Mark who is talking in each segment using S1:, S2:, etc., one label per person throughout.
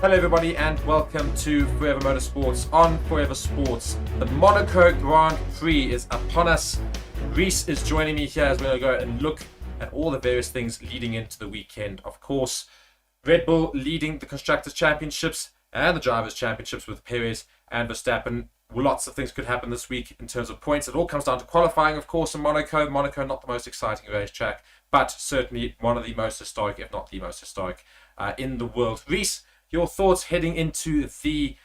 S1: Hello everybody and welcome to Forever Motorsports on Forever Sports. The Monaco Grand Prix is upon us. Reese is joining me here as we're going to go and look at all the various things leading into the weekend. Of course, Red Bull leading the Constructors' Championships and the Drivers' Championships with Perez and Verstappen. Lots of things could happen this week in terms of points. It all comes down to qualifying, of course, in Monaco. Monaco, not the most exciting racetrack, but certainly one of the most historic, if not the most historic, in the world. Reese, your thoughts heading into the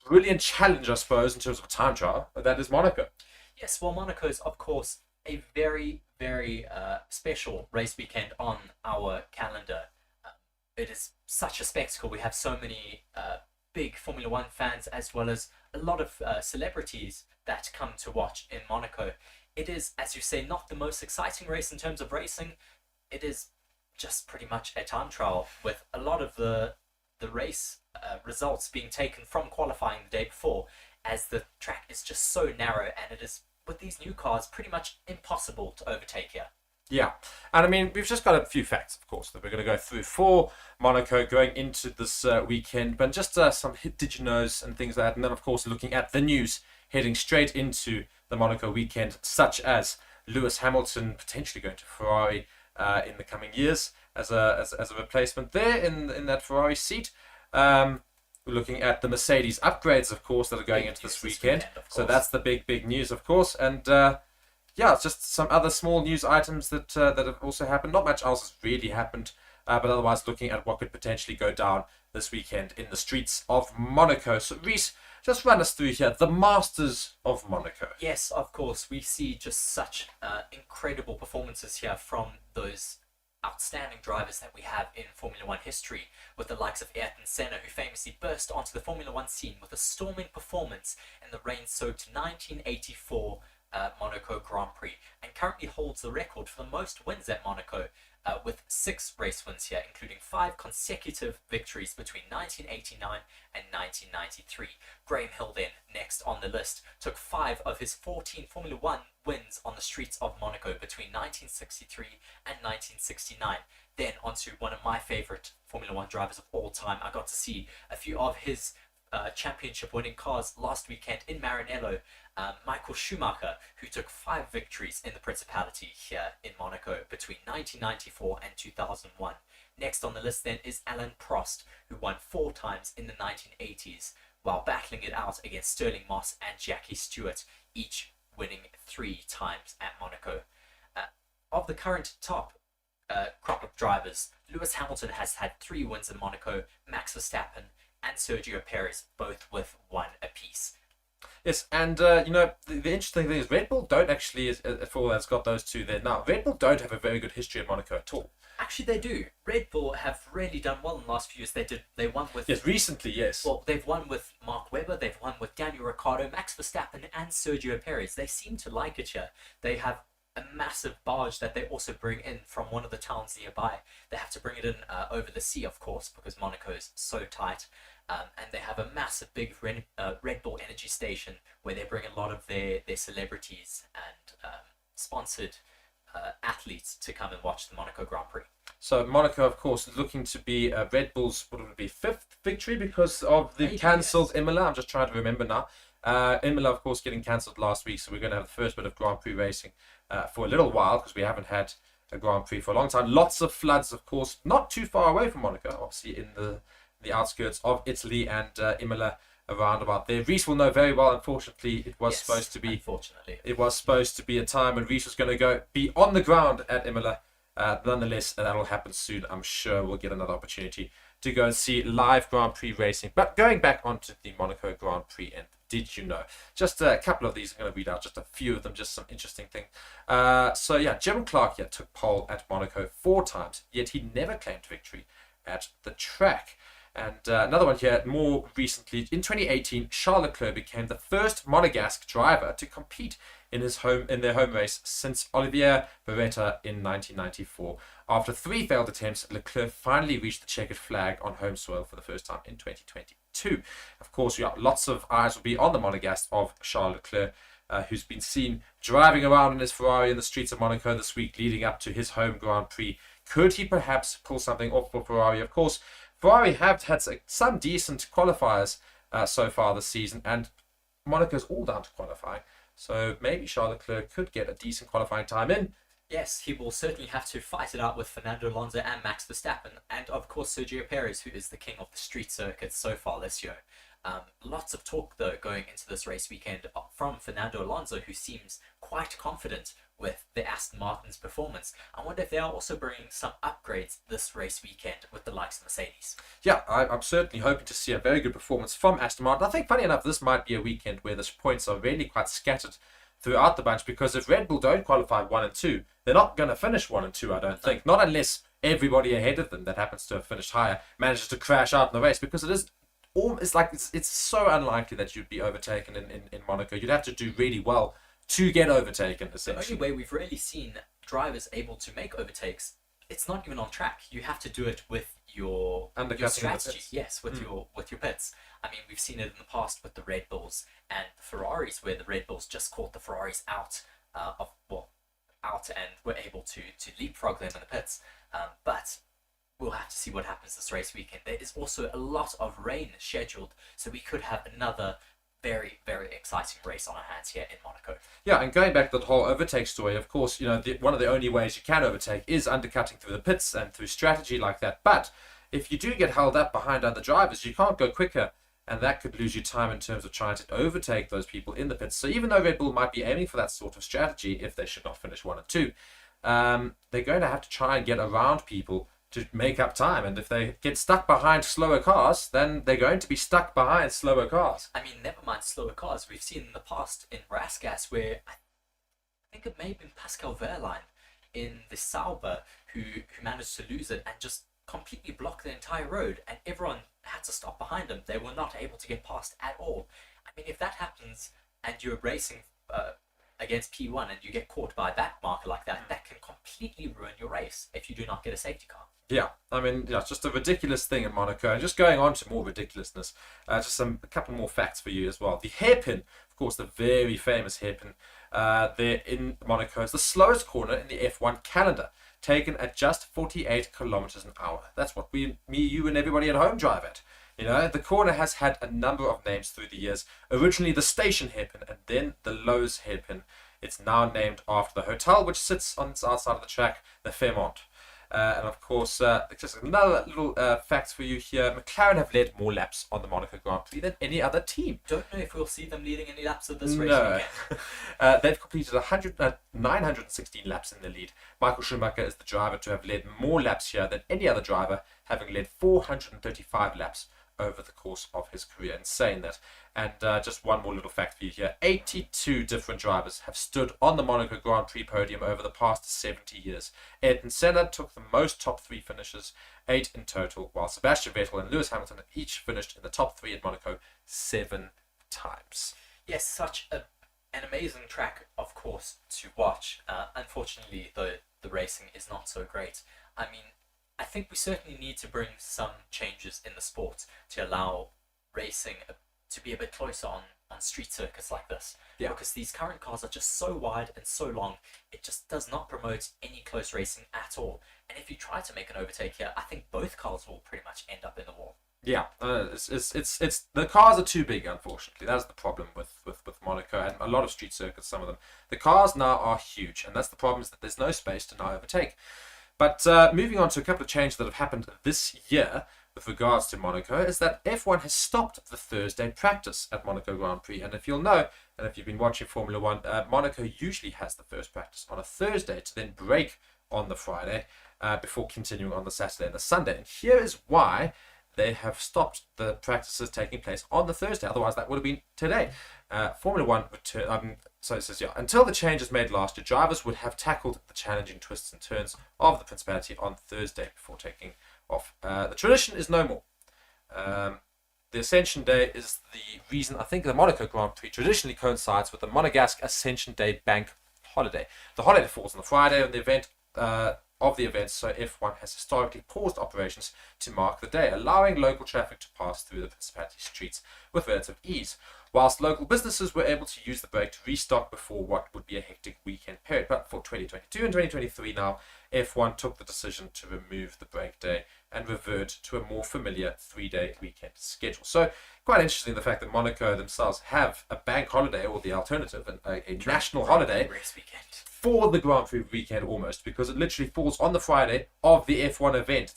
S1: brilliant challenge, I suppose, in terms of time trial, that is Monaco.
S2: Yes, well, Monaco is, of course, a very, very special race weekend on our calendar. It is such a spectacle. We have so many big Formula One fans, as well as a lot of celebrities that come to watch in Monaco. It is, as you say, not the most exciting race in terms of racing. It is just pretty much a time trial, with a lot of the race results being taken from qualifying the day before, as the track is just so narrow, and it is, with these new cars, pretty much impossible to overtake here.
S1: Yeah, and I mean, we've just got a few facts, of course, that we're going to go through for Monaco going into this weekend, but just some did you knows and things like that, and then, of course, looking at the news heading straight into the Monaco weekend, such as Lewis Hamilton potentially going to Ferrari in the coming years as a replacement there in that Ferrari seat. We're looking at the Mercedes upgrades, of course, that are going into this weekend. So that's the big news, of course. And yeah, just some other small news items that have also happened. Not much else has really happened, but otherwise looking at what could potentially go down this weekend in the streets of Monaco. So Reese, just run us through here, the Masters of Monaco.
S2: Yes, of course. We see just such incredible performances here from those outstanding drivers that we have in Formula One history, with the likes of Ayrton Senna, who famously burst onto the Formula One scene with a storming performance in the rain-soaked 1984 Monaco Grand Prix, and currently holds the record for the most wins at Monaco, with 6 race wins here, including 5 consecutive victories between 1989 and 1993. Graham Hill then, next on the list, took 5 of his 14 Formula One wins on the streets of Monaco between 1963 and 1969. Then onto one of my favourite Formula One drivers of all time. I got to see a few of his championship winning cars last weekend in Maranello, Michael Schumacher, who took 5 victories in the Principality here in Monaco between 1994 and 2001. Next on the list then is Alain Prost, who won 4 times in the 1980s, while battling it out against Sterling Moss and Jackie Stewart, each winning 3 times at Monaco. Of the current top crop of drivers, Lewis Hamilton has had 3 wins in Monaco, Max Verstappen and Sergio Perez, both with 1 apiece.
S1: Yes, and you know, the interesting thing is Red Bull don't actually, for all that's got those 2 there now, Red Bull don't have a very good history at Monaco at all.
S2: Actually, they do. Red Bull have really done well in the last few years. They won with...
S1: Yes, recently, yes.
S2: Well, they've won with Mark Webber, they've won with Daniel Ricciardo, Max Verstappen and Sergio Perez. They seem to like it here. They have a massive barge that they also bring in from one of the towns nearby. They have to bring it in over the sea, of course, because Monaco is so tight. And they have a massive big Red Bull energy station where they bring a lot of their celebrities and sponsored athletes to come and watch the Monaco Grand Prix.
S1: So Monaco, of course, is looking to be Red Bull's, what would it be, 5th victory because of the cancelled Imola. I'm just trying to remember now. Imola, of course, getting cancelled last week, so we're going to have the first bit of Grand Prix racing for a little while, because we haven't had a Grand Prix for a long time. Lots of floods, of course, not too far away from Monaco, obviously in the outskirts of Italy, and Imola around about there. Reese will know very well. Unfortunately, it was supposed to be a time when Reese was going to be on the ground at Imola. Nonetheless, that'll happen soon. I'm sure we'll get another opportunity to go and see live Grand Prix racing. But going back onto the Monaco Grand Prix, and did you know? Just a couple of these I'm going to read out, just a few of them, just some interesting things. So yeah, Jim Clark took pole at Monaco 4 times, yet he never claimed victory at the track. And another one here, more recently, in 2018, Charles Leclerc became the first Monegasque driver to compete in their home race since Olivier Beretta in 1994. After 3 failed attempts, Leclerc finally reached the checkered flag on home soil for the first time in 2022. Of course, lots of eyes will be on the Monegasque of Charles Leclerc, who's been seen driving around in his Ferrari in the streets of Monaco this week leading up to his home Grand Prix. Could he perhaps pull something off for Ferrari? Of course, Ferrari have had some decent qualifiers so far this season, and Monaco's all down to qualifying. So maybe Charles Leclerc could get a decent qualifying time in.
S2: Yes, he will certainly have to fight it out with Fernando Alonso and Max Verstappen, and of course Sergio Perez, who is the king of the street circuits so far this year. Lots of talk, though, going into this race weekend from Fernando Alonso, who seems quite confident with the Aston Martin's performance. I wonder if they are also bringing some upgrades this race weekend with the likes of Mercedes.
S1: Yeah, I'm certainly hoping to see a very good performance from Aston Martin. I think, funny enough, this might be a weekend where the points are really quite scattered throughout the bunch, because if Red Bull don't qualify 1 and 2, they're not going to finish 1 and 2, I don't think. Not unless everybody ahead of them that happens to have finished higher manages to crash out in the race, because it's so unlikely that you'd be overtaken in Monaco. You'd have to do really well to get overtaken, essentially.
S2: The only way we've really seen drivers able to make overtakes, it's not even on track. You have to do it with your strategy. Yes, with your pits. I mean, we've seen it in the past with the Red Bulls and the Ferraris, where the Red Bulls just caught the Ferraris out and were able to leapfrog them in the pits. But we'll have to see what happens this race weekend. There is also a lot of rain scheduled, so we could have another very, very exciting race on our hands here in Monaco.
S1: Yeah, and going back to the whole overtake story, of course, one of the only ways you can overtake is undercutting through the pits and through strategy like that. But if you do get held up behind other drivers, you can't go quicker, and that could lose you time in terms of trying to overtake those people in the pits. So even though Red Bull might be aiming for that sort of strategy, if they should not finish 1 and 2, they're going to have to try and get around people to make up time. And if they get stuck behind slower cars, then they're going to be stuck behind slower cars.
S2: I mean, never mind slower cars. We've seen in the past in Rasgas where I think it may have been Pascal Wehrlein in the Sauber who managed to lose it and just completely block the entire road, and everyone had to stop behind him. They were not able to get past at all. I mean, if that happens and you're racing against P1 and you get caught by that marker like that, that can completely ruin your race if you do not get a safety car.
S1: Yeah, I mean, it's just a ridiculous thing in Monaco. And just going on to more ridiculousness, just a couple more facts for you as well. The hairpin, of course, the very famous hairpin there in Monaco, is the slowest corner in the F1 calendar, taken at just 48 kilometers an hour. That's what me, you, and everybody at home drive at. The corner has had a number of names through the years. Originally the station hairpin, and then the Lowe's hairpin. It's now named after the hotel which sits on its outside of the track, the Fairmont. And of course, just another little fact for you here. McLaren have led more laps on the Monaco Grand Prix than any other team.
S2: Don't know if we'll see them leading any laps of this race
S1: No.
S2: again.
S1: They've completed 916 laps in the lead. Michael Schumacher is the driver to have led more laps here than any other driver, having led 435 laps over the course of his career. Insane, that. And just one more little fact for you here. 82 different drivers have stood on the Monaco Grand Prix podium over the past 70 years. Ayrton Senna took the most top 3 finishes, 8 in total, while Sebastian Vettel and Lewis Hamilton each finished in the top 3 at Monaco 7 times.
S2: Yes, such an amazing track, of course, to watch. Unfortunately, the racing is not so great. I mean, I think we certainly need to bring some changes in the sport to allow racing to be a bit closer on street circuits like this.
S1: Yeah.
S2: Because these current cars are just so wide and so long, it just does not promote any close racing at all. And if you try to make an overtake here, I think both cars will pretty much end up in the wall.
S1: Yeah, it's the cars are too big, unfortunately. That's the problem with Monaco and a lot of street circuits, some of them. The cars now are huge, and that's the problem, is that there's no space to now overtake. But moving on to a couple of changes that have happened this year with regards to Monaco, is that F1 has stopped the Thursday practice at Monaco Grand Prix. And if you'll know, and if you've been watching Formula One, Monaco usually has the first practice on a Thursday to then break on the Friday before continuing on the Saturday and the Sunday. And here is why they have stopped the practices taking place on the Thursday. Otherwise, that would have been today. Formula One so it says, until the changes made last year, drivers would have tackled the challenging twists and turns of the Principality on Thursday before taking off. The tradition is no more. The Ascension Day is the reason. I think the Monaco Grand Prix traditionally coincides with the Monegasque Ascension Day bank holiday. The holiday falls on the Friday of the event, so F1 has historically paused operations to mark the day, allowing local traffic to pass through the Principality streets with relative ease, whilst local businesses were able to use the break to restock before what would be a hectic weekend period. But for 2022 and 2023 now, F1 took the decision to remove the break day and revert to a more familiar 3-day weekend schedule. So quite interesting the fact that Monaco themselves have a bank holiday, or the alternative, a national holiday
S2: race weekend
S1: for the Grand Prix weekend almost, because it literally falls on the Friday of the F1 event.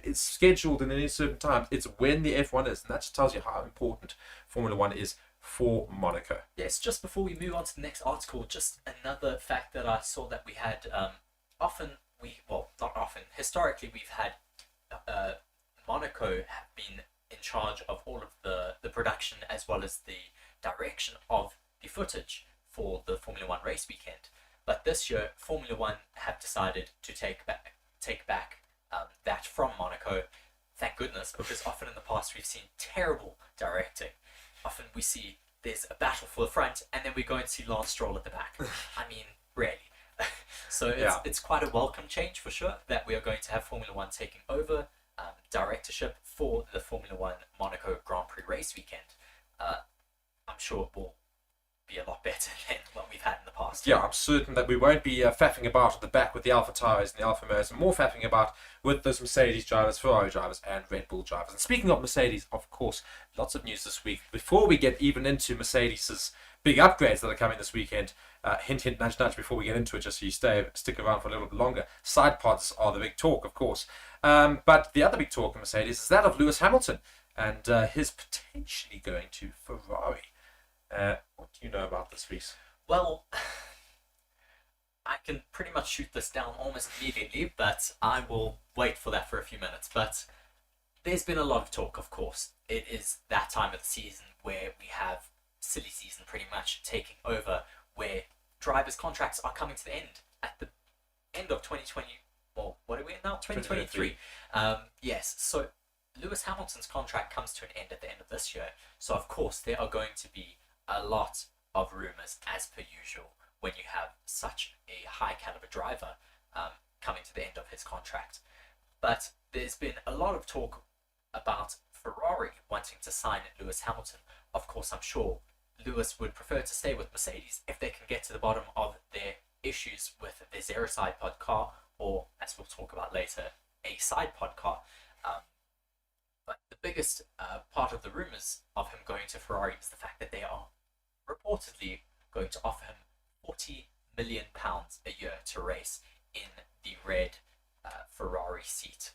S1: It's scheduled in any certain time. It's when the F1 is, and that just tells you how important Formula One is for Monaco.
S2: Yes, just before we move on to the next article, just another fact that I saw that we had historically we've had Monaco have been in charge of all of the production as well as the direction of the footage for the Formula One race weekend. But this year, Formula One have decided to take back that from Monaco. Thank goodness, because often in the past we've seen terrible directing. Often we see there's a battle for the front, and then we go and see Lance Stroll at the back. I mean, really. So it's quite a welcome change for sure that we are going to have Formula One taking over directorship for the Formula One Monaco Grand Prix race weekend. I'm sure it will be a lot better than what we've had in the past.
S1: Yeah, I'm certain that we won't be faffing about at the back with the Alpha Tauris and the Alfa Romeos, and more faffing about with those Mercedes drivers, Ferrari drivers, and Red Bull drivers. And speaking of Mercedes, of course, lots of news this week. Before we get even into Mercedes' big upgrades that are coming this weekend, hint, hint, nudge, nudge, before we get into it, just so you stick around for a little bit longer. Side pods are the big talk, of course. But the other big talk in Mercedes is that of Lewis Hamilton and his potentially going to Ferrari. What do you know about this, Reese?
S2: Well, I can pretty much shoot this down almost immediately, but I will wait for that for a few minutes. But there's been a lot of talk, of course. It is that time of the season where we have silly season pretty much taking over, where drivers' contracts are coming to the end at the end of 2020. Well, what are we in now? 2023. Yes, so Lewis Hamilton's contract comes to an end at the end of this year. So, of course, there are going to be a lot of rumours, as per usual, when you have such a high caliber driver coming to the end of his contract. But there's been a lot of talk about Ferrari wanting to sign Lewis Hamilton. Of course, I'm sure Lewis would prefer to stay with Mercedes if they can get to the bottom of their issues with their zero side pod car, or, as we'll talk about later, a side pod car. But the biggest part of the rumours of him going to Ferrari is the fact that they are reportedly going to offer him £40 million a year to race in the red Ferrari seat.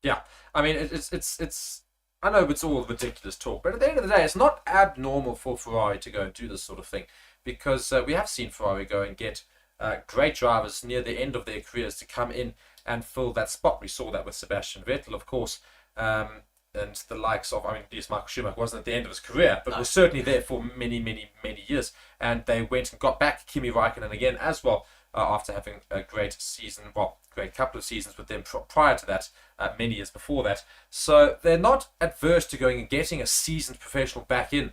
S1: Yeah, I mean, it's I know it's all ridiculous talk, but at the end of the day, it's not abnormal for Ferrari to go and do this sort of thing, because we have seen Ferrari go and get great drivers near the end of their careers to come in and fill that spot. We saw that with Sebastian Vettel, of course, and the likes of, yes, Michael Schumacher wasn't at the end of his career, but was certainly there for many, many, many years. And they went and got back Kimi Raikkonen again as well, after having a great season, great couple of seasons with them prior to that, many years before that. So they're not adverse to going and getting a seasoned professional back in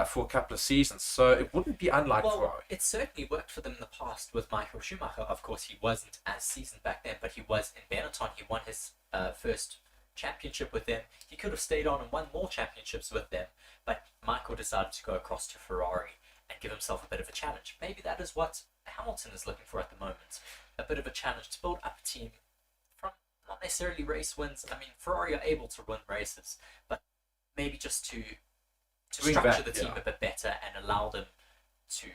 S1: for a couple of seasons. So it wouldn't be unlike Ferrari.
S2: It certainly worked for them in the past with Michael Schumacher. Of course, he wasn't as seasoned back then, but he was in Benetton. He won his first championship with them. He could have stayed on and won more championships with them, but Michael decided to go across to Ferrari and give himself a bit of a challenge. Maybe that is what Hamilton is looking for at the moment. A bit of a challenge to build up a team from not necessarily race wins. I mean, Ferrari are able to win races, but maybe just to structure the team a bit better and allow them to,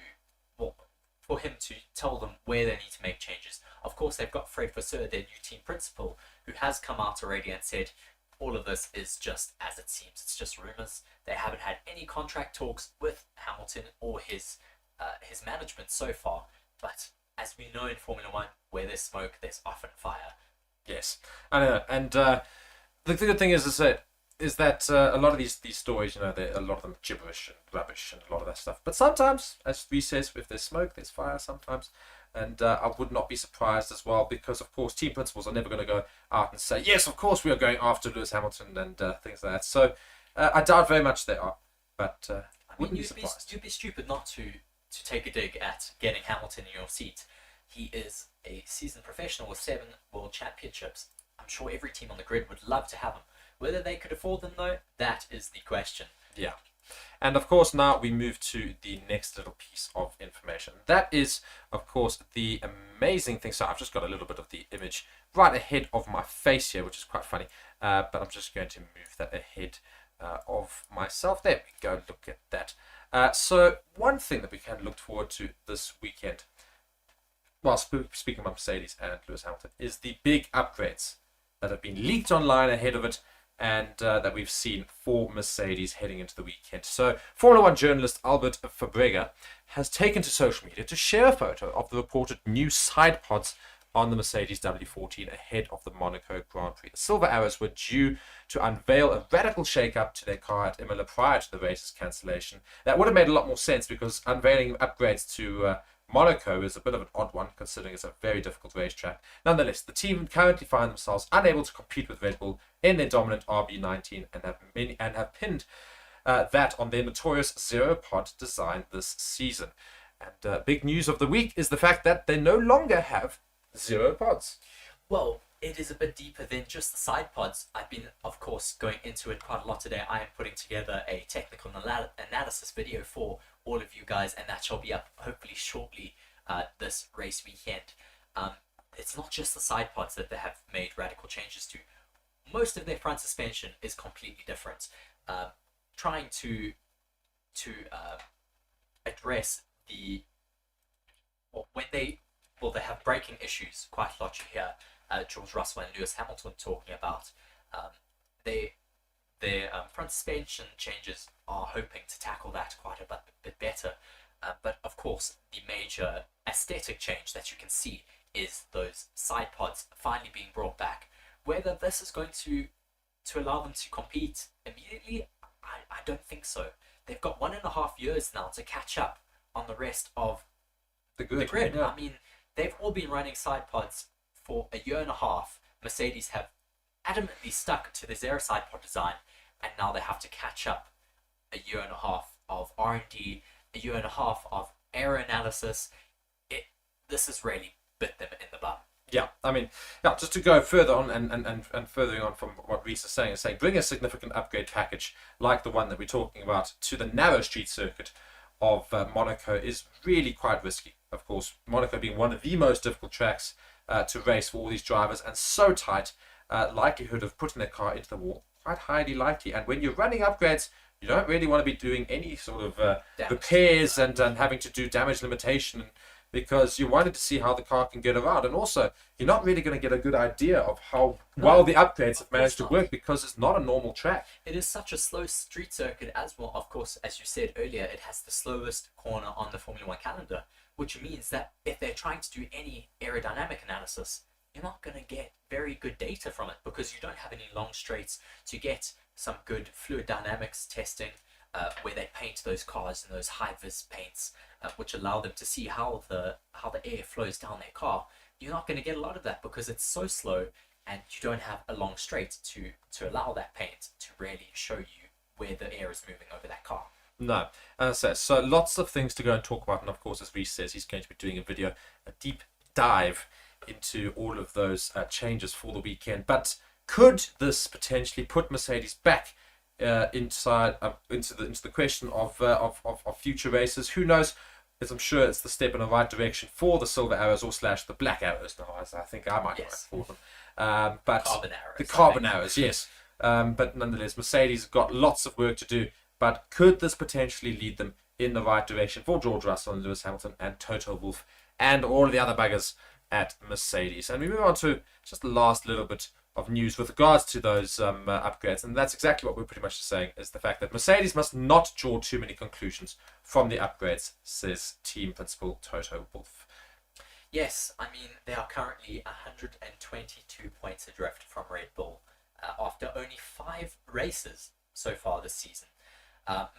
S2: for him to tell them where they need to make changes. Of course, they've got Fred Vasseur, their new team principal, who has come out already and said all of this is just as it seems. It's just rumours. They haven't had any contract talks with Hamilton or his management so far. But as we know in Formula One, where there's smoke, there's often fire.
S1: Yes, I know. And the good thing is that a lot of these stories, a lot of them gibberish and rubbish and a lot of that stuff. But sometimes, as we says, if there's smoke, there's fire sometimes. And I would not be surprised as well, because of course team principals are never going to go out and say, yes, of course we are going after Lewis Hamilton and things like that. So I doubt very much they are, but wouldn't be surprised.
S2: You'd be stupid not to take a dig at getting Hamilton in your seat. He is a seasoned professional with 7 world championships. I'm sure every team on the grid would love to have him. Whether they could afford them, though, that is the question.
S1: Yeah. And of course, now we move to the next little piece of information. That is, of course, the amazing thing. So I've just got a little bit of the image right ahead of my face here, which is quite funny. But I'm just going to move that ahead of myself. There we go. Look at that. So one thing that we can look forward to this weekend, well, speaking of Mercedes and Lewis Hamilton, is the big upgrades that have been leaked online ahead of it, and that we've seen for Mercedes heading into the weekend. So Formula 1 journalist Albert Fabrega has taken to social media to share a photo of the reported new side pods on the Mercedes W14 ahead of the Monaco Grand Prix. The Silver Arrows were due to unveil a radical shake-up to their car at Imola prior to the race's cancellation. That would have made a lot more sense, because unveiling upgrades to Monaco is a bit of an odd one, considering it's a very difficult racetrack. Nonetheless, the team currently find themselves unable to compete with Red Bull in their dominant RB19 and have pinned that on their notorious zero-pod design this season. And big news of the week is the fact that they no longer have zero pods.
S2: Well, it is a bit deeper than just the side pods. I've been, of course, going into it quite a lot today. I am putting together a technical analysis video for all of you guys, and that shall be up hopefully shortly this race weekend. It's not just the side pods that they have made radical changes to. Most of their front suspension is completely different. Trying to address the they have braking issues quite a lot. You hear George Russell and Lewis Hamilton talking about their front suspension changes are hoping to tackle that quite a bit better. But of course, the major aesthetic change that you can see is those side pods finally being brought back. Whether this is going to allow them to compete immediately, I don't think so. They've got 1.5 years now to catch up on the rest of the grid. Yeah. I mean, they've all been running side pods for 1.5 years. Mercedes have adamantly stuck to the zero side pod design, and now they have to catch up 1.5 years of R&D, 1.5 years of error analysis. This has really bit them in the bum.
S1: Yeah, I mean, just to go further on and furthering on from what Reese is saying, bring a significant upgrade package like the one that we're talking about to the narrow street circuit of Monaco is really quite risky. Of course, Monaco being one of the most difficult tracks to race for all these drivers, and so tight, likelihood of putting their car into the wall quite highly likely. And when you're running upgrades, you don't really want to be doing any sort of repairs and having to do damage limitation, because you're wanting to see how the car can get around. And also, you're not really going to get a good idea of how well the upgrades have managed to work, because it's not a normal track.
S2: It is such a slow street circuit as well. Of course, as you said earlier, it has the slowest corner on the Formula 1 calendar, which means that if they're trying to do any aerodynamic analysis, you're not going to get very good data from it, because you don't have any long straights to get some good fluid dynamics testing, where they paint those cars in those high-vis paints, which allow them to see how the air flows down their car. You're not going to get a lot of that, because it's so slow, and you don't have a long straight to allow that paint to really show you where the air is moving over that car.
S1: No, as I said, so lots of things to go and talk about, and of course, as Reese says, he's going to be doing a deep dive into all of those changes for the weekend. But could this potentially put Mercedes back into the question of future races? Who knows? As I'm sure it's the step in the right direction for the Silver Arrows, or / the Black Arrows now, as I think I might call them. But
S2: Carbon Arrows.
S1: The Carbon Arrows, yes. But nonetheless, Mercedes have got lots of work to do. But could this potentially lead them in the right direction for George Russell and Lewis Hamilton and Toto Wolff and all of the other buggers at Mercedes? And we move on to just the last little bit of news with regards to those upgrades, and that's exactly what we're pretty much saying, is the fact that Mercedes must not draw too many conclusions from the upgrades, says team principal Toto Wolff.
S2: Yes, I mean, they are currently 122 points adrift from Red Bull after only 5 races so far this season.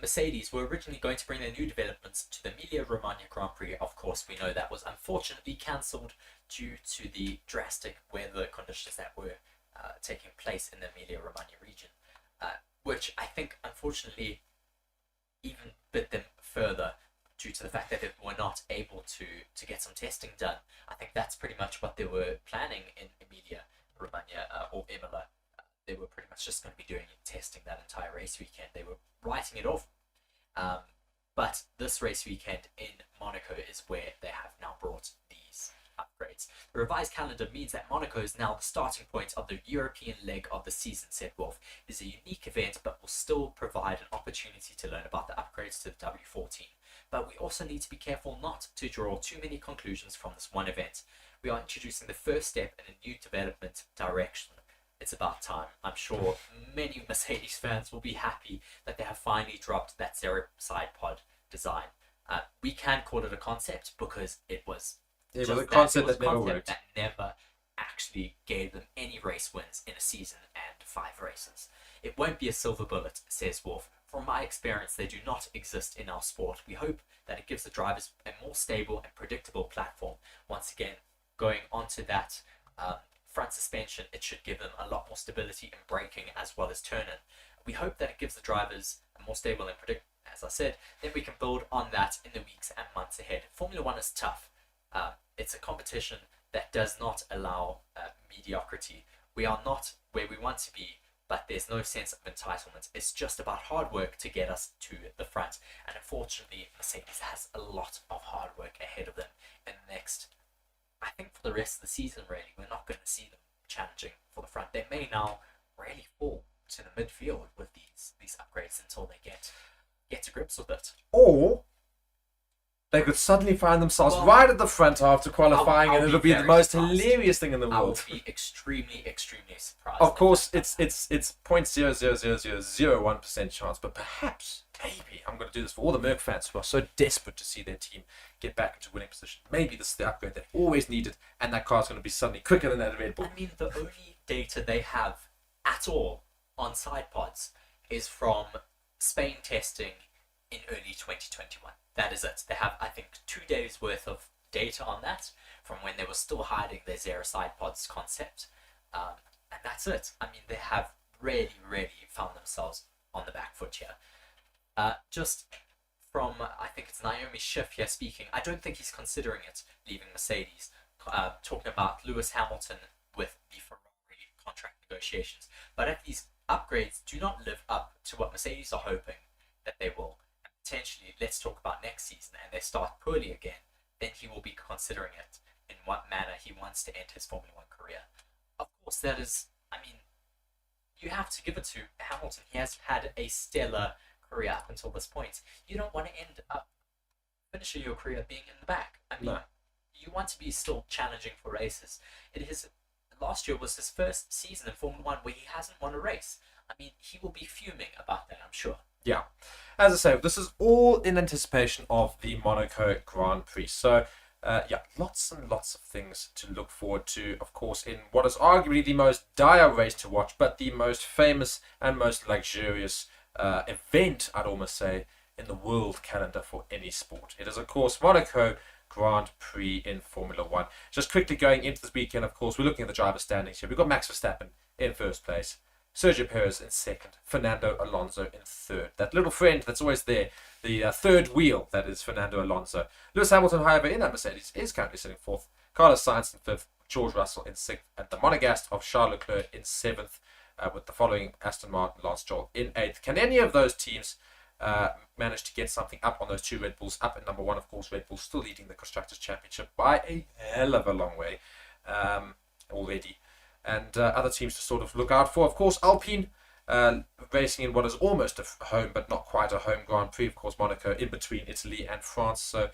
S2: Mercedes were originally going to bring their new developments to the Emilia-Romagna Grand Prix. Of course, we know that was unfortunately cancelled due to the drastic weather conditions that were taking place in the Emilia-Romagna region, which I think unfortunately even bit them further due to the fact that they were not able to get some testing done. I think that's pretty much what they were planning in Emilia-Romagna or Imola. They were pretty much just going to be doing testing that entire race weekend. They were writing it off But this race weekend in Monaco is where they have now brought these upgrades. The revised calendar means that Monaco is now the starting point of the European leg of the season, said Wolf. It is a unique event, but will still provide an opportunity to learn about the upgrades to the W14. But we also need to be careful not to draw too many conclusions from this one event. We are introducing the first step in a new development direction. It's about time. I'm sure many Mercedes fans will be happy that they have finally dropped that zero side pod design. We can call it a concept because it was
S1: a concept that never worked.
S2: That never actually gave them any race wins in a season and 5 races. It won't be a silver bullet, says Wolf. From my experience, they do not exist in our sport. We hope that it gives the drivers a more stable and predictable platform. Once again, going onto that front suspension, it should give them a lot more stability in braking as well as turning. We hope that it gives the drivers a more stable and predictable, as I said, then we can build on that in the weeks and months ahead. Formula One is tough. It's a competition that does not allow mediocrity. We are not where we want to be, but there's no sense of entitlement. It's just about hard work to get us to the front. And unfortunately, Mercedes has a lot of hard work ahead of them in the next, I think for the rest of the season, really, we're not going to see them challenging for the front. They may now really fall to the midfield with these upgrades until they get to grips with it.
S1: Or they could suddenly find themselves right at the front after qualifying, and it'll be the most hilarious thing in the world.
S2: I will be extremely, extremely surprised.
S1: Of course, it's 0.00001% chance, but perhaps, maybe, I'm going to do this for all the Merc fans who are so desperate to see their team get back into winning position. Maybe this is the upgrade they always needed, and that car's going to be suddenly quicker than that Red Bull.
S2: I mean, the only data they have at all on side pods is from Spain testing in early 2021. That is it. They have, I think, 2 days worth of data on that from when they were still hiding their zero side pods concept. And that's it. I mean, they have really, really found themselves on the back foot here. Just from, I think it's Naomi Schiff here speaking, I don't think he's considering it, leaving Mercedes, talking about Lewis Hamilton with the Ferrari contract negotiations. But if these upgrades do not live up to what Mercedes are hoping that they will, and potentially, let's talk about next season, and they start poorly again, then he will be considering it in what manner he wants to end his Formula One career. Of course, that is, I mean, you have to give it to Hamilton. He has had a stellar career up until this point. You don't want to end up finishing your career being in the back. I mean, you want to be still challenging for races. Last year was his first season in Formula One where he hasn't won a race. I mean, he will be fuming about that, I'm sure.
S1: Yeah. As I say, this is all in anticipation of the Monaco Grand Prix. So, lots and lots of things to look forward to, of course, in what is arguably the most dire race to watch, but the most famous and most luxurious event, I'd almost say, in the world calendar for any sport. It is, of course, Monaco Grand Prix in Formula One. Just quickly going into this weekend, of course, we're looking at the driver standings here. We've got Max Verstappen in first place, Sergio Perez in second, Fernando Alonso in third. That little friend that's always there, the third wheel, that is Fernando Alonso. Lewis Hamilton, however, in that Mercedes, is currently sitting fourth. Carlos Sainz in fifth, George Russell in sixth, and the Monegasque of Charles Leclerc in seventh, with the following Aston Martin, Lance Stroll in eighth. Can any of those teams manage to get something up on those two Red Bulls? Up at number one, of course, Red Bull still leading the Constructors' Championship by a hell of a long way already. And other teams to sort of look out for. Of course, Alpine racing in what is almost a home, but not quite a home Grand Prix. Of course, Monaco in between Italy and France, so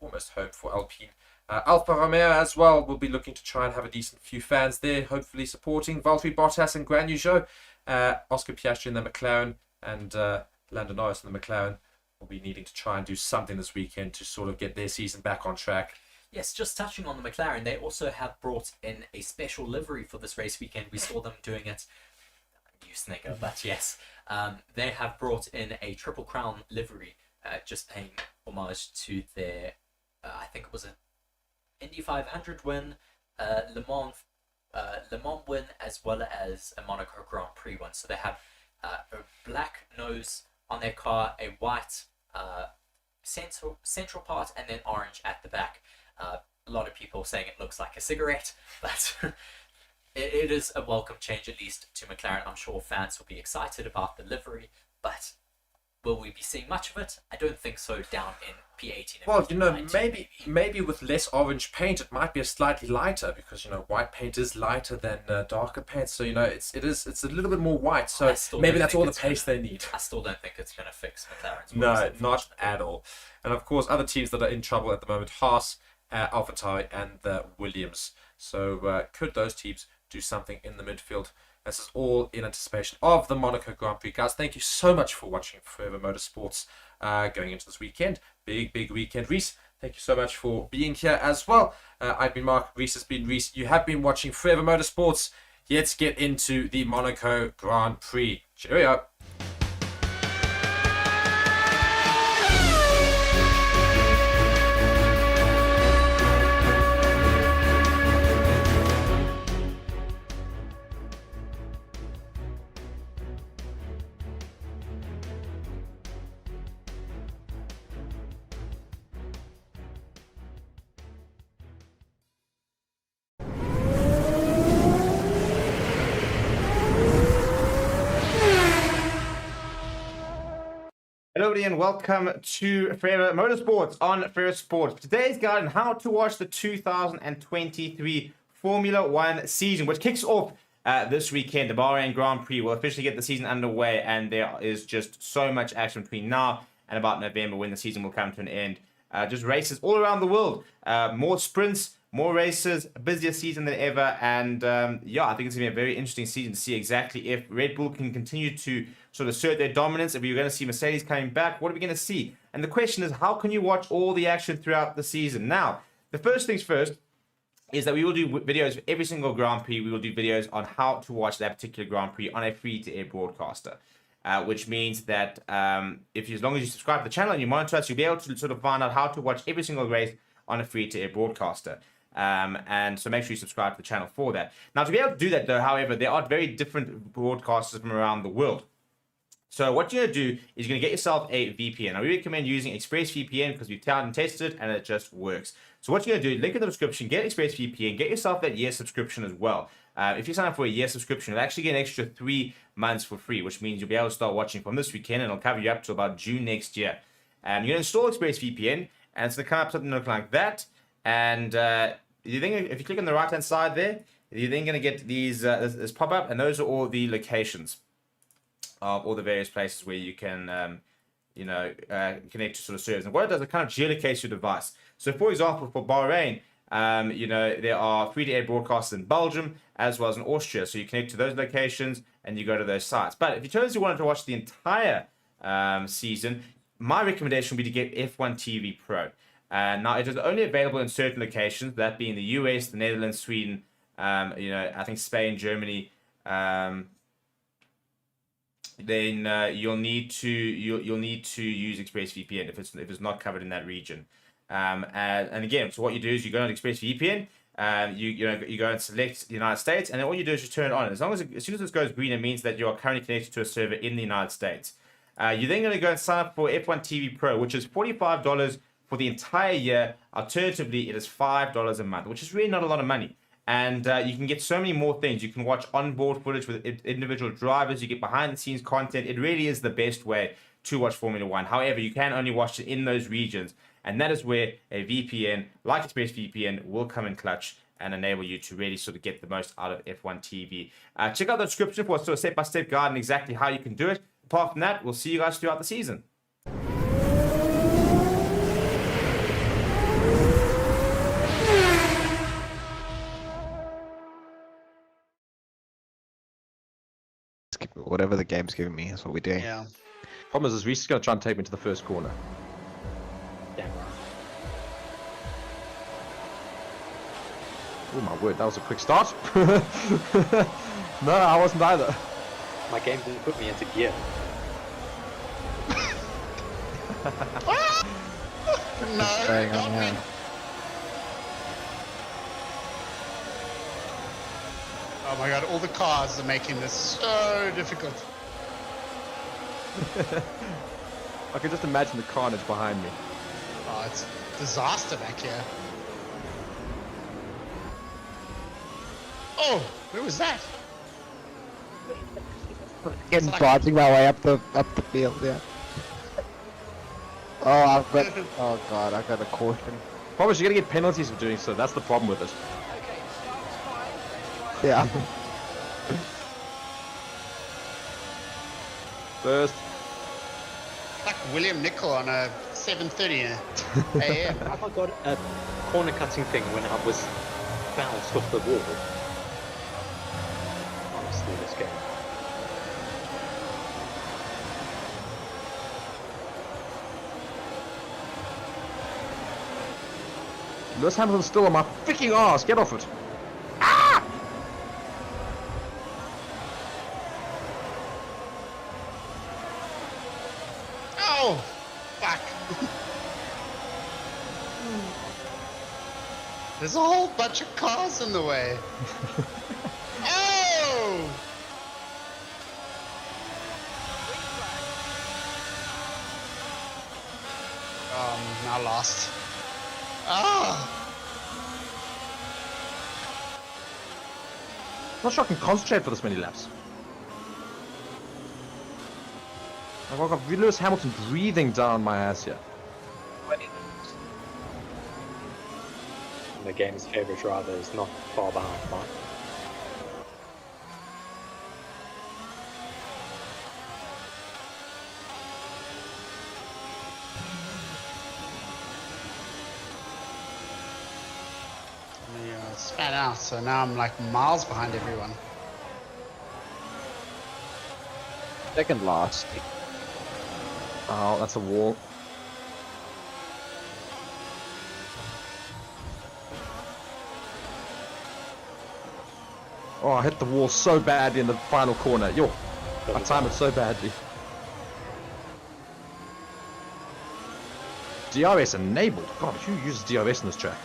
S1: almost home for Alpine. Alfa Romeo as well will be looking to try and have a decent few fans there, hopefully supporting Valtteri Bottas and Guan Yu Zhou. Oscar Piastri in the McLaren and Lando Norris in the McLaren will be needing to try and do something this weekend to sort of get their season back on track.
S2: Yes, just touching on the McLaren, they also have brought in a special livery for this race weekend. We saw them doing it, you snigger, but yes. They have brought in a Triple Crown livery, just paying homage to their, I think it was an Indy 500 win, Le Mans win, as well as a Monaco Grand Prix win. So they have a black nose on their car, a white central part, and then orange at the back. A lot of people saying it looks like a cigarette, but it is a welcome change, at least to McLaren. I'm sure fans will be excited about the livery, but Will we be seeing much of it? I don't think so down in P18. And
S1: Well, you know,
S2: P19
S1: maybe with less orange paint, it might be a slightly lighter because you know white paint is lighter than darker paint. So you know, it's a little bit more white. So maybe that's all the pace they need.
S2: I still don't think it's going to fix McLaren's.
S1: No, not at all. And of course, other teams that are in trouble at the moment: Haas, AlphaTauri, and the Williams. So could those teams do something in the midfield? This is all in anticipation of the Monaco Grand Prix. Guys, thank you so much for watching Forever Motorsports going into this weekend. Big weekend. Reese, thank you so much for being here as well. I've been Mark. Reese has been Reese. You have been watching Forever Motorsports. Let's get into the Monaco Grand Prix. Cheerio.
S3: Hello everybody and welcome to Forever Motorsports on Forever Sports. Today's guide on how to watch the 2023 Formula One season, which kicks off this weekend. The Bahrain Grand Prix will officially get the season underway, and there is just so much action between now and about November when the season will come to an end. Just races all around the world, more sprints, more races, a busier season than ever, and yeah, I think it's going to be a very interesting season to see exactly if Red Bull can continue to sort of assert their dominance, if we're going to see Mercedes coming back, what are we going to see? And the question is, how can you watch all the action throughout the season? Now, the first things first is that we will do videos for every single Grand Prix. We will do videos on how to watch that particular Grand Prix on a free-to-air broadcaster. Which means that as long as you subscribe to the channel and you monitor us, you'll be able to sort of find out how to watch every single race on a free-to-air broadcaster. And so make sure you subscribe to the channel for that. Now, to be able to do that, though, however, there are very different broadcasters from around the world. So what you're going to do is you're going to get yourself a VPN. I recommend using ExpressVPN because we've tried and tested it and it just works. So what you're going to do, link in the description, get ExpressVPN, get yourself that year subscription as well. If you sign up for a year subscription, you'll actually get an extra 3 months for free, which means you'll be able to start watching from this weekend and it'll cover you up to about June next year. You're going to install ExpressVPN and it's going to come up something look like that. And you think if you click on the right hand side there, you're then going to get these this pop up, and those are all the locations of all the various places where you can connect to sort of servers. And what it does, it kind of geolocates your device. So for example, for Bahrain, there are free-to-air broadcasts in Belgium as well as in Austria. So you connect to those locations and you go to those sites. But if you totally wanted to watch the entire season, my recommendation would be to get F1 TV Pro. Now it is only available in certain locations, that being the US, the Netherlands, Sweden, I think Spain, Germany. Then you'll need to use ExpressVPN if it's not covered in that region. And again, so what you do is you go on ExpressVPN, you go and select the United States, and then all you do is you turn it on. As soon as this goes green, it means that you are currently connected to a server in the United States. You're then going to go and sign up for F1 TV Pro, which is $45 for the entire year. Alternatively, it is $5 a month, which is really not a lot of money. And you can get so many more things. You can watch onboard footage with individual drivers. You get behind-the-scenes content. It really is the best way to watch Formula One. However, you can only watch it in those regions. And that is where a VPN, like ExpressVPN, will come in clutch and enable you to really sort of get the most out of F1 TV. Check out the description for a sort of step-by-step guide on exactly how you can do it. Apart from that, we'll see you guys throughout the season.
S4: Whatever the game's giving me, that's what we're doing.
S5: Yeah.
S1: Problem is Reese is going to try and take me to the first corner.
S5: Yeah.
S1: Oh my word, that was a quick start. No, I wasn't either.
S5: My game didn't put me into gear.
S4: What's going on here?
S6: Oh my god, all the cars are making this so difficult.
S1: I can just imagine the carnage behind me.
S6: Oh, it's disaster back here. Oh, where was that?
S4: Getting dodging my way up the field, yeah. Oh, I've got. Oh god, I got a caution.
S7: Problem is, you're gonna get penalties for doing so. That's the problem with it.
S4: Yeah.
S7: First.
S6: Like William Nicol on a 7:30 a.m.
S5: Have I got a corner cutting thing when I was bounced off the wall? Honestly, this game.
S7: Lewis Hamilton's still on my freaking ass. Get off it.
S6: Oh, fuck. There's a whole bunch of cars in the way. Oh! Now lost. Ah!
S7: Not sure I can concentrate for this many laps. I've got Lewis Hamilton breathing down my ass here.
S5: The game's favourite driver is not far behind mine.
S6: Spat out, so now I'm like miles behind everyone.
S4: Second last.
S7: Oh, that's a wall. Oh, I hit the wall so badly in the final corner. Yo, I timed it so badly. DRS enabled. God, who uses DRS in this track?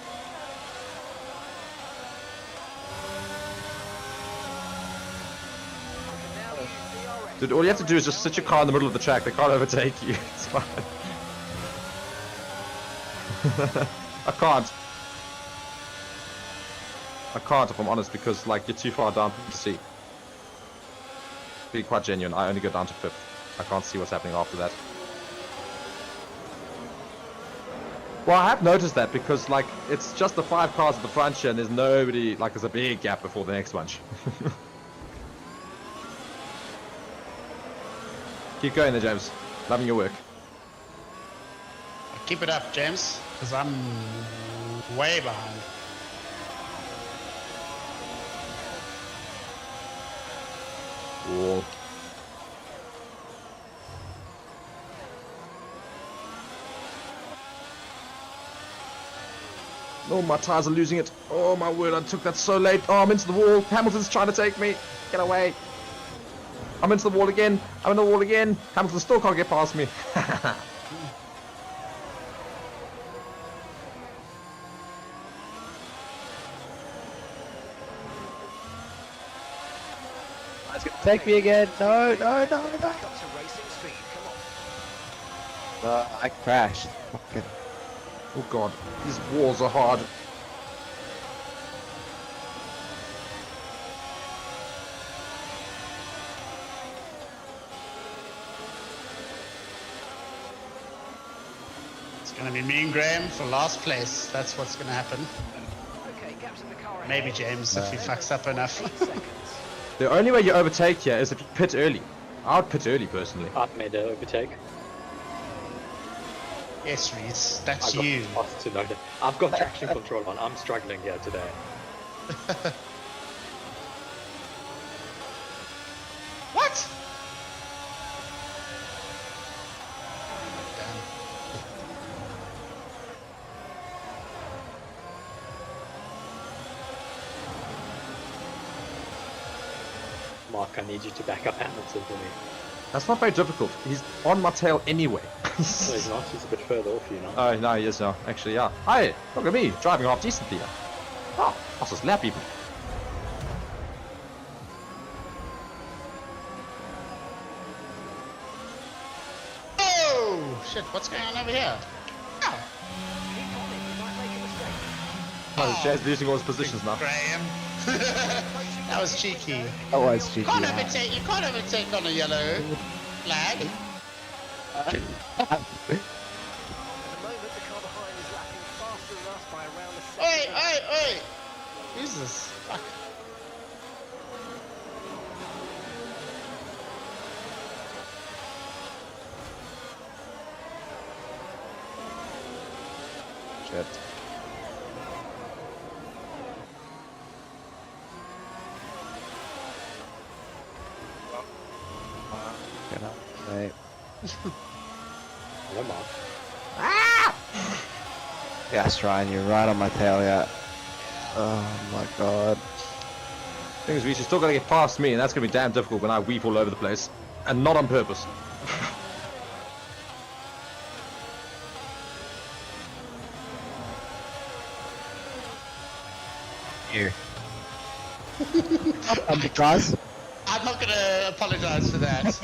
S7: Dude, all you have to do is just sit your car in the middle of the track. They can't overtake you. It's fine. I can't if I'm honest, because like you're too far down to see. Being quite genuine, I only go down to 5th. I can't see what's happening after that. Well, I have noticed that because like it's just the 5 cars at the front here and there's nobody, like there's a big gap before the next bunch. Keep going there, James. Loving your work.
S6: Keep it up, James, because I'm way behind.
S7: Wall. Oh, my tires are losing it. Oh my word, I took that so late. Oh, I'm into the wall. Hamilton's trying to take me. Get away. I'm into the wall again. I'm in the wall again. Hamilton still can't get past me.
S4: It's gonna take me again. No, no, no, no. I crashed. Fucking.
S7: Oh god, these walls are hard.
S6: It's gonna be me and Graham for last place. That's what's gonna happen. Maybe James if he fucks up enough.
S7: The only way you overtake here is if you pit early. I would pit early personally.
S5: I've made an overtake.
S6: Yes, Reese, that's
S5: I got
S6: you.
S5: lost to know that. I've got traction control on. I'm struggling here today.
S6: What?
S5: Mark, I need you to back up Hamilton for me.
S7: That's not very difficult. He's on my tail anyway.
S5: No, he's not. He's a bit further off you now.
S7: Oh, no, he is now. Actually, yeah. Hi, look at me, driving half decently. Oh, fastest lap even.
S6: Oh, shit, what's going on over here? Oh,
S7: Oh, Jazz losing all his positions now.
S6: Graham. That was cheeky.
S4: That was cheeky.
S6: You can't overtake on a yellow flag.
S4: Shit. Get up, mate.
S5: Come on.
S4: Yes, Ryan, you're right on my tail, yeah. Oh my god.
S7: Thing is, Reese, you still gotta get past me, and that's gonna be damn difficult when I weep all over the place. And not on purpose.
S4: You. Guys.
S6: I'm not gonna apologise for that.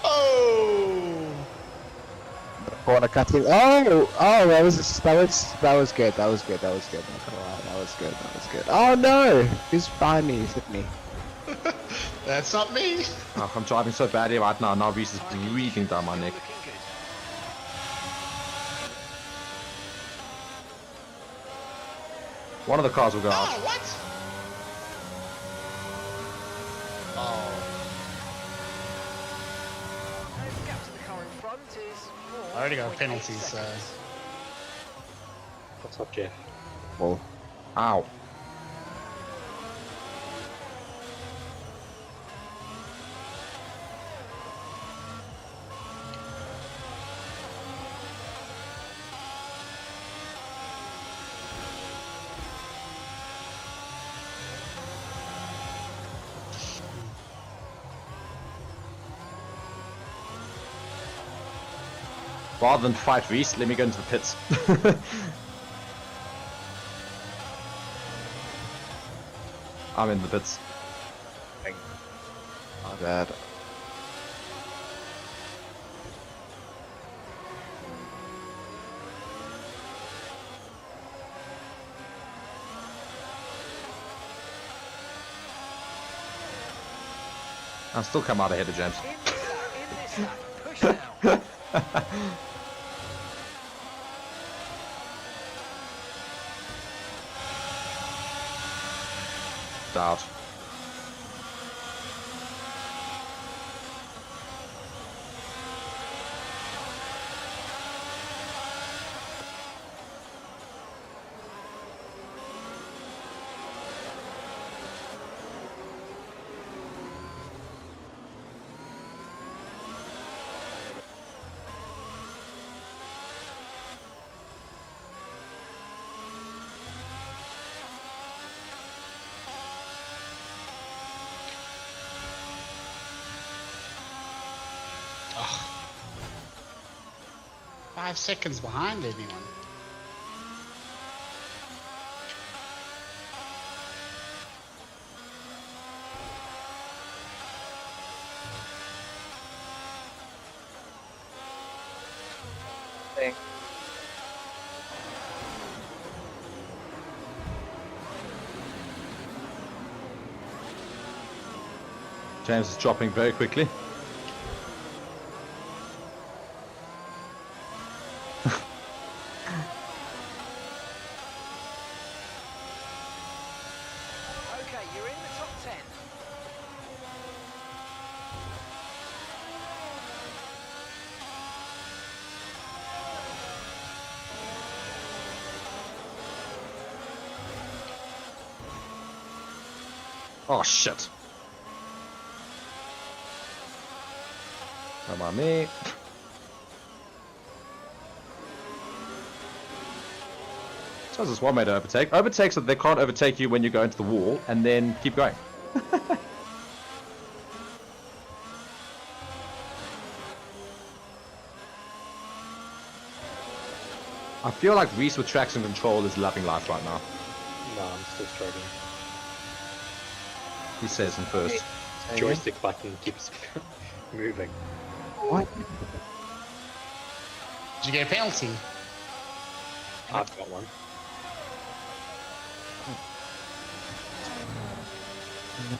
S6: Oh!
S4: Corner cutting. Oh, that was good. That was good. Not gonna lie, that was good. Oh no! Who's behind me? He's hit me.
S6: That's not me.
S7: Oh, I'm driving so badly right now. Now Reese is breathing down my neck. One of the cars will go out.
S6: Oh, what? Oh. I already got penalties, so...
S5: What's up, Jeff?
S4: Well,
S7: Ow. Rather than fight Reese, let me go into the pits. I'm in the pits.
S4: my bad.
S7: I'll still come out ahead of James. Out.
S6: Oh. 5 seconds behind anyone.
S7: James is dropping very quickly. Oh shit. Come on, me. So there's one way to overtake. Overtake so that they can't overtake you when you go into the wall, and then keep going. I feel like Reese with traction control is loving life right now.
S5: No, I'm still struggling.
S7: He says in first.
S5: Joystick button keeps moving.
S4: What?
S6: Did you get a penalty?
S5: I've got one.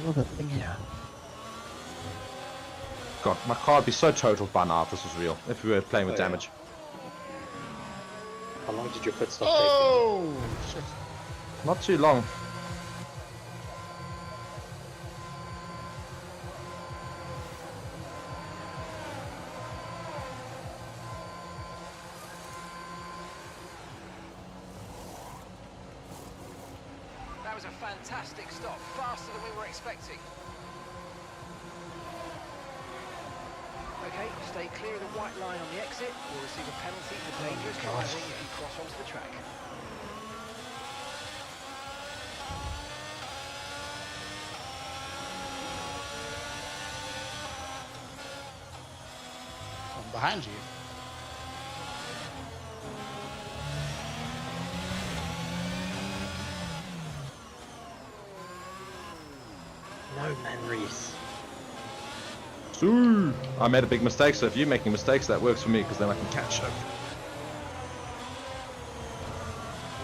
S4: Another thing here.
S7: God, my car would be so totaled by now if this was real. If we were playing with
S5: Oh, yeah.
S7: damage.
S5: How long did your pit stop
S6: Oh! Shit.
S7: Not too long.
S8: was a fantastic stop, faster than we were expecting. Okay, stay clear of the white line on the exit. You'll receive a penalty for dangerous driving if you cross onto the track.
S6: I'm behind you.
S5: No, man, Reese.
S7: Sue. I made a big mistake, so if you're making mistakes, that works for me because then I can catch up.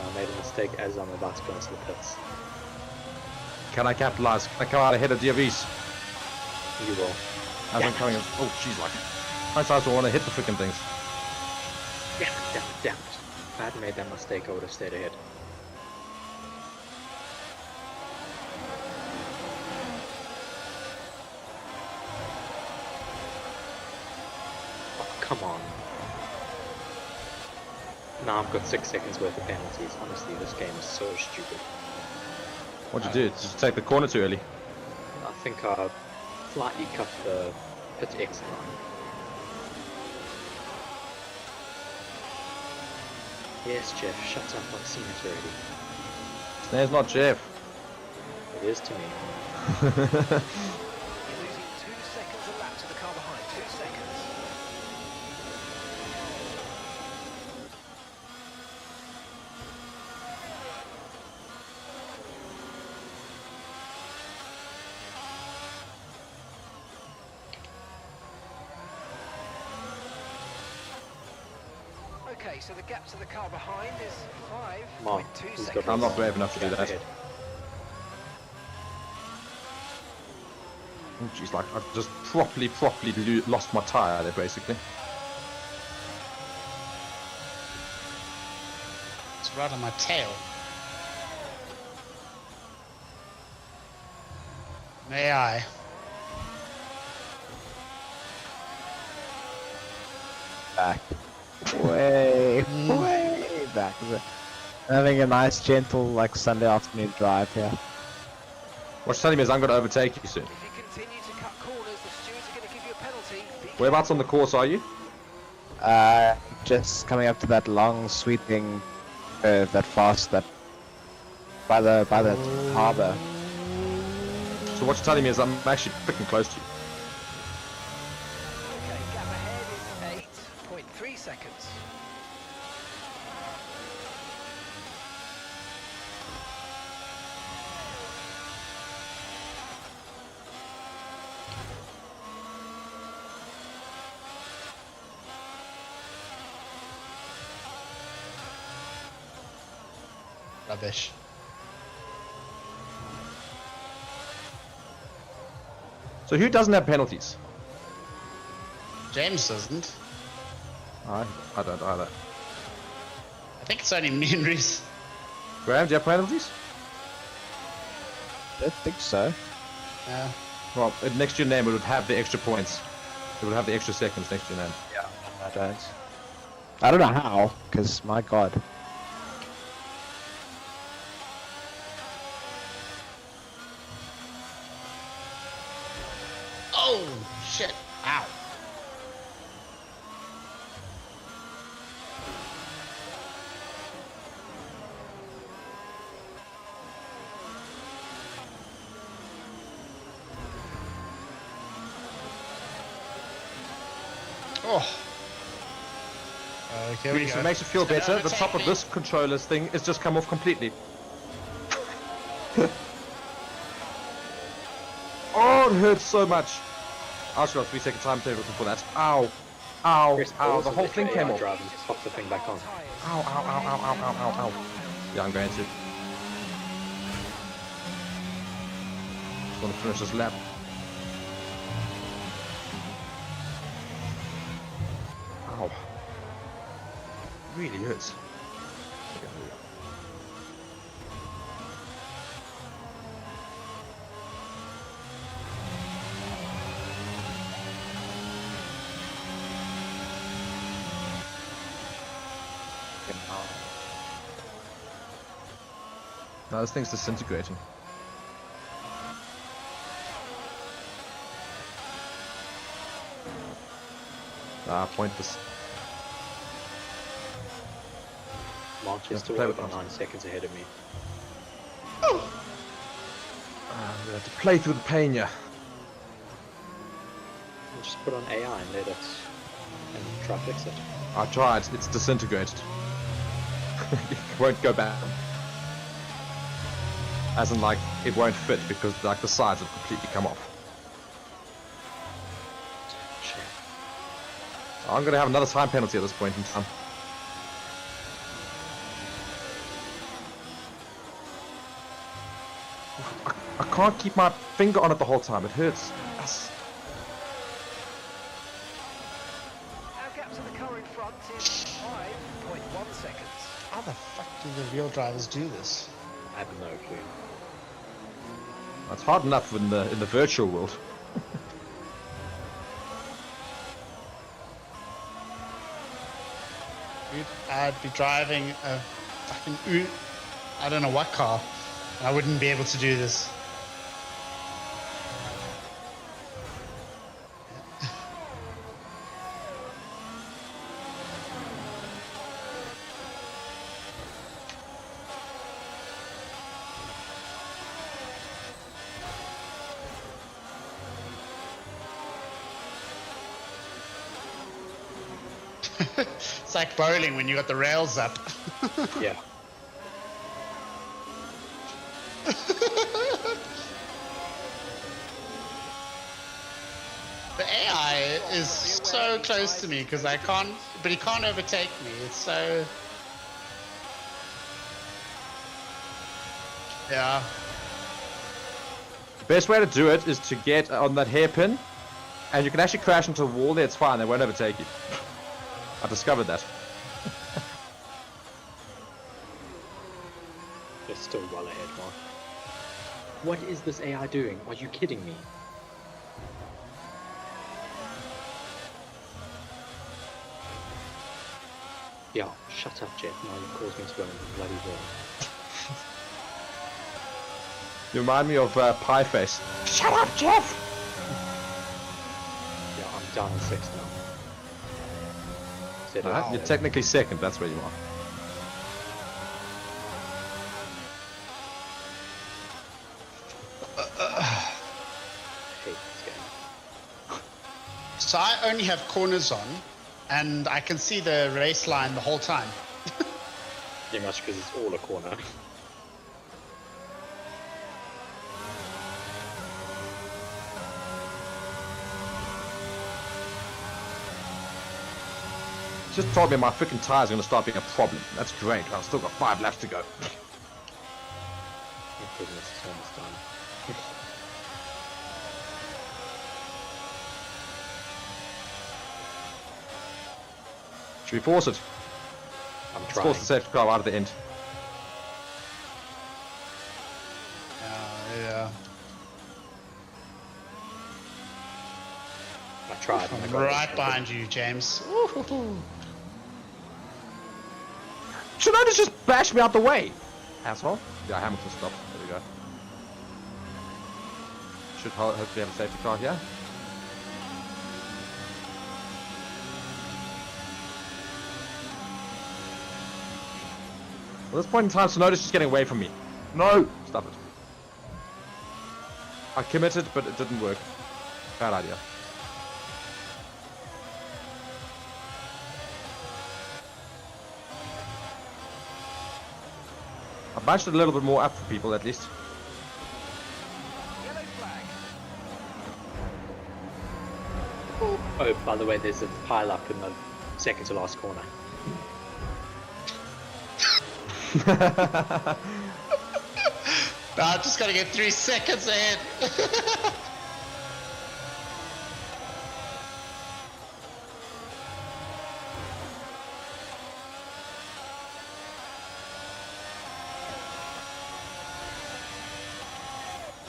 S5: I made a mistake as I'm about to go into the pits.
S7: Can I capitalize? Can I come out ahead of DVs?
S5: You will.
S7: As I'm coming in. Oh, jeez, like. I just want to hit the freaking things.
S5: Damn it, damn it, damn it. If I hadn't made that mistake, I would have stayed ahead. Oh, come on. Now I've got 6 seconds worth of penalties. Honestly, this game is so stupid.
S7: What'd you do? Just take the corner too early.
S5: I think I slightly cut the pit exit line. Yes, Jeff, shut up, I've seen it already.
S7: His name's not Jeff.
S5: It is to me.
S8: You're losing 2 seconds a lap to the car behind. 2 seconds. Okay, so the gap to the car behind is 5.2
S5: he's got
S8: seconds.
S7: I'm not brave enough to do that.
S5: Ahead.
S7: Oh, jeez, like, I've just properly lost my tyre there, basically.
S6: It's right on my tail. May I?
S4: Back. Way back. Having a nice, gentle, like Sunday afternoon drive here.
S7: What's telling me is I'm going to overtake you soon.
S8: If you continue to cut corners, the stewards are going to give you a penalty.
S7: Whereabouts on the course are you?
S4: Just coming up to that long, sweeping curve, that fast, that by the harbour.
S7: So what you're telling me is I'm actually freaking close to you.
S8: Okay, gap ahead is 8.3 seconds.
S6: Rubbish.
S7: So who doesn't have penalties?
S6: James doesn't.
S7: I don't either.
S6: I think it's only me and Reese.
S7: Graham, do you have penalties?
S4: I don't think so.
S6: Yeah.
S7: Well, next to your name it would have the extra points. It would have the extra seconds next to your name.
S4: Yeah, I don't. I don't know how, because my god.
S6: Oh, shit. Ow. Oh. Okay,
S7: If it makes you feel better, the top of this controller's thing is just come off completely. Oh, it hurts so much. I should have 3 second timetable for that. Ow. Ow.
S5: Chris,
S7: Ow.
S5: also
S7: The whole
S5: let
S7: thing
S5: your
S7: came
S5: AI
S7: off.
S5: drive and pop the thing back on.
S7: Ow, ow, ow, ow, ow, ow, ow, ow. Yeah, I'm going to. Just want to finish this lap. Ow. Really hurts. No, this thing's disintegrating. Ah, pointless.
S5: March is
S7: Let's
S5: still
S7: play with
S5: over
S7: us.
S5: 9 seconds ahead of me.
S7: I'm gonna have to play through the pain, yeah.
S5: We'll just put on AI and let it and try to fix it.
S7: I tried, it's disintegrated. It won't go back. As in, like, it won't fit because, like, the sides have completely come off.
S5: Shame.
S7: I'm gonna have another time penalty at this point in time. I can't keep my finger on it the whole time, it hurts. Yes.
S8: Our gap to the car in front is 5.1 seconds.
S6: How the fuck do the real drivers do this?
S5: I have no clue.
S7: It's hard enough in the virtual world.
S6: Dude, I'd be driving a fucking I don't know what car. I wouldn't be able to do this. It's like bowling when you got the rails up.
S5: Yeah.
S6: The AI is so close to me because I can't, but he can't overtake me. It's so. Yeah.
S7: The best way to do it is to get on that hairpin, and you can actually crash into a wall there, it's fine, they won't overtake you. I discovered that.
S5: They're still well ahead, Mark. What is this AI doing? Are you kidding me? Yeah, shut up, Jeff. Now you've caused me to go in the bloody wall.
S7: You remind me of Pie Face. Shut up, Jeff!
S5: Yeah, I'm down in 6 now. Said
S7: Alright, you're technically second, that's where you are.
S5: I hate this game.
S6: So I only have corners on, and I can see the race line the whole time.
S5: Yeah, much because it's all a corner.
S7: Just told me my freaking tire's gonna start being a problem. That's great, I've still got 5 laps to go.
S5: Thank goodness it's almost done.
S7: Should we force it?
S5: I'm
S7: Let's
S5: trying.
S7: force the safety car out at the end.
S6: Yeah.
S5: I tried. and I
S6: I'm
S5: got
S6: right
S5: it.
S6: behind you, James.
S7: Tsunoda's just bashed me out the way! Asshole. Yeah, Hamilton stopped. There we go. Should hopefully have a safety car here. At this point in time, Tsunoda's just getting away from me. No! Stop it. I committed, but it didn't work. Bad idea. I bunched it a little bit more up for people, at least.
S8: Yellow flag.
S5: Oh, by the way, there's a pile up in the second to last corner.
S6: No, I just gotta get 3 seconds ahead.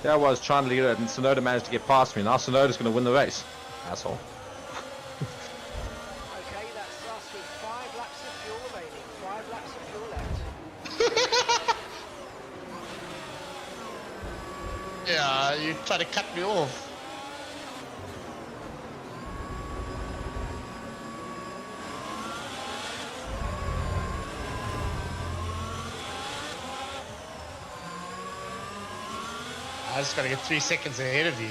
S7: There I was trying to lead it, and Tsunoda managed to get past me. Now Tsunoda's going to win the race. Asshole.
S8: Okay, that's us with 5 laps of fuel remaining. 5 laps of fuel left.
S6: Try to cut me off. I just gotta get 3 seconds ahead of you.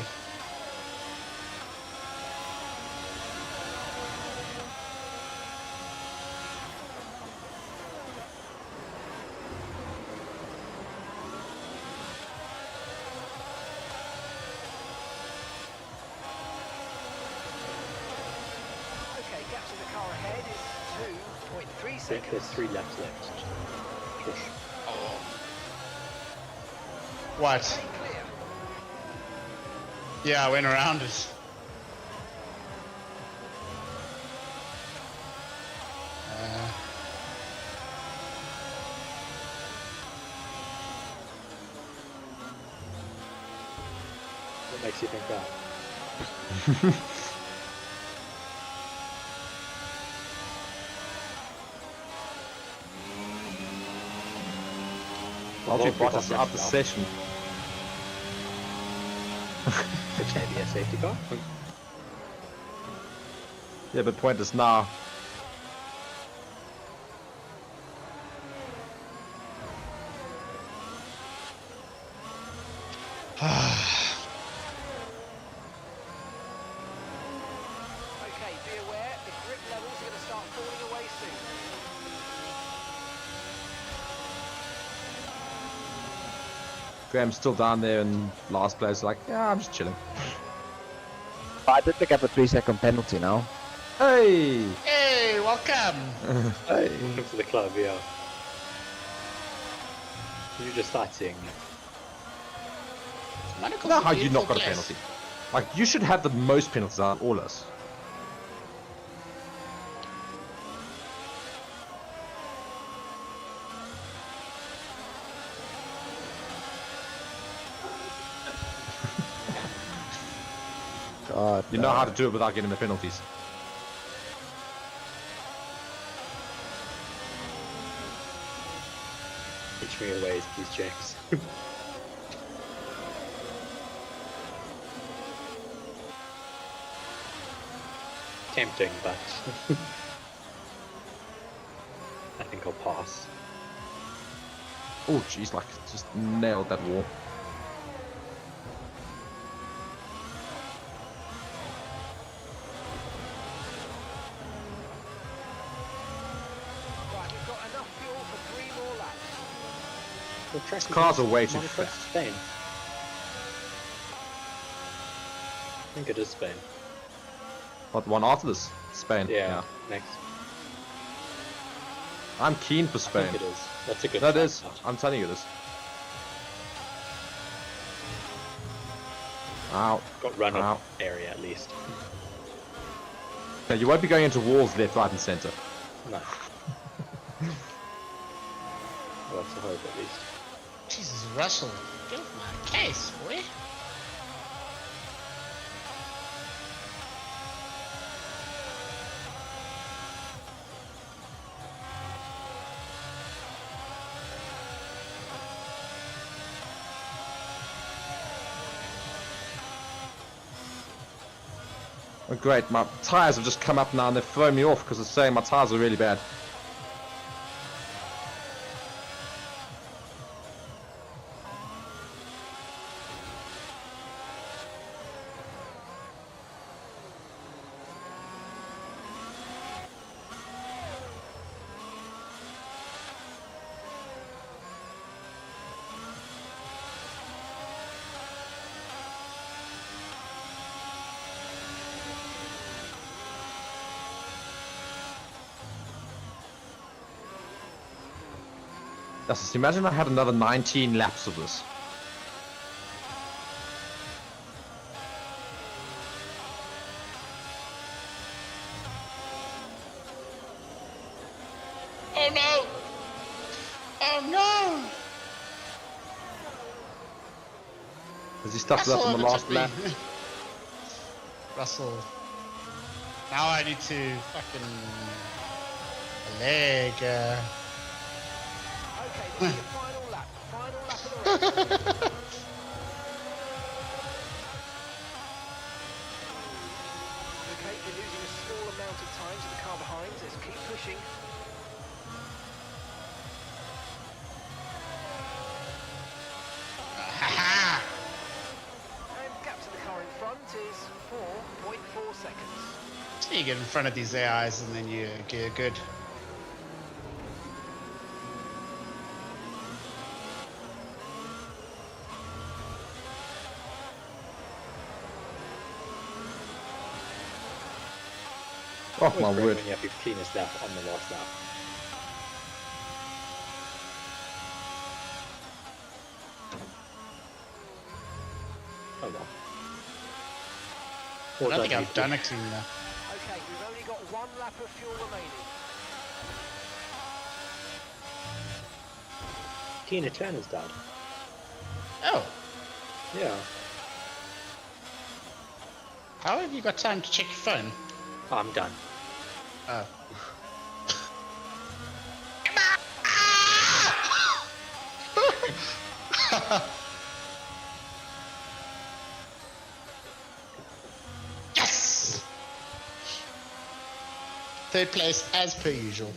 S8: Okay, gap to the car ahead is 2.3
S5: I think there's
S8: seconds.
S5: 3 laps left. Push.
S6: What?
S8: Stay clear.
S6: Yeah, I went around it.
S5: What makes you think that?
S7: Valtteri Bottas out the session.
S5: It's maybe a safety car.
S7: Yeah, but point is now.
S8: Okay, be aware, the grip levels are going to start falling away soon.
S7: Graham's still down there in last place, like, yeah, I'm just chilling.
S4: I did pick up a 3-second penalty now.
S7: Hey!
S6: Hey, welcome!
S7: Hey!
S5: Welcome to the club, yeah. You're just starting.
S6: Monaco's
S7: Now
S6: a
S7: how you not
S6: beautiful
S7: got a
S6: place.
S7: penalty? Like, you should have the most penalties out of all us.
S4: God,
S7: You know how to do it without getting the penalties.
S5: Teach me your ways, please, James. Tempting, but I think I'll pass.
S7: Oh, jeez, like, just nailed that wall.
S8: Right, we've got enough fuel for 3 more laps.
S5: Well, track
S7: Cars are way too
S5: Monaco,
S7: fast.
S5: Spain. I think it is Spain.
S7: What, one after this? Spain.
S5: Yeah, next.
S7: I'm keen for
S5: I
S7: Spain.
S5: think it is. That's a good
S7: That
S5: track
S7: is.
S5: now.
S7: I'm telling you this. Ow.
S5: Got run
S7: Ow.
S5: up area at least.
S7: Now, you won't be going into walls left, right, and center.
S5: No. Well, that's a hope at least.
S6: Jesus, Russell, get off my case, boy.
S7: Oh, great, my tires have just come up now and they've thrown me off because it's saying my tires are really bad. Just imagine I had another 19 laps of this.
S6: Oh no! Oh no!
S7: Has he stuffed it up on the last lap?
S6: Russell. Now I need to fucking leg.
S8: Okay, this is the final lap. Final lap of the race. They're losing a small amount of time to the car behind. Let's keep pushing. And gap to the car in front is 4.4 seconds.
S6: So you get in front of these AIs and then you're good.
S4: Oh
S5: Always
S4: my
S5: great
S4: word.
S5: when you have your cleanest lap on the last lap. Oh well.
S6: I
S5: Or
S6: don't think
S5: don't
S6: I've
S5: need
S6: done
S5: to.
S6: a clean lap.
S8: Okay, we've only got 1 lap of fuel remaining.
S5: Tina Turner's dad.
S6: Oh,
S5: Yeah.
S6: how have you got time to check your phone?
S5: I'm done.
S6: Oh. Yes! Third place as per usual.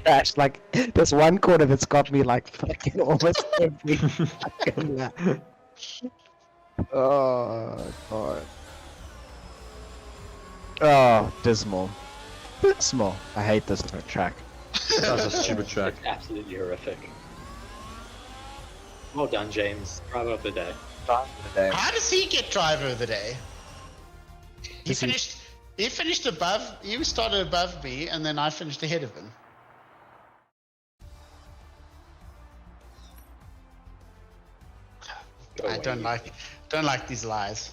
S4: Crash, like, there's one corner that's got me like fucking almost every fucking lap. Oh god. Oh, dismal. Dismal. I hate this track.
S7: That's a stupid track.
S5: It's absolutely horrific. Well done, James. Driver of the day.
S6: How does he get driver of the day? He
S4: Does he-
S6: finished. He finished above. He started above me, and then I finished ahead of him.
S5: Go
S6: I
S5: away,
S6: don't
S5: you.
S6: like these lies.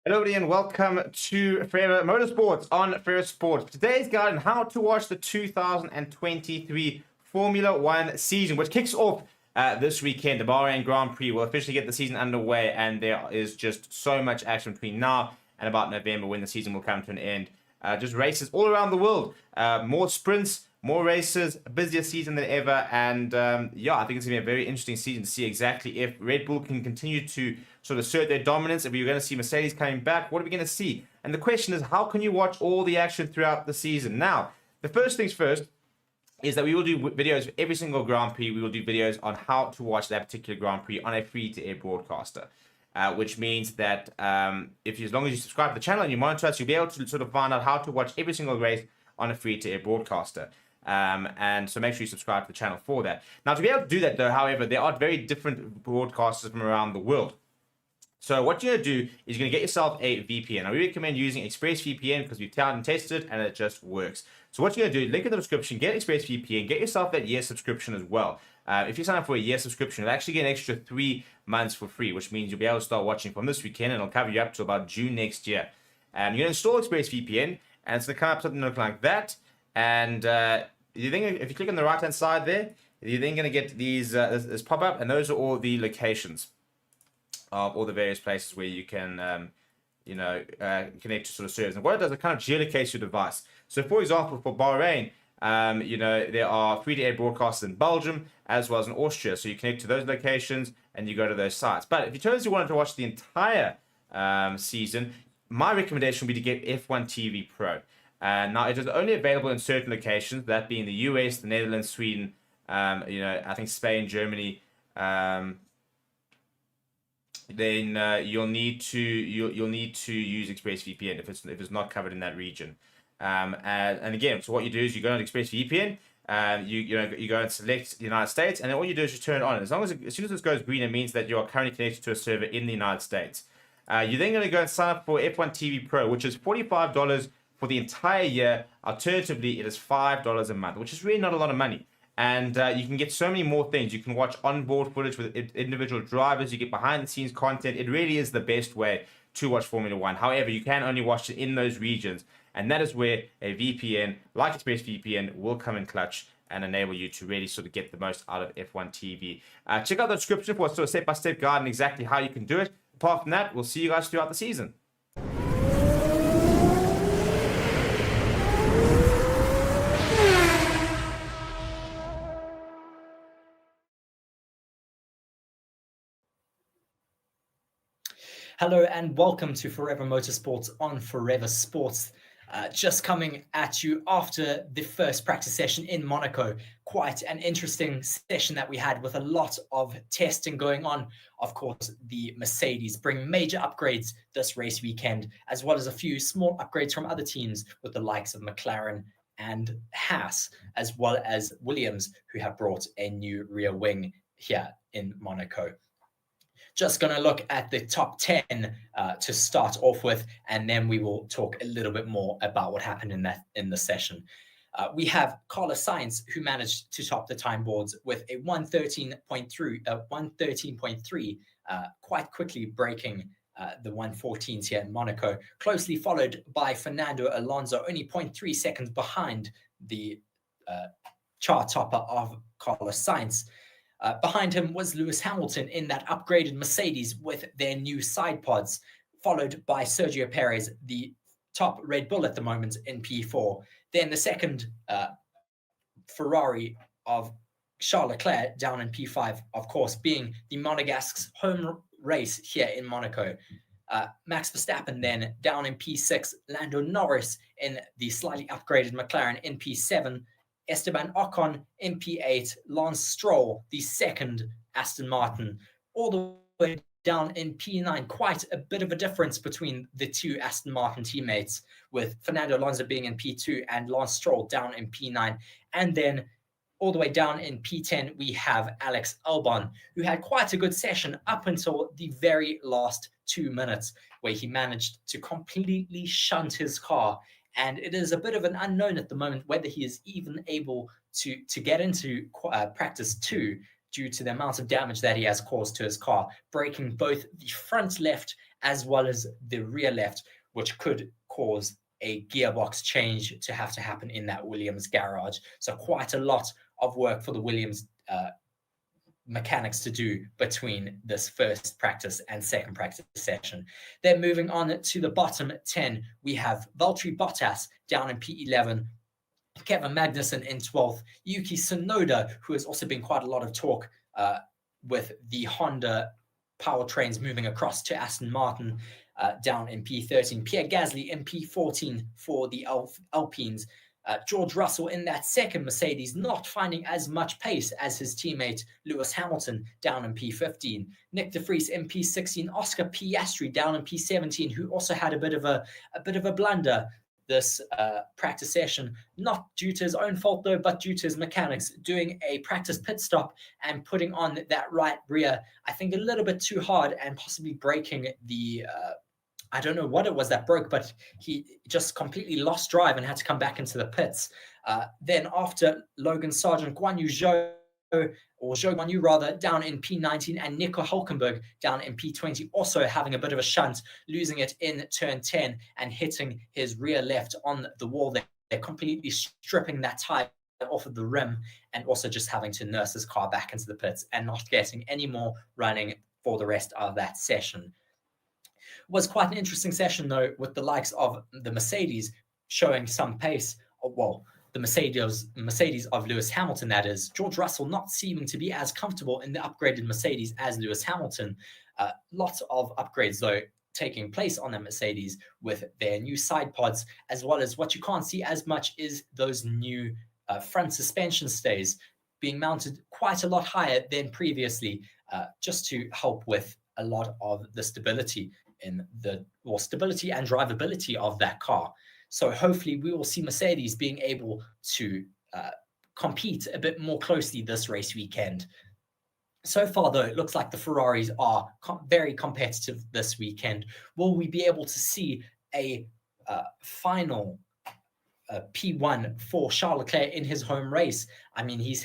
S3: Hello, everybody, and welcome to Forever Motorsports on Forever Sports. Today's guide on how to watch the 2023 Formula One season, which kicks off this weekend. The Bahrain Grand Prix will officially get the season underway, and there is just so much action between now and about November when the season will come to an end. Just races all around the world, more sprints, more races, a busier season than ever, and yeah, I think it's going to be a very interesting season to see exactly if Red Bull can continue to sort of assert their dominance, if we're going to see Mercedes coming back, what are we going to see? And the question is, how can you watch all the action throughout the season? Now, the first things first is that we will do videos for every single Grand Prix. We will do videos on how to watch that particular Grand Prix on a free-to-air broadcaster. Which means that as long as you subscribe to the channel and you monitor us, you'll be able to sort of find out how to watch every single race on a free-to-air broadcaster. And so make sure you subscribe to the channel for that. Now, to be able to do that, though, however, there are very different broadcasters from around the world. So what you're going to do is you're going to get yourself a VPN. I really recommend using ExpressVPN because we've tried and tested it and it just works. So what you're going to do, link in the description, get ExpressVPN, get yourself that year subscription as well. If you sign up for a year subscription, you'll actually get an extra 3 months for free, which means you'll be able to start watching from this weekend and it'll cover you up to about June next year. And you're going to install ExpressVPN and it's going to come up something look like that. And you think if you click on the right hand side there, you're then going to get these this pop up, and those are all the locations of all the various places where you can connect to sort of servers. And what it does, it kind of geolocates your device. So for example, for Bahrain, there are free-to-air broadcasts in Belgium as well as in Austria. So you connect to those locations and you go to those sites. But if you totally wanted to watch the entire season, my recommendation would be to get F1 TV Pro. Now, it is only available in certain locations, that being the US, the Netherlands, Sweden, I think Spain, Germany. Then you'll need to use ExpressVPN if it's not covered in that region. And again, so what you do is you go on ExpressVPN, you go and select the United States, and then all you do is you turn it on. As soon as this goes green, it means that you are currently connected to a server in the United States. You're then going to go and sign up for F1 TV Pro, which is $45 for the entire year. Alternatively, it is $5 a month, which is really not a lot of money. And you can get so many more things. You can watch onboard footage with individual drivers. You get behind-the-scenes content. It really is the best way to watch Formula One. However, you can only watch it in those regions. And that is where a VPN, like ExpressVPN, will come in clutch and enable you to really sort of get the most out of F1 TV. Check out the description for a sort of step-by-step guide on exactly how you can do it. Apart from that, we'll see you guys throughout the season.
S9: Hello and welcome to Forever Motorsports on Forever Sports. Just coming at you after the first practice session in Monaco. Quite an interesting session that we had with a lot of testing going on. Of course, the Mercedes bring major upgrades this race weekend, as well as a few small upgrades from other teams with the likes of McLaren and Haas, as well as Williams, who have brought a new rear wing here in Monaco. Just going to look at the top 10 to start off with, and then we will talk a little bit more about what happened in the session. We have Carlos Sainz, who managed to top the time boards with a 113.3, quite quickly breaking the 114s here in Monaco, closely followed by Fernando Alonso, only 0.3 seconds behind the chart topper of Carlos Sainz. Behind him was Lewis Hamilton in that upgraded Mercedes with their new side pods, followed by Sergio Perez, the top Red Bull at the moment in P4. Then the second Ferrari of Charles Leclerc down in P5, of course, being the Monegasque's home race here in Monaco. Max Verstappen then down in P6, Lando Norris in the slightly upgraded McLaren in P7, Esteban Ocon in P8, Lance Stroll, the second Aston Martin, all the way down in P9. Quite a bit of a difference between the two Aston Martin teammates, with Fernando Alonso being in P2 and Lance Stroll down in P9. And then all the way down in P10, we have Alex Albon, who had quite a good session up until the very last 2 minutes, where he managed to completely shunt his car. And it is a bit of an unknown at the moment whether he is even able to get into practice 2 due to the amount of damage that he has caused to his car, breaking both the front left as well as the rear left, which could cause a gearbox change to have to happen in that Williams garage. So quite a lot of work for the Williams mechanics to do between this first practice and second practice session. Then moving on to the bottom 10, we have Valtteri Bottas down in P11, Kevin Magnussen in 12th, Yuki Tsunoda, who has also been quite a lot of talk with the Honda powertrains moving across to Aston Martin, down in P13, Pierre Gasly in P14 for the Alpines, George Russell in that second Mercedes, not finding as much pace as his teammate Lewis Hamilton down in P15. Nick de Vries in P16, Oscar Piastri down in P17, who also had a bit of a blunder this practice session, not due to his own fault though, but due to his mechanics, doing a practice pit stop and putting on that right rear, I think a little bit too hard, and possibly breaking the I don't know what it was that broke, but he just completely lost drive and had to come back into the pits. Then after Logan Sargent, Guan Yu Zhou, or Zhou Guan Yu rather, down in P19, and Nico Hulkenberg down in P20, also having a bit of a shunt, losing it in turn 10 and hitting his rear left on the wall there. They're completely stripping that tire off of the rim, and also just having to nurse his car back into the pits and not getting any more running for the rest of that session. Was quite an interesting session though, with the likes of the Mercedes showing some pace. Well, the Mercedes of Lewis Hamilton, that is. George Russell not seeming to be as comfortable in the upgraded Mercedes as Lewis Hamilton. Lots of upgrades though taking place on the Mercedes with their new side pods, as well as what you can't see as much is those new front suspension stays being mounted quite a lot higher than previously, just to help with a lot of the stability in the stability and drivability of that car. So hopefully we will see Mercedes being able to compete a bit more closely this race weekend. So far though, it looks like the Ferraris are very competitive this weekend. Will we be able to see a final P1 for Charles Leclerc in his home race? I mean, he's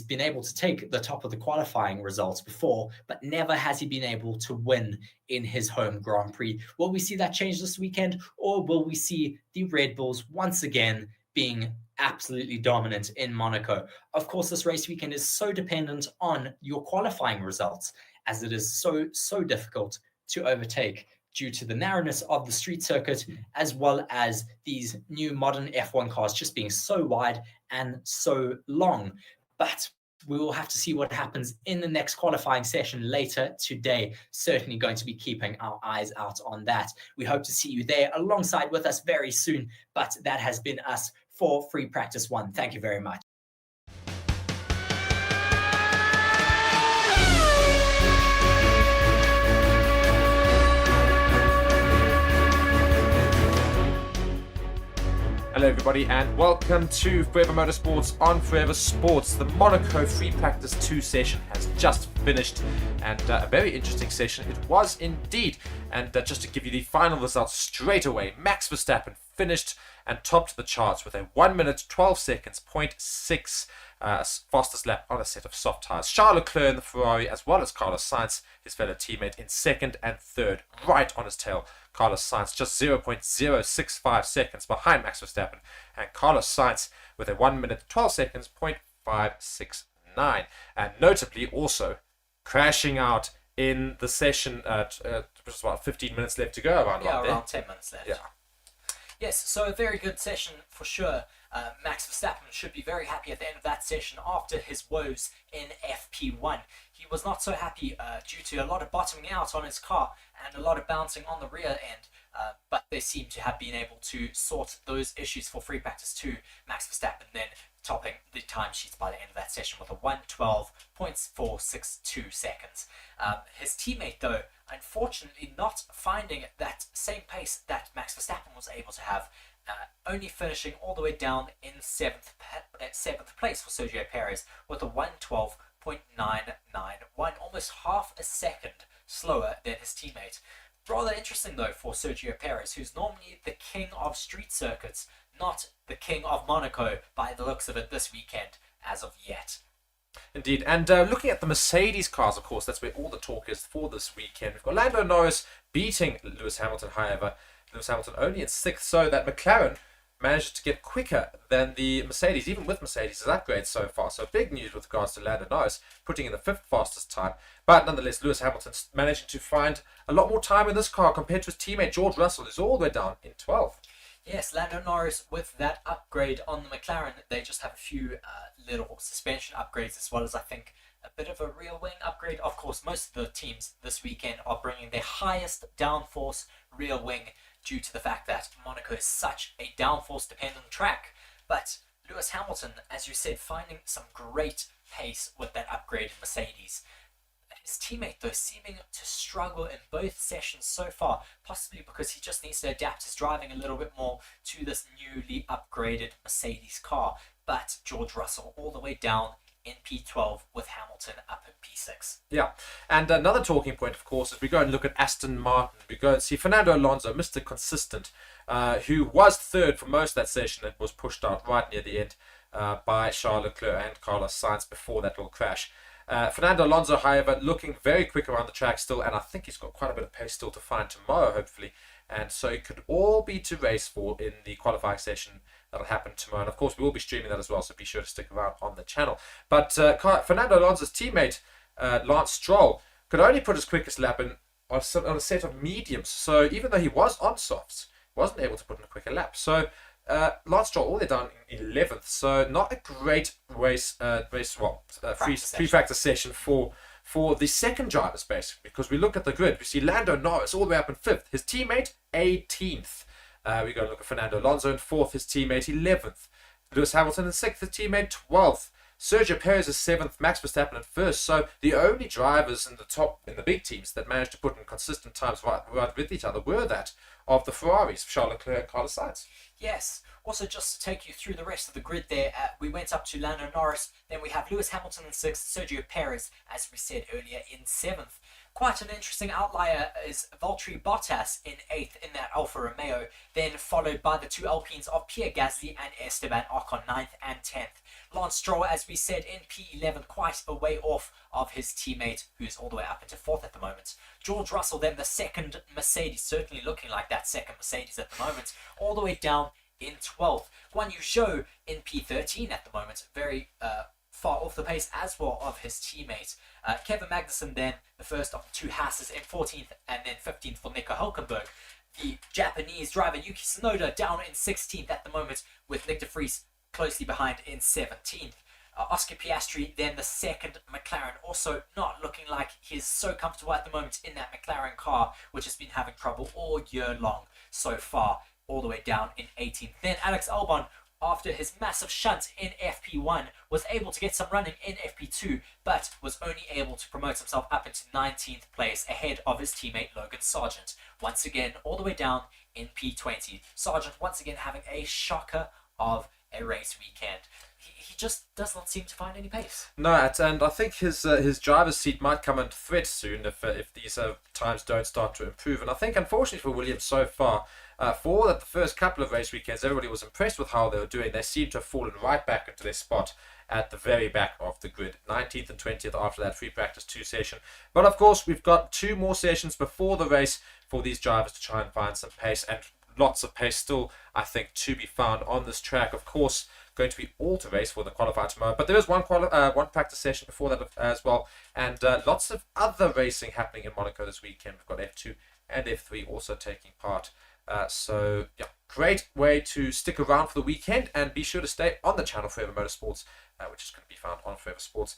S9: been able to take the top of the qualifying results before, but never has he been able to win in his home Grand Prix. Will we see that change this weekend, or will we see the Red Bulls once again being absolutely dominant in Monaco? Of course, this race weekend is so dependent on your qualifying results, as it is so difficult to overtake due to the narrowness of the street circuit, as well as these new modern F1 cars just being so wide and so long. But we will have to see what happens in the next qualifying session later today. Certainly going to be keeping our eyes out on that. We hope to see you there alongside with us very soon. But that has been us for Free Practice 1. Thank you very much.
S1: Hello everybody and welcome to Forever Motorsports on Forever Sports. The Monaco Free Practice 2 session has just finished, and a very interesting session it was indeed. And just to give you the final results straight away, Max Verstappen finished and topped the charts with a 1 minute 12 seconds 0.6 fastest lap on a set of soft tyres. Charles Leclerc in the Ferrari, as well as Carlos Sainz, his fellow teammate, in second and third, right on his tail. Carlos Sainz just 0.065 seconds behind Max Verstappen, and Carlos Sainz with a 1 minute 12 seconds 0.569. And notably also crashing out in the session at just about 15 minutes left to go around.
S2: Yeah, around 10 minutes left.
S1: Yeah.
S2: Yes, so a very good session for sure. Max Verstappen should be very happy at the end of that session after his woes in FP1. He was not so happy due to a lot of bottoming out on his car and a lot of bouncing on the rear end, but they seem to have been able to sort those issues for Free Practice 2. Max Verstappen then topping the timesheets by the end of that session with a 1:12.462 seconds. His teammate, though, unfortunately not finding that same pace that Max Verstappen was able to have, only finishing all the way down in seventh place for Sergio Perez with a 1:12.991, almost half a second slower than his teammate. Rather interesting though for Sergio Perez, who's normally the king of street circuits, not the king of Monaco by the looks of it this weekend as of yet.
S1: Indeed, and looking at the Mercedes cars, of course, that's where all the talk is for this weekend. We've got Lando Norris beating Lewis Hamilton, however, Lewis Hamilton only in 6th, so that McLaren managed to get quicker than the Mercedes, even with Mercedes' upgrades so far. So big news with regards to Lando Norris, putting in the 5th fastest time. But nonetheless, Lewis Hamilton managing to find a lot more time in this car compared to his teammate George Russell, who's all the way down in 12th.
S2: Yes, Lando Norris with that upgrade on the McLaren, they just have a few little suspension upgrades, as well as I think a bit of a rear wing upgrade. Of course, most of the teams this weekend are bringing their highest downforce rear wing due to the fact that Monaco is such a downforce dependent track. But Lewis Hamilton, as you said, finding some great pace with that upgrade in Mercedes. His teammate, though, seeming to struggle in both sessions so far, possibly because he just needs to adapt his driving a little bit more to this newly upgraded Mercedes car. But George Russell all the way down in P12 with Hamilton up in P6.
S1: Yeah, and another talking point, of course, is we go and look at Aston Martin. We go and see Fernando Alonso, Mr. Consistent, who was 3rd for most of that session and was pushed out right near the end by Charles Leclerc and Carlos Sainz before that little crash. Fernando Alonso, however, looking very quick around the track still, and I think he's got quite a bit of pace still to find tomorrow, hopefully. And so it could all be to race for in the qualifying session that'll happen tomorrow. And of course, we will be streaming that as well, so be sure to stick around on the channel. But Fernando Alonso's teammate, Lance Stroll, could only put his quickest lap in on a set of mediums. So even though he was on softs, he wasn't able to put in a quicker lap. So Lance Stroll all the way down in 11th. So not a great free practice session for the second drivers, basically, because we look at the grid, we see Lando Norris all the way up in 5th, his teammate 18th. We go and look at Fernando Alonso in 4th, his teammate 11th. Lewis Hamilton in 6th, his teammate 12th. Sergio Perez is 7th, Max Verstappen in 1st. So the only drivers in the big teams that managed to put in consistent times right with each other were that of the Ferraris, Charles Leclerc and Carlos Sainz.
S2: Yes. Also, just to take you through the rest of the grid there, we went up to Lando Norris, then we have Lewis Hamilton in 6th, Sergio Perez, as we said earlier, in 7th. Quite an interesting outlier is Valtteri Bottas in 8th in that Alfa Romeo, then followed by the 2 Alpines of Pierre Gasly and Esteban Ocon 9th and 10th. Lance Stroll, as we said, in P11, quite a way off of his teammate, who's all the way up into 4th at the moment. George Russell, then the second Mercedes, certainly looking like that second Mercedes at the moment, all the way down in 12th. Guan Yu Zhou in P13 at the moment, very far off the pace as well of his teammate. Kevin Magnussen then, the first of the 2 Haas's, in 14th, and then 15th for Nico Hülkenberg. The Japanese driver Yuki Tsunoda down in 16th at the moment, with Nick de Vries closely behind in 17th. Oscar Piastri, then the second McLaren, also not looking like he's so comfortable at the moment in that McLaren car, which has been having trouble all year long so far, all the way down in 18th. Then Alex Albon, after his massive shunt in FP1, was able to get some running in FP2, but was only able to promote himself up into 19th place ahead of his teammate Logan Sargent. Once again, all the way down in P20. Sargent once again having a shocker of a race weekend. He just does not seem to find any pace.
S1: No, and I think his driver's seat might come into threat soon if these times don't start to improve. And I think, unfortunately for Williams so far, for the first couple of race weekends, everybody was impressed with how they were doing. They seem to have fallen right back into their spot at the very back of the grid. 19th and 20th after that free practice 2 session. But of course, we've got 2 more sessions before the race for these drivers to try and find some pace, and lots of pace still, I think, to be found on this track. Of course, going to be all to race for the qualifier tomorrow, but there is one practice session before that as well, and lots of other racing happening in Monaco this weekend. We've got F2 and F3 also taking part. So yeah, great way to stick around for the weekend, and be sure to stay on the channel Forever Motorsports, which is going to be found on Forever Sports.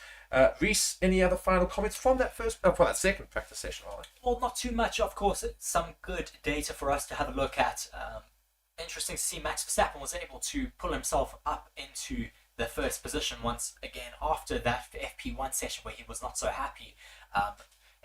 S1: Reese, any other final comments from that second practice session?
S2: Well, not too much, of course. It's some good data for us to have a look at. Interesting to see Max Verstappen was able to pull himself up into the first position once again after that FP1 session where he was not so happy.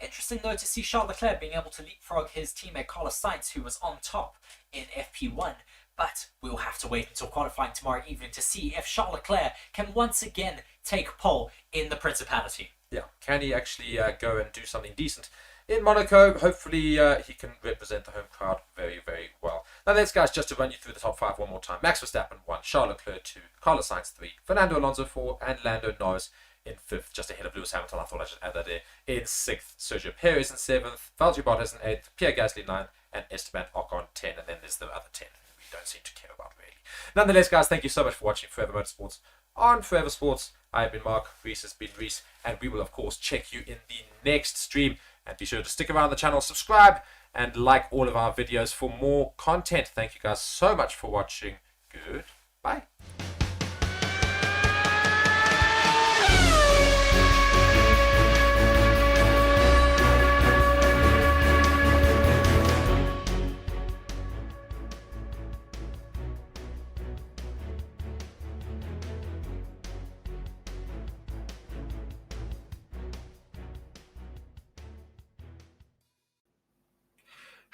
S2: Interesting though to see Charles Leclerc being able to leapfrog his teammate Carlos Sainz, who was on top in FP1. But we'll have to wait until qualifying tomorrow evening to see if Charles Leclerc can once again take pole in the Principality.
S1: Yeah, can he actually go and do something decent in Monaco? Hopefully he can represent the home crowd very, very well. Now let's, guys, just to run you through the top 5 one more time. Max Verstappen 1, Charles Leclerc 2, Carlos Sainz 3, Fernando Alonso 4, and Lando Norris in 5th, just ahead of Lewis Hamilton. I thought I should add that in 6th. Sergio Perez in 7th, Valtteri Bottas in 8th, Pierre Gasly 9th, and Esteban Ocon 10, and then there's the other 10 we don't seem to care about really. Nonetheless, guys, thank you so much for watching Forever Motorsports on Forever Sports. I have been Mark, Reese has been Reese, and we will of course check you in the next stream. And be sure to stick around the channel, subscribe, and like all of our videos for more content. Thank you guys so much for watching. Goodbye.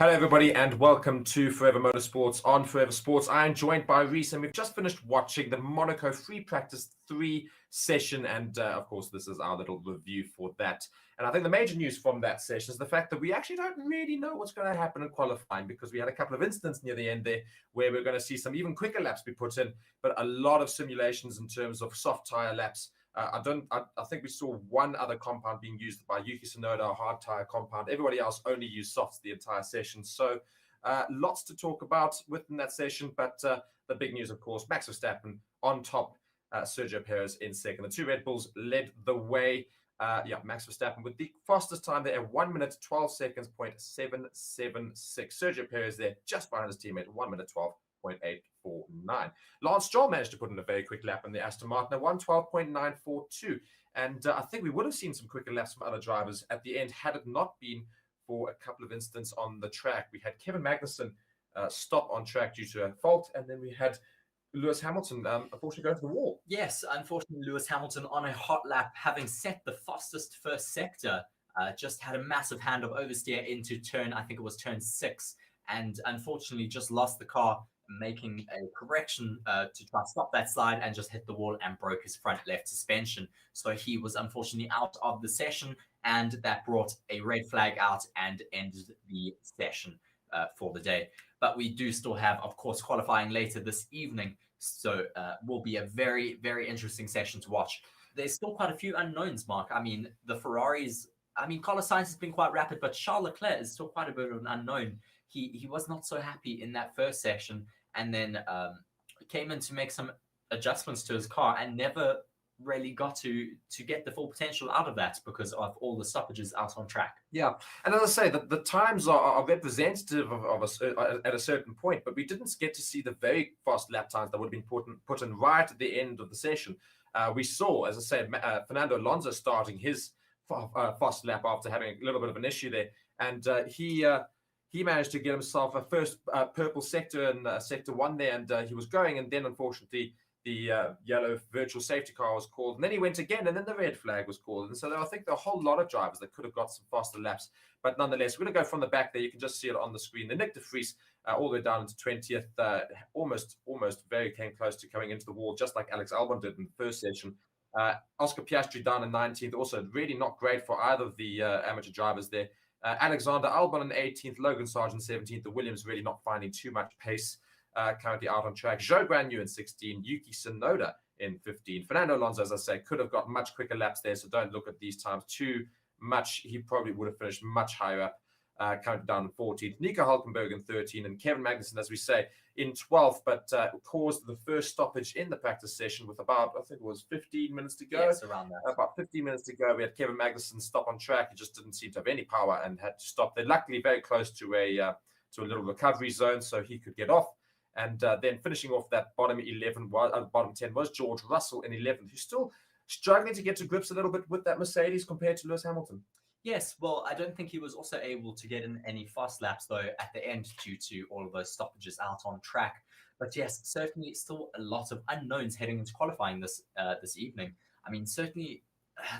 S1: Hello everybody and welcome to Forever Motorsports on Forever Sports. I am joined by Reese and we've just finished watching the Monaco Free Practice 3 session, and of course this is our little review for that. And I think the major news from that session is the fact that we actually don't really know what's going to happen in qualifying, because we had a couple of incidents near the end there where we're going to see some even quicker laps be put in, but a lot of simulations in terms of soft tire laps. I think we saw one other compound being used by Yuki Tsunoda, a hard tire compound. Everybody else only used softs the entire session. So lots to talk about within that session. But the big news, of course, Max Verstappen on top, Sergio Perez in second. The 2 Red Bulls led the way. Max Verstappen with the fastest time there at 1 minute 12 seconds, 0.776. Sergio Perez there just behind his teammate, 1 minute 12.849. Lance Stroll managed to put in a very quick lap in the Aston Martin at 1:12.942. And I think we would have seen some quicker laps from other drivers at the end had it not been for a couple of incidents on the track. We had Kevin Magnussen stop on track due to a fault, and then we had Lewis Hamilton unfortunately going to the wall.
S9: Yes, unfortunately, Lewis Hamilton on a hot lap, having set the fastest first sector, just had a massive hand of oversteer into turn, I think it was turn 6, and unfortunately just lost the car, making a correction to try to stop that slide, and just hit the wall and broke his front left suspension. So he was unfortunately out of the session, and that brought a red flag out and ended the session for the day. But we do still have, of course, qualifying later this evening. So will be a very, very interesting session to watch. There's still quite a few unknowns, Mark. I mean, the Ferraris, Carlos Sainz has been quite rapid, but Charles Leclerc is still quite a bit of an unknown. He was not so happy in that first session, and then came in to make some adjustments to his car and never really got to get the full potential out of that because of all the stoppages out on track.
S1: Yeah, and as I say, the times are representative of us at a certain point, but we didn't get to see the very fast lap times that would have been put in right at the end of the session. We saw, as I said, Fernando Alonso starting his fast lap after having a little bit of an issue there, and he managed to get himself a first purple sector in sector 1 there, and he was going, and then unfortunately the yellow virtual safety car was called, and then he went again, and then the red flag was called, and so I think there are a whole lot of drivers that could have got some faster laps, but nonetheless, we're going to go from the back there. You can just see it on the screen. The Nick de Vries all the way down into 20th, almost very came close to coming into the wall, just like Alex Albon did in the first session. Oscar Piastri down in 19th, also really not great for either of the amateur drivers there. Alexander Albon in 18th, Logan Sargent 17th. The Williams really not finding too much pace currently out on track. Zhou Guanyu in 16, Yuki Tsunoda in 15. Fernando Alonso, as I say, could have got much quicker laps there, so don't look at these times too much. He probably would have finished much higher up, counted down in 14th. Nico Hulkenberg in 13, and Kevin Magnussen, as we say, in 12th, but caused the first stoppage in the practice session with about, I think it was 15 minutes to go.
S2: Yes, around that.
S1: About 15 minutes to go. We had Kevin Magnussen stop on track. He just didn't seem to have any power and had to stop there. Luckily, very close to a little recovery zone, so he could get off. And then finishing off that bottom 10 was George Russell in 11th, who's still struggling to get to grips a little bit with that Mercedes compared to Lewis Hamilton.
S2: Yes, well, I don't think he was also able to get in any fast laps, though, at the end due to all of those stoppages out on track. But yes, certainly still a lot of unknowns heading into qualifying this evening. I mean, certainly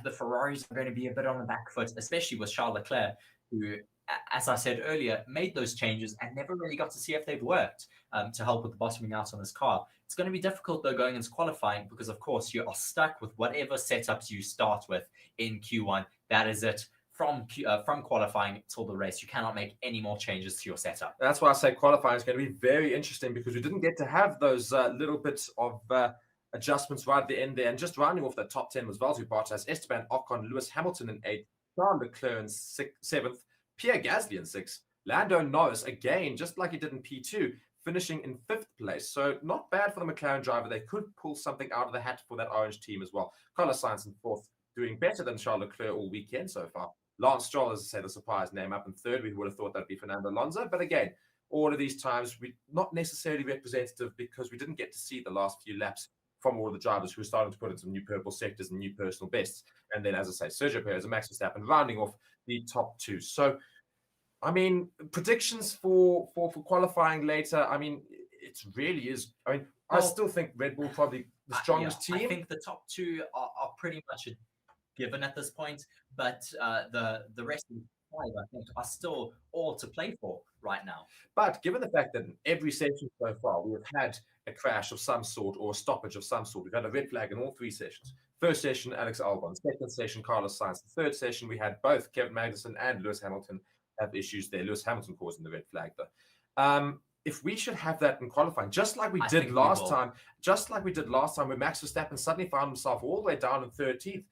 S2: the Ferraris are going to be a bit on the back foot, especially with Charles Leclerc, who, as I said earlier, made those changes and never really got to see if they've worked to help with the bottoming out on his car. It's going to be difficult, though, going into qualifying because, of course, you are stuck with whatever setups you start with in Q1. That is it. From qualifying till the race, you cannot make any more changes to your setup.
S1: That's why I say qualifying is going to be very interesting because we didn't get to have those little bits of adjustments right at the end there. And just rounding off that top 10 was Valtteri Bottas, Esteban Ocon, Lewis Hamilton in 8th, Charles Leclerc in 7th, Pierre Gasly in 6th, Lando Norris again, just like he did in P2, finishing in 5th place. So not bad for the McLaren driver. They could pull something out of the hat for that orange team as well. Carlos Sainz in 4th, doing better than Charles Leclerc all weekend so far. Lance Stroll, as I said, a surprise name up in 3rd. We would have thought that'd be Fernando Alonso. But again, all of these times, we not necessarily representative because we didn't get to see the last few laps from all of the drivers who were starting to put in some new purple sectors and new personal bests. And then, as I say, Sergio Perez and Max Verstappen rounding off the top 2. So, I mean, predictions for qualifying later, I mean, it really is. I mean, I still think Red Bull probably the strongest team.
S2: I think the top 2 are pretty much given at this point, but the rest of the 5, I think, are still all to play for right now.
S1: But given the fact that in every session so far, we have had a crash of some sort or a stoppage of some sort. We've had a red flag in all 3 sessions. First session, Alex Albon. Second session, Carlos Sainz. The third session, we had both Kevin Magnussen and Lewis Hamilton have issues there. Lewis Hamilton causing the red flag, though. If we should have that in qualifying, just like we did last time where Max Verstappen suddenly found himself all the way down in 13th,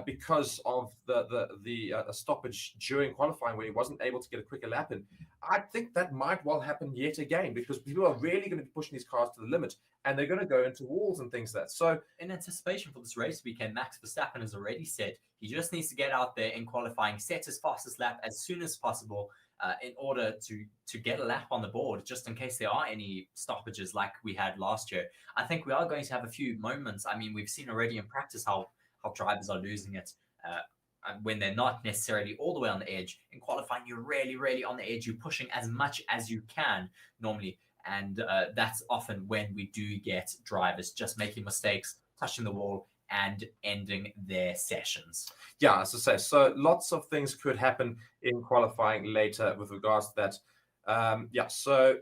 S1: because of the stoppage during qualifying where he wasn't able to get a quicker lap in. I think that might well happen yet again because people are really going to be pushing these cars to the limit and they're going to go into walls and things like that. So
S2: in anticipation for this race weekend, Max Verstappen has already said he just needs to get out there in qualifying, set his fastest lap as soon as possible in order to get a lap on the board, just in case there are any stoppages like we had last year. I think we are going to have a few moments. I mean, we've seen already in practice how drivers are losing it when they're not necessarily all the way on the edge. In qualifying, you're really, really on the edge. You're pushing as much as you can normally. And that's often when we do get drivers just making mistakes, touching the wall, and ending their sessions.
S1: Yeah, as I say, so lots of things could happen in qualifying later with regards to that. So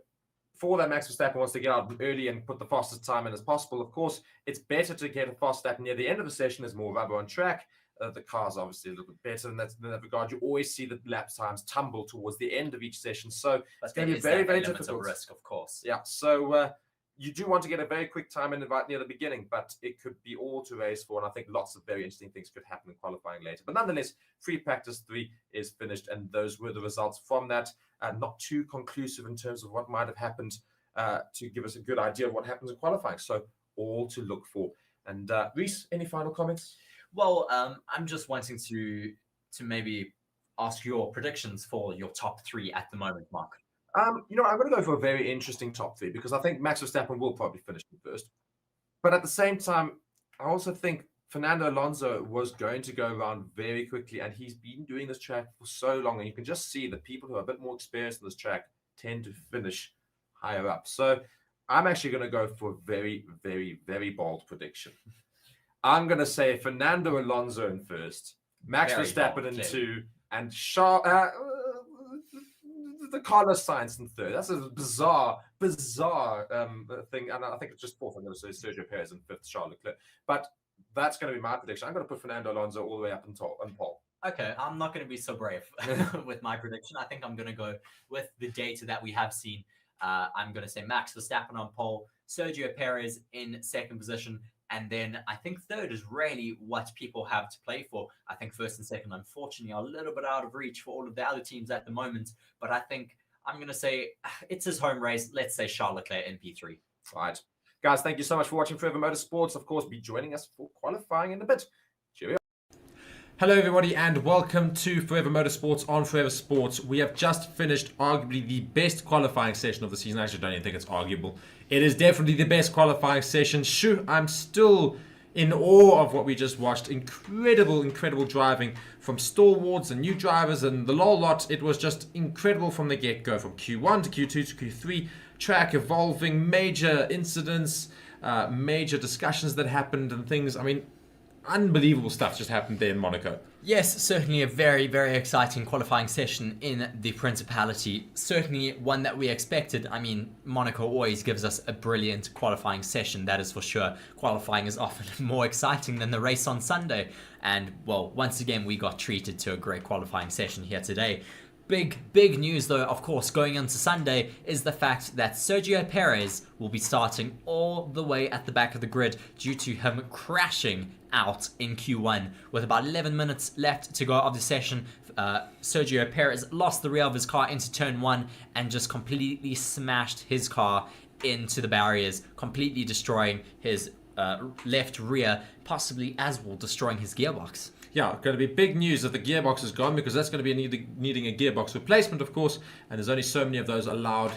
S1: for that, Max Verstappen wants to get out early and put the fastest time in as possible. Of course, it's better to get a fast lap near the end of the session. There's more rubber on track. The car's obviously a little bit better in that regard. You always see the lap times tumble towards the end of each session. So it's going to be very, very difficult.
S2: Risk, of course.
S1: Yeah, so you do want to get a very quick time in right near the beginning, but it could be all to race for, and I think lots of very interesting things could happen in qualifying later. But nonetheless, free practice 3 is finished, and those were the results from that. Not too conclusive in terms of what might have happened to give us a good idea of what happens in qualifying. So all to look for. And Reese, any final comments?
S2: Well, I'm just wanting to maybe ask your predictions for your top 3 at the moment, Mark.
S1: I'm going to go for a very interesting top 3 because I think Max Verstappen will probably finish in first. But at the same time, I also think Fernando Alonso was going to go around very quickly, and he's been doing this track for so long, and you can just see that people who are a bit more experienced in this track tend to finish higher up. So I'm actually going to go for a very, very, very bold prediction. I'm going to say Fernando Alonso in first, Max
S2: Very
S1: Verstappen
S2: bold,
S1: in
S2: clearly.
S1: two, and the Carlos Sainz in third. That's a bizarre thing. And I think it's just fourth. I'm going to say Sergio Perez in fifth, Charles Leclerc. But that's going to be my prediction. I'm going to put Fernando Alonso all the way up in pole.
S2: Okay, I'm not going to be so brave with my prediction. I think I'm going to go with the data that we have seen. I'm going to say Max Verstappen on pole, Sergio Perez in second position, and then I think third is really what people have to play for. I think first and second, unfortunately, are a little bit out of reach for all of the other teams at the moment. But I think I'm going to say it's his home race. Let's say Charles Leclerc in P3.
S1: All right. Guys, thank you so much for watching Forever Motorsports. Of course, be joining us for qualifying in a bit. Cheerio. Hello everybody and welcome to Forever Motorsports on Forever Sports. We have just finished arguably the best qualifying session of the season. I actually don't even think it's arguable. It is definitely the best qualifying session. Shoo, I'm still in awe of what we just watched. Incredible driving from stalwarts and new drivers and the whole lot. It was just incredible from the get-go, from Q1 to Q2 to Q3. Track evolving, major incidents, major discussions that happened and things. I mean, unbelievable stuff just happened there in Monaco.
S2: Yes, certainly a very, very exciting qualifying session in the Principality. Certainly one that we expected. I mean, Monaco always gives us a brilliant qualifying session, that is for sure. Qualifying is often more exciting than the race on Sunday. And, well, once again, we got treated to a great qualifying session here today. Big news, though, of course, going into Sunday is the fact that Sergio Perez will be starting all the way at the back of the grid due to him crashing out in Q1. With about 11 minutes left to go of the session, Sergio Perez lost the rear of his car into turn 1 and just completely smashed his car into the barriers, completely destroying his left rear, possibly as well destroying his gearbox.
S1: Yeah, going to be big news that the gearbox is gone, because that's going to be needing a gearbox replacement, of course, and there's only so many of those allowed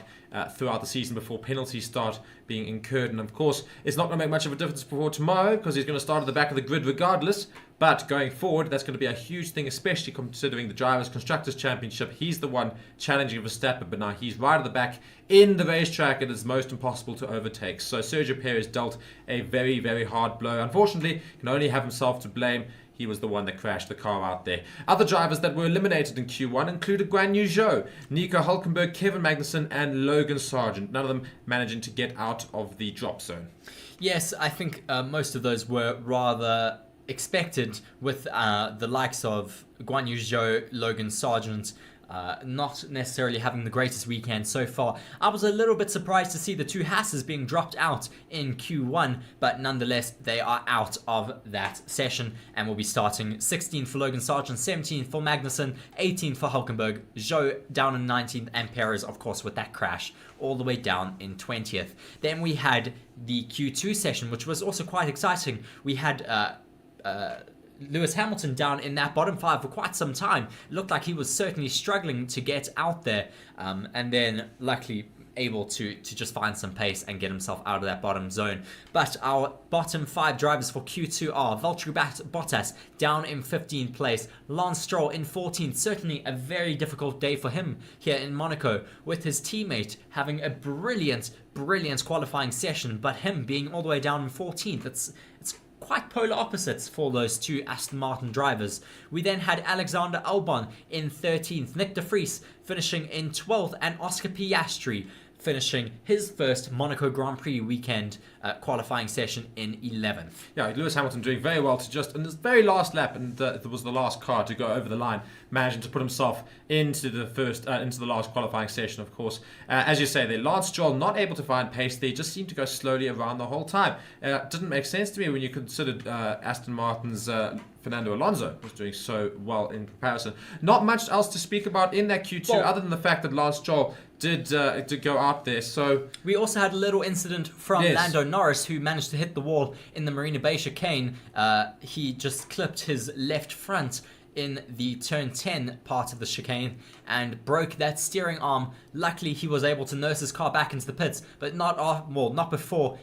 S1: throughout the season before penalties start being incurred. And of course, it's not going to make much of a difference before tomorrow, because he's going to start at the back of the grid regardless. But going forward, that's going to be a huge thing, especially considering the Drivers' Constructors' Championship. He's the one challenging Verstappen, but now he's right at the back in the racetrack, and it's most impossible to overtake. So Sergio Perez dealt a very, very hard blow. Unfortunately, can only have himself to blame. He was the one that crashed the car out there. Other drivers that were eliminated in Q1 included Guan Yu Zhou, Nico Hulkenberg, Kevin Magnussen, and Logan Sargent. None of them managing to get out of the drop zone.
S2: Yes, I think most of those were rather expected, with the likes of Guan Yu Zhou, Logan Sargent, not necessarily having the greatest weekend so far. I was a little bit surprised to see the two Hasses being dropped out in Q1, but nonetheless, they are out of that session and will be starting 16th for Logan Sargent, 17th for Magnussen, 18th for Hulkenberg, Zhou down in 19th, and Perez, of course, with that crash, all the way down in 20th. Then we had the Q2 session, which was also quite exciting. We had Lewis Hamilton down in that bottom 5 for quite some time. It looked like he was certainly struggling to get out there, and then luckily able to just find some pace and get himself out of that bottom zone. But our bottom 5 drivers for Q2 are Valtteri Bottas down in 15th place, Lance Stroll in 14th. Certainly a very difficult day for him here in Monaco, with his teammate having a brilliant qualifying session, but him being all the way down in 14th. It's quite polar opposites for those two Aston Martin drivers. We then had Alexander Albon in 13th, Nick de Vries finishing in 12th, and Oscar Piastri finishing his first Monaco Grand Prix weekend qualifying session in 11th.
S1: Yeah, Lewis Hamilton doing very well to just, in this very last lap, and it was the last car to go over the line, managing to put himself into the last qualifying session, of course. As you say, Lance Stroll not able to find pace. They just seemed to go slowly around the whole time. Didn't make sense to me when you considered Aston Martin's Fernando Alonso was doing so well in comparison. Not much else to speak about in that Q2, other than the fact that Lance Stroll did go out there. So
S2: we also had a little incident from Lando Norris, who managed to hit the wall in the Marina Bay chicane. He just clipped his left front in the turn 10 part of the chicane and broke that steering arm. Luckily, he was able to nurse his car back into the pits, but not before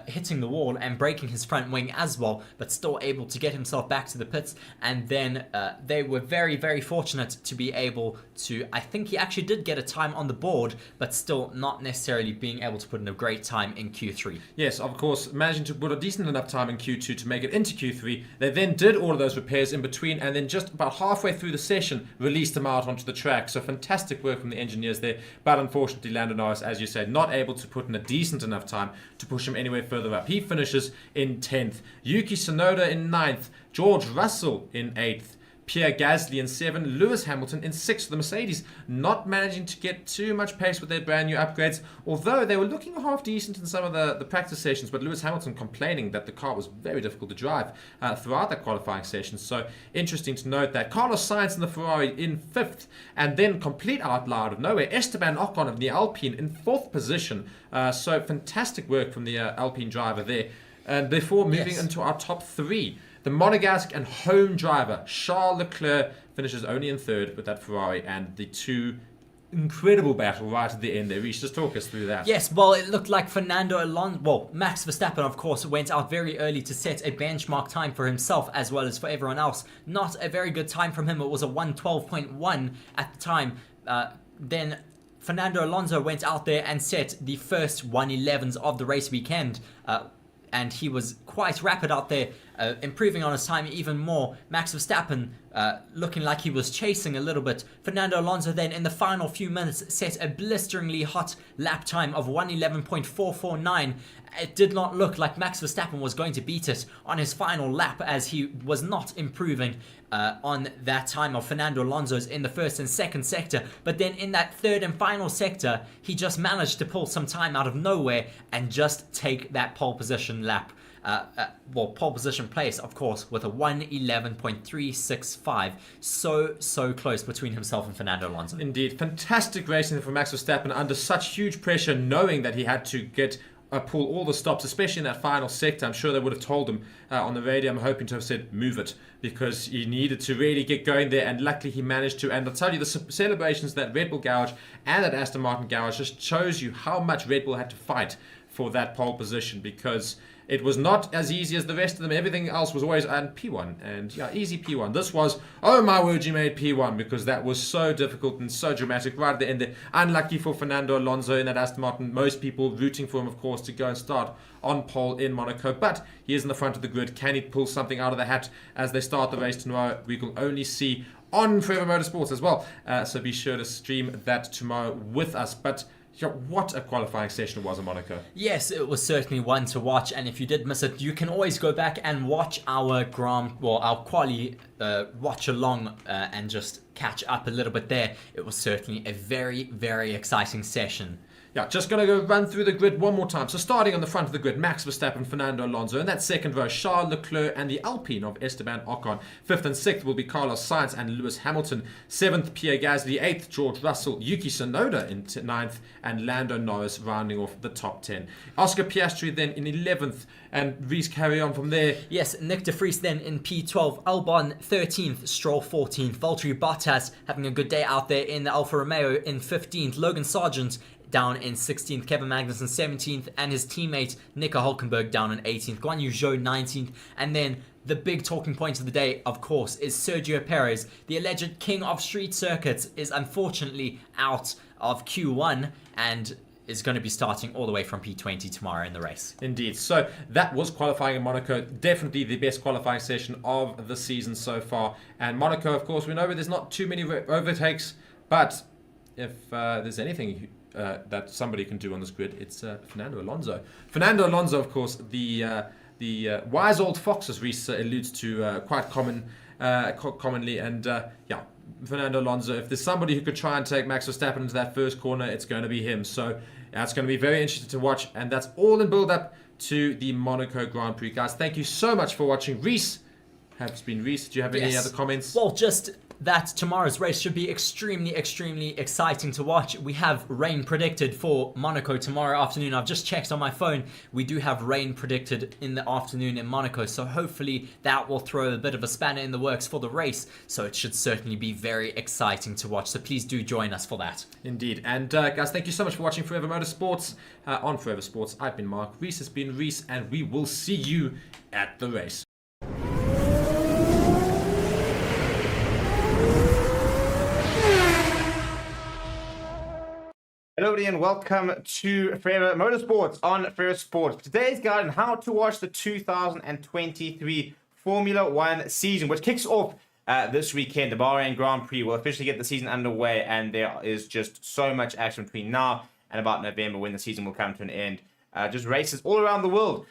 S2: hitting the wall and breaking his front wing as well, but still able to get himself back to the pits. And then they were very, very fortunate to be able to, I think he actually did get a time on the board, but still not necessarily being able to put in a great time in Q3.
S1: Yes, of course, managing to put a decent enough time in Q2 to make it into Q3. They then did all of those repairs in between, and then just about halfway through the session, released them out onto the track. So fantastic work from the engineers there. But unfortunately, Lando Norris, as you said, not able to put in a decent enough time to push him anywhere further up. He finishes in 10th. Yuki Tsunoda in 9th. George Russell in 8th. Pierre Gasly in 7th, Lewis Hamilton in 6th. The Mercedes not managing to get too much pace with their brand new upgrades, although they were looking half decent in some of the practice sessions, but Lewis Hamilton complaining that the car was very difficult to drive throughout that qualifying session. So interesting to note that. Carlos Sainz in the Ferrari in 5th, and then complete outlier out of nowhere, Esteban Ocon of the Alpine in 4th position. So fantastic work from the Alpine driver there. And before moving into our top 3, the Monegasque and home driver Charles Leclerc finishes only in 3rd with that Ferrari, and the two incredible battle right at the end there. Reece, just talk us through that.
S2: Yes, well, it looked like Fernando Alonso, well, Max Verstappen, of course, went out very early to set a benchmark time for himself as well as for everyone else. Not a very good time from him. It was a 1:12.1 at the time. Then Fernando Alonso went out there and set the first 1:11s of the race weekend. And he was quite rapid out there, improving on his time even more. Max Verstappen looking like he was chasing a little bit. Fernando Alonso then in the final few minutes set a blisteringly hot lap time of 1:11.449. It did not look like Max Verstappen was going to beat it on his final lap, as he was not improving on that time of Fernando Alonso's in the first and second sector. But then in that third and final sector, he just managed to pull some time out of nowhere and just take that pole position lap. Pole position place, of course, with a 1:11.365. So close between himself and Fernando Alonso.
S1: Indeed, fantastic racing from Max Verstappen under such huge pressure, knowing that he had to pull all the stops, especially in that final sector. I'm sure they would have told him on the radio. I'm hoping to have said, move it, because he needed to really get going there, and luckily he managed to. And I'll tell you, the celebrations that Red Bull garage and that Aston Martin garage just shows you how much Red Bull had to fight for that pole position, because it was not as easy as the rest of them. Everything else was always P1, and easy P1. This was, oh my word, you made P1, because that was so difficult and so dramatic right at the end there. Unlucky for Fernando Alonso in that Aston Martin. Most people rooting for him, of course, to go and start on pole in Monaco, but he is in the front of the grid. Can he pull something out of the hat as they start the race tomorrow? We will only see on Forever Motorsports as well, so be sure to stream that tomorrow with us. But what a qualifying session it was in Monaco.
S2: Yes, it was certainly one to watch, and if you did miss it, you can always go back and watch our quali watch along and just catch up a little bit there. It was certainly a very, very exciting session.
S1: Yeah, just going to go run through the grid one more time. So starting on the front of the grid, Max Verstappen, Fernando Alonso. In that second row, Charles Leclerc and the Alpine of Esteban Ocon. 5th and 6th will be Carlos Sainz and Lewis Hamilton. 7th, Pierre Gasly. 8th, George Russell. Yuki Tsunoda in 9th. And Lando Norris rounding off the top 10. Oscar Piastri then in 11th. And Reece, carry on from there.
S2: Yes, Nick de Vries then in P12. Albon 13th. Stroll 14th. Valtteri Bottas having a good day out there in the Alfa Romeo in 15th. Logan Sargent down in 16th, Kevin Magnussen 17th, and his teammate Nico Hulkenberg down in 18th, Guan Yu Zhou 19th, and then the big talking point of the day, of course, is Sergio Perez. The alleged king of street circuits is unfortunately out of Q1 and is going to be starting all the way from P20 tomorrow in the race.
S1: Indeed. So that was qualifying in Monaco. Definitely the best qualifying session of the season so far. And Monaco, of course, we know there's not too many overtakes, but if there's anything that somebody can do on this grid, it's Fernando Alonso. Fernando Alonso, of course, the wise old fox, as Reece alludes to quite commonly, and Fernando Alonso, if there's somebody who could try and take Max Verstappen into that first corner, it's going to be him. So it's going to be very interesting to watch, and that's all in build-up to the Monaco Grand Prix. Guys, thank you so much for watching. Reece has been Reece. Do you have any other comments?
S2: Well, just that tomorrow's race should be extremely exciting to watch. We have rain predicted for Monaco tomorrow afternoon. I've just checked on my phone. We do have rain predicted in the afternoon in Monaco, so hopefully that will throw a bit of a spanner in the works for the race. So it should certainly be very exciting to watch. So please do join us for that.
S1: Indeed. And guys, thank you so much for watching Forever Motorsports. On Forever Sports, I've been Mark, Reese has been Reese, and we will see you at the race.
S3: Hello everybody and welcome to Forever Motorsports on Forever Sports. Today's guide on how to watch the 2023 Formula One season, which kicks off this weekend. The Bahrain Grand Prix will officially get the season underway, and there is just so much action between now and about November when the season will come to an end. Just races all around the world,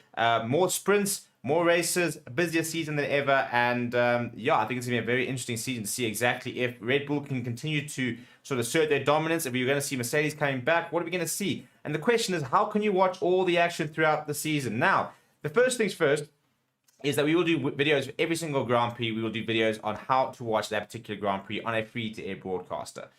S3: more sprints, more races, a busier season than ever, and yeah, I think it's going to be a very interesting season to see exactly if Red Bull can continue to sort of assert their dominance, if you're going to see Mercedes coming back, what are we going to see? And the question is, how can you watch all the action throughout the season? Now, the first things first is that we will do videos for every single Grand Prix. We will do videos on how to watch that particular Grand Prix on a free-to-air broadcaster.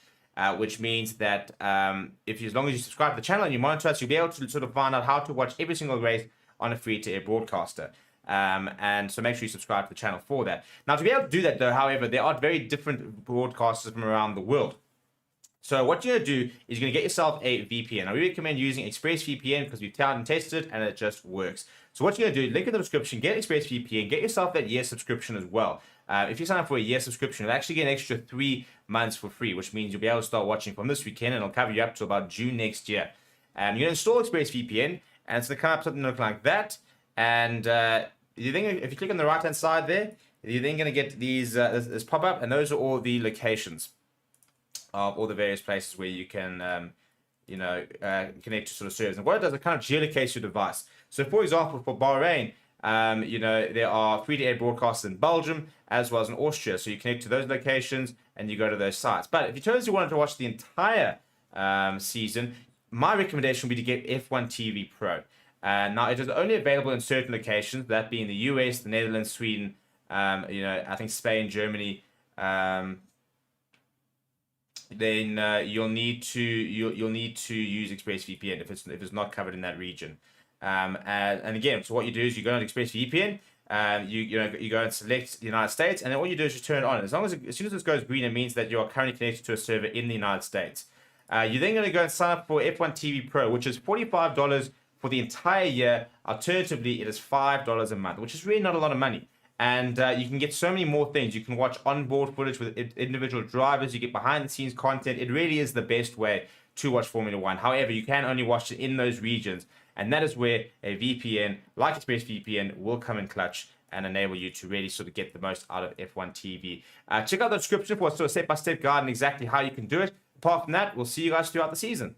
S3: Which means that as long as you subscribe to the channel and you monitor us, you'll be able to sort of find out how to watch every single race on a free-to-air broadcaster. And so make sure you subscribe to the channel for that. Now, to be able to do that, though, however, there are very different broadcasters from around the world. So what you're going to do is you're going to get yourself a VPN. I recommend using ExpressVPN because we've tried and tested it and it just works. So what you're going to do, link in the description, get ExpressVPN, get yourself that year subscription as well. If you sign up for a year subscription, you'll actually get an extra 3 months for free, which means you'll be able to start watching from this weekend and it'll cover you up to about June next year. You're going to install ExpressVPN and it's going to come up something look like that. And you think if you click on the right hand side there, you're then going to get these this pop up, and those are all the locations of all the various places where you can connect to sort of servers. And what it does, it kind of geolocates your device. So for example, for Bahrain, there are free-to-air broadcasts in Belgium as well as in Austria. So you connect to those locations and you go to those sites. But if you totally wanted to watch the entire season, my recommendation would be to get F1 TV Pro. Now it is only available in certain locations, that being the US, the Netherlands, Sweden, I think Spain, Germany. Then you'll need to use ExpressVPN if it's not covered in that region. And again, so what you do is you go on ExpressVPN, you go and select the United States, and then all you do is you turn it on. As soon as this goes green, it means that you are currently connected to a server in the United States. You're then going to go and sign up for F1 TV Pro, which is $45 for the entire year. Alternatively, it is $5 a month, which is really not a lot of money. And you can get so many more things. You can watch onboard footage with individual drivers. You get behind-the-scenes content. It really is the best way to watch Formula One. However, you can only watch it in those regions. And that is where a VPN, like ExpressVPN, will come in clutch and enable you to really sort of get the most out of F1 TV. Check out the description for a sort of step-by-step guide on exactly how you can do it. Apart from that, we'll see you guys throughout the season.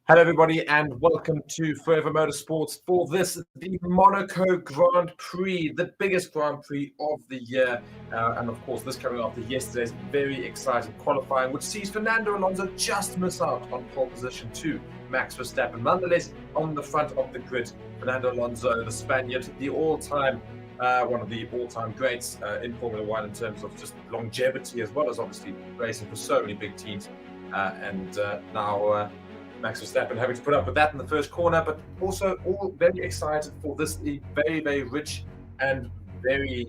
S1: Hello everybody and welcome to Forever Motorsports for the Monaco Grand Prix, the biggest Grand Prix of the year. And of course this coming after yesterday's very exciting qualifying, which sees Fernando Alonso just miss out on pole position to Max Verstappen. Nonetheless, on the front of the grid, Fernando Alonso, the Spaniard, the one of the all-time greats in Formula One in terms of just longevity, as well as obviously racing for so many big teams. Now Max Verstappen having to put up with that in the first corner, but also all very excited for this very, very rich and very,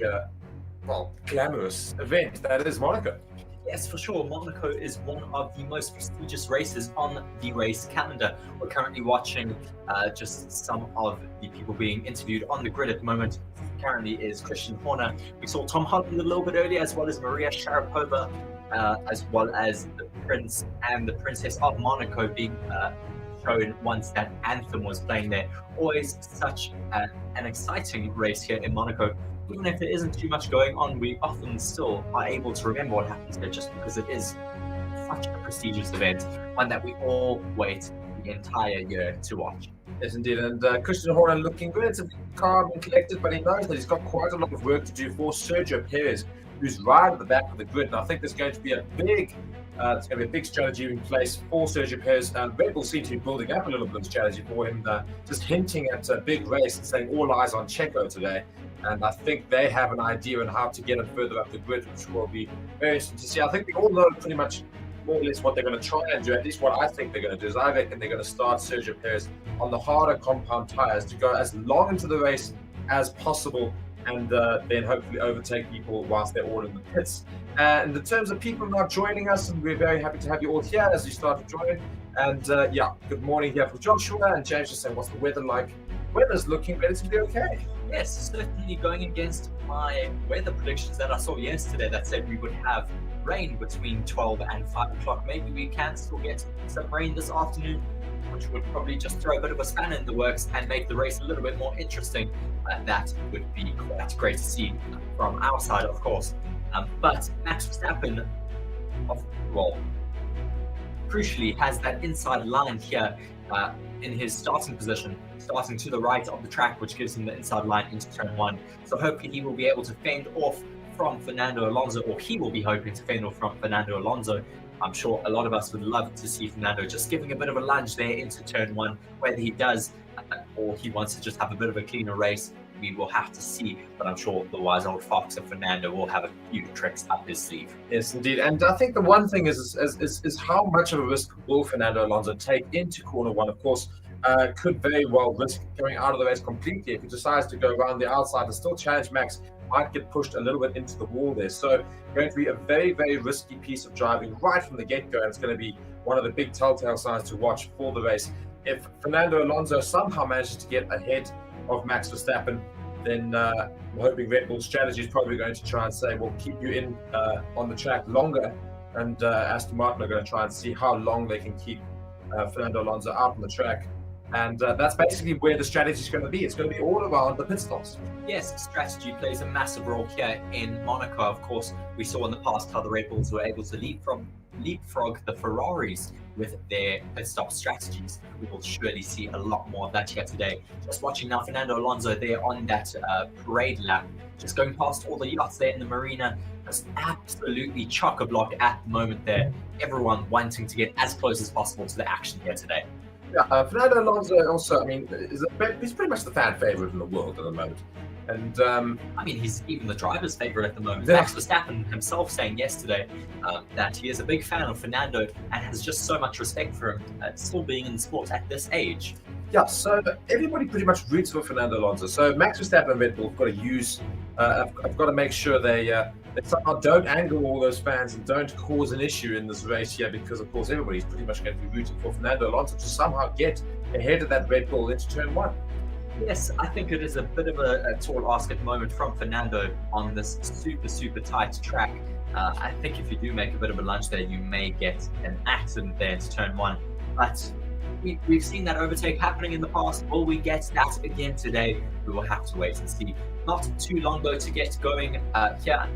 S1: glamorous event that is Monaco.
S2: Yes, for sure. Monaco is one of the most prestigious races on the race calendar. We're currently watching just some of the people being interviewed on the grid at the moment. Currently is Christian Horner. We saw Tom Holland a little bit earlier, as well as Maria Sharapova, as well as the Prince and the Princess of Monaco being shown once that anthem was playing there. Always such an exciting race here in Monaco. Even if there isn't too much going on, we often still are able to remember what happens here just because it is such a prestigious event, one that we all wait the entire year to watch.
S1: Yes, indeed. And Christian Horner looking relatively calm and collected, but he knows that he's got quite a lot of work to do for Sergio Perez, who's right at the back of the grid. And I think there's going to be a big It's going to be a big strategy in place for Sergio Perez. Red Bull seem to be building up a little bit of strategy for him, just hinting at a big race and saying all eyes on Checo today. And I think they have an idea on how to get him further up the grid, which will be very interesting to see. I think we all know pretty much more or less what they're going to try and do. At least what I think they're going to do is I reckon they're going to start Sergio Perez on the harder compound tires to go as long into the race as possible, and then hopefully overtake people whilst they're all in the pits. And in terms of people not joining us, and we're very happy to have you all here as you start to join. And yeah, good morning here for Joshua, and James just saying, what's the weather like? Weather's looking relatively okay.
S2: Yes, certainly going against my weather predictions that I saw yesterday that said we would have rain between 12 and 5 o'clock. Maybe we can still get some rain this afternoon, which would probably just throw a bit of a spanner in the works and make the race a little bit more interesting. That would be quite great to see from our side, of course. But Max Verstappen, crucially, has that inside line here in his starting position, starting to the right of the track, which gives him the inside line into turn 1. So hopefully he will be able to fend off from Fernando Alonso, or he will be hoping to fend off from Fernando Alonso. I'm sure a lot of us would love to see Fernando just giving a bit of a lunge there into turn 1, whether he does or he wants to just have a bit of a cleaner race. We will have to see, but I'm sure the wise old fox of Fernando will have a few tricks up his sleeve.
S1: Yes, indeed. And I think the one thing is how much of a risk will Fernando Alonso take into corner 1? Of course, could very well risk going out of the race completely. If he decides to go around the outside and still challenge Max, might get pushed a little bit into the wall there. So going to be a very, very risky piece of driving right from the get-go, and it's going to be one of the big telltale signs to watch for the race. If Fernando Alonso somehow manages to get ahead of Max Verstappen, then I'm hoping Red Bull's strategy is probably going to try and say, we'll keep you in on the track longer, and Aston Martin are going to try and see how long they can keep Fernando Alonso out on the track. And that's basically where the strategy is going to be. It's going to be all around the pit stops.
S2: Yes, strategy plays a massive role here in Monaco. Of course, we saw in the past how the Red Bulls were able to leapfrog the Ferraris with their pit stop strategies. We will surely see a lot more of that here today. Just watching now Fernando Alonso there on that parade lap, just going past all the yachts there in the marina, just absolutely chock-a-block at the moment there. Everyone wanting to get as close as possible to the action here today.
S1: Yeah, Fernando Alonso also, I mean, he's pretty much the fan favorite in the world at the moment. And
S2: I mean, he's even the driver's favorite at the moment.
S1: Yeah.
S2: Max Verstappen himself saying yesterday that he is a big fan of Fernando and has just so much respect for him, still being in the sport at this age.
S1: yeah, so everybody pretty much roots for Fernando Alonso. So Max Verstappen and Red Bull have got to use, I've got to make sure they somehow don't anger all those fans and don't cause an issue in this race here, because of course everybody's pretty much going to be rooting for Fernando Alonso to somehow get ahead of that Red Bull into turn 1.
S2: Yes, I think it is a bit of a tall ask at the moment from Fernando on this super tight track. I think if you do make a bit of a lunge there, you may get an accident there into turn 1. But we've seen that overtake happening in the past. Will we get that again today? We will have to wait and see. Not too long though to get going here.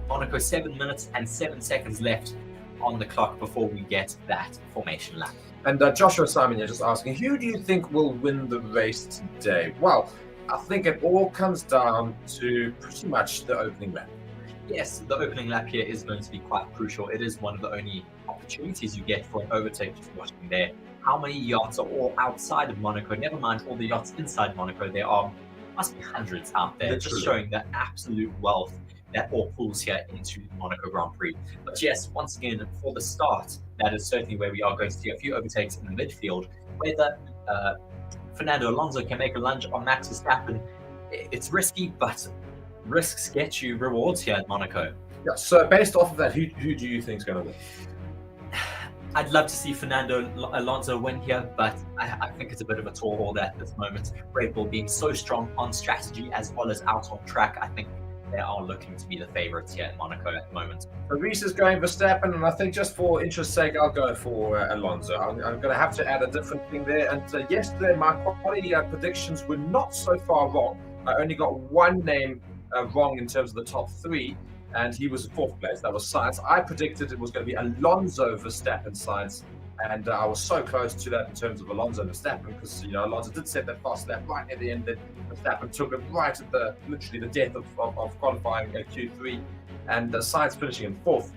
S2: Monaco, 7 minutes and 7 seconds left on the clock before we get that formation lap.
S1: And Joshua Simon, you're just asking, who do you think will win the race today? Well, I think it all comes down to pretty much the opening lap.
S2: Yes, the opening lap here is going to be quite crucial. It is one of the only opportunities you get for an overtake. Just watching there, how many yachts are all outside of Monaco? Never mind all the yachts inside Monaco. There must be hundreds out there,
S1: Literally.
S2: just showing the absolute wealth that all pulls here into Monaco Grand Prix. But yes, once again, for the start, that is certainly where we are going to see a few overtakes in the midfield. Whether Fernando Alonso can make a lunge on Max Verstappen, it's risky, but risks get you rewards here at Monaco.
S1: Yeah, so based off of that, who do you think is going to win?
S2: I'd love to see Fernando Alonso win here, but I think it's a bit of a tall order at this moment. Red Bull being so strong on strategy as well as out on track, I think they are looking to be the favourites here in Monaco at the moment.
S1: So Reese is going Verstappen, and I think just for interest's sake, I'll go for Alonso. I'm going to have to add a different thing there. And yesterday, my quality predictions were not so far wrong. I only got one name wrong in terms of the top 3, and he was in 4th place. That was Sainz. I predicted it was going to be Alonso, Verstappen, Sainz, and I was so close to that in terms of Alonso and Verstappen, because Alonso did set that fast lap right at the end. That Verstappen took it right at literally the death of qualifying Q3. and Sainz finishing in 4th.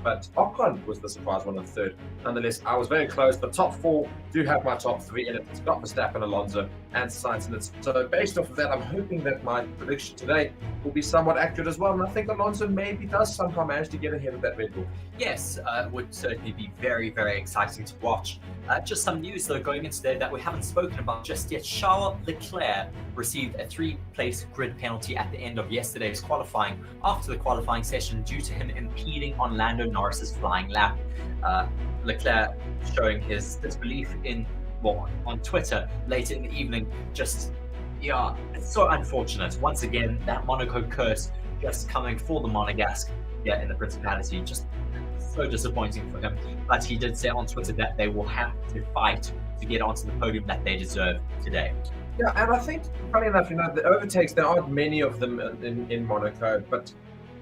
S1: But Ocon was the surprise one in 3rd. Nonetheless, I was very close. The top 4 do have my top 3 in it. It's got Verstappen, Alonso, and Sainz in it. So based off of that, I'm hoping that my prediction today will be somewhat accurate as well. And I think Alonso maybe does somehow manage to get ahead of that Red Bull.
S2: Yes, would certainly be very, very exciting to watch. Just some news though going into there that we haven't spoken about just yet. Charles Leclerc received a 3-place grid penalty at the end of yesterday's qualifying after the qualifying session due to him impeding on Lando Norris's flying lap. Leclerc showing his disbelief on Twitter later in the evening. Just, yeah, it's so unfortunate. Once again, that Monaco curse just coming for the Monegasque in the Principality. Just so disappointing for him. But he did say on Twitter that they will have to fight to get onto the podium that they deserve today.
S1: Yeah, and I think, funny enough, the overtakes, there aren't many of them in Monaco, but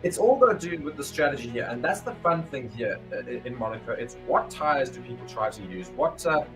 S1: it's all got to do with the strategy here, and that's the fun thing here in Monaco. It's what tires do people try to use? What tire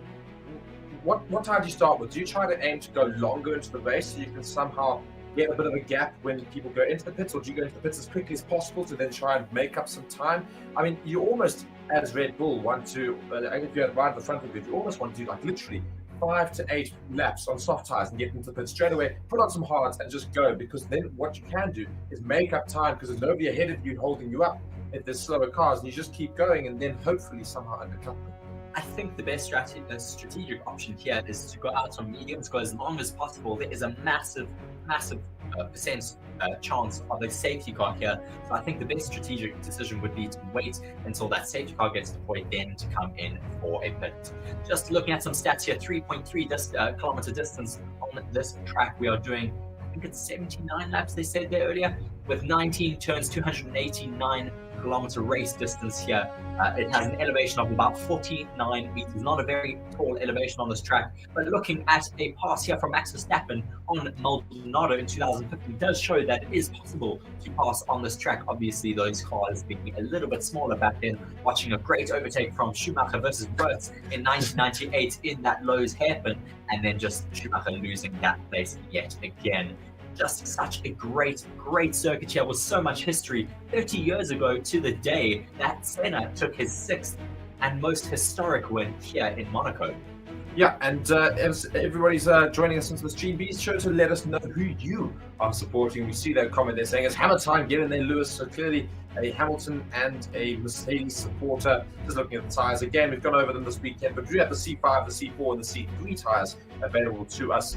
S1: do you start with? Do you try to aim to go longer into the race so you can somehow get a bit of a gap when people go into the pits, or do you go into the pits as quickly as possible to then try and make up some time? I mean, you almost, as Red Bull, want to, if you're right at the front of it, you almost want to do like literally 5 to 8 laps on soft tires and get into the pit straight away, put on some hards and just go, because then what you can do is make up time, because there's nobody ahead of you holding you up if there's slower cars, and you just keep going and then hopefully somehow undercut them.
S2: I think the best strategic option here is to go out on mediums, go as long as possible. There is a massive percent chance of a safety car here. So I think the best strategic decision would be to wait until that safety car gets deployed, then to come in for a pit. Just looking at some stats here, 3.3 kilometer distance on this track. We are doing, I think it's 79 laps, they said there earlier, with 19 turns, 289 kilometer race distance here. It has an elevation of about 49 meters, not a very tall elevation on this track, but looking at a pass here from Max Verstappen on Maldonado in 2015 does show that it is possible to pass on this track. Obviously, those cars being a little bit smaller back then. Watching a great overtake from Schumacher versus Wirtz in 1998 in that Lowe's hairpin, and then just Schumacher losing that place yet again. Just such a great circuit here with so much history. 30 years ago to the day that Senna took his 6th and most historic win here in Monaco.
S1: Yeah, and as everybody's joining us into the stream, be sure to let us know who you are supporting. We see that comment there saying it's hammer time, get in there, Lewis. So clearly a Hamilton and a Mercedes supporter. Just looking at the tyres again, we've gone over them this weekend, but we have the C5, the C4, and the C3 tyres available to us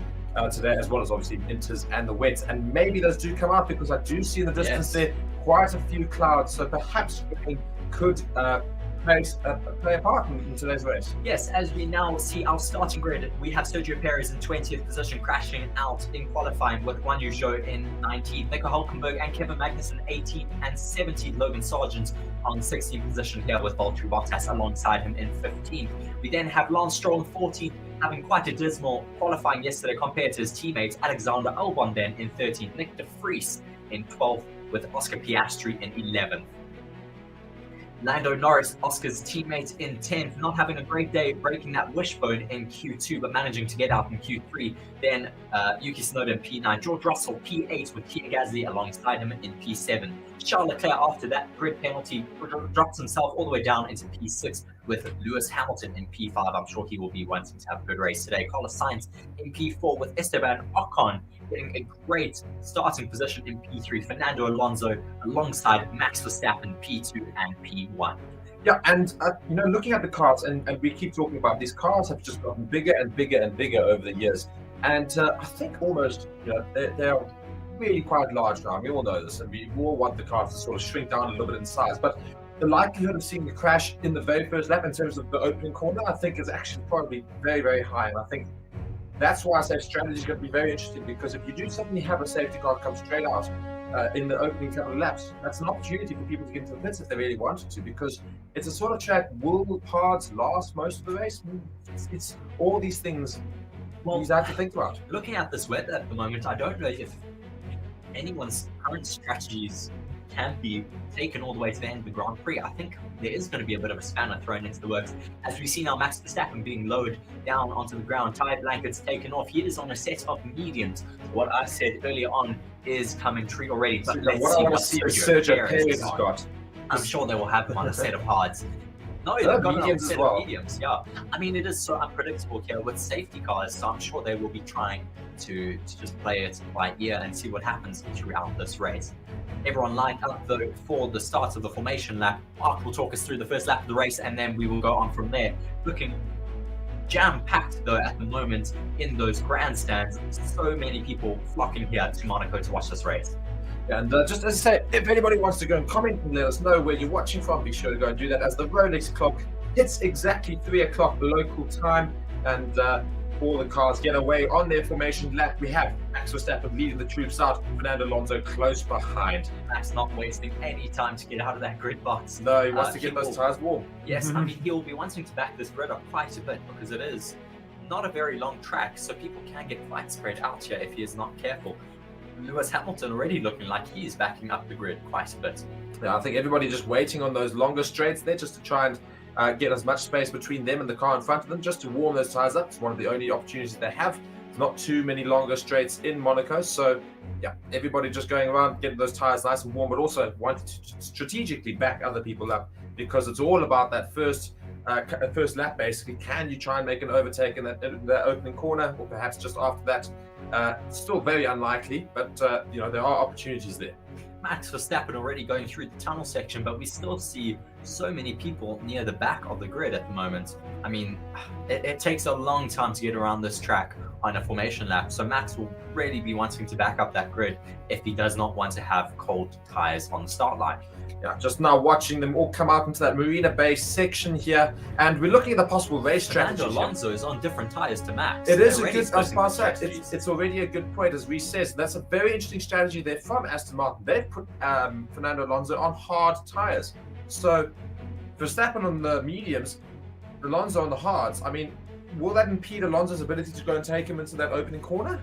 S1: today, as well as obviously Inters and the wets. And maybe those do come out, because I do see in the distance there quite a few clouds, so perhaps rain could play a part in today's race.
S2: Yes, as we now see our starting grid, we have Sergio Perez in 20th position, crashing out in qualifying with Guan Yu Zhou in 19th, Nico Hulkenberg and Kevin Magnussen 18th and 17th, Logan Sargent on 16th position here with Valtteri Bottas alongside him in 15th. We then have Lance Stroll in 14th, having quite a dismal qualifying yesterday compared to his teammates. Alexander Albon then in 13th, Nick de Vries in 12th with Oscar Piastri in 11th. Lando Norris, Oscar's teammate, in 10th, not having a great day, breaking that wishbone in Q2, but managing to get out in Q3. Then Yuki Tsunoda in P9, George Russell P8 with Pierre Gasly alongside him in P7. Charles Leclerc, after that grid penalty, drops himself all the way down into P6 with Lewis Hamilton in P5. I'm sure he will be wanting to have a good race today. Carlos Sainz in P4 with Esteban Ocon getting a great starting position in P3. Fernando Alonso alongside Max Verstappen P2 and P1.
S1: Yeah, and looking at the cars, and we keep talking about these cars have just gotten bigger and bigger and bigger over the years. And I think almost, they're really quite large now. We all know this, and we all want the cars to sort of shrink down a little bit in size. But the likelihood of seeing the crash in the very first lap in terms of the opening corner, I think is actually probably very, very high. And I think that's why I say strategy is going to be very interesting, because if you do suddenly have a safety car come straight out in the opening couple of laps, that's an opportunity for people to get into the pits if they really wanted to, because it's a sort of track, will parts last most of the race? It's all these things you have to think about.
S2: Looking at this weather at the moment, I don't know if anyone's current strategies
S9: can be taken all the way to the end of the Grand Prix, I think there is going to be a bit of a spanner thrown into the works. As we see now, Max Verstappen being lowered down onto the ground, tire blankets taken off. He is on a set of mediums. What I said earlier on is coming true already. But let's
S1: what
S9: see
S1: I want
S9: what
S1: to see is
S9: Sergio
S1: Sergio Perez has
S9: on.
S1: got.
S9: I'm sure they will have him on a set of hards. No, they've got
S1: mediums
S9: a
S1: as
S9: set
S1: well.
S9: of mediums, yeah. I mean, it is so unpredictable here with safety cars, so I'm sure they will be trying to just play it by ear and see what happens throughout this race. Everyone lined up though for the start of the formation lap. Mark will talk us through the first lap of the race, and then we will go on from there. Looking jam-packed though at the moment in those grandstands. So many people flocking here to Monaco to watch this race.
S1: And just as I say, if anybody wants to go and comment and let us know where you're watching from, be sure to go and do that as the Rolex clock hits exactly 3 o'clock local time, and all the cars get away on their formation lap. We have Max Verstappen leading the troops out, Fernando Alonso close behind.
S9: Max not wasting any time to get out of that grid box.
S1: No, he wants to get those tyres warm.
S9: Yes, I mean, he'll be wanting to back this grid up quite a bit because it is not a very long track, so people can get quite spread out here if he is not careful. Lewis Hamilton already looking like he's backing up the grid quite a bit.
S1: Yeah, I think everybody just waiting on those longer straights there just to try and get as much space between them and the car in front of them just to warm those tyres up. It's one of the only opportunities they have. Not too many longer straights in Monaco. So, yeah, everybody just going around, getting those tyres nice and warm, but also wanting to strategically back other people up because it's all about that first lap, basically. Can you try and make an overtake in that opening corner, or perhaps just after that? Still very unlikely, but you know, there are opportunities there.
S9: Max Verstappen already going through the tunnel section, but we still see so many people near the back of the grid at the moment. I mean, it takes a long time to get around this track on a formation lap, so Max will really be wanting to back up that grid if he does not want to have cold tires on the start line.
S1: Yeah, just now watching them all come out into that Marina Bay section here, and we're looking at the possible race strategy.
S9: Fernando Alonso is on different tires to Max.
S1: It is a good, it's already a good point, as Reece says. That's a very interesting strategy there from Aston Martin. They've put Fernando Alonso on hard tires. So Verstappen on the mediums, Alonso on the hards. I mean, will that impede Alonso's ability to go and take him into that opening corner?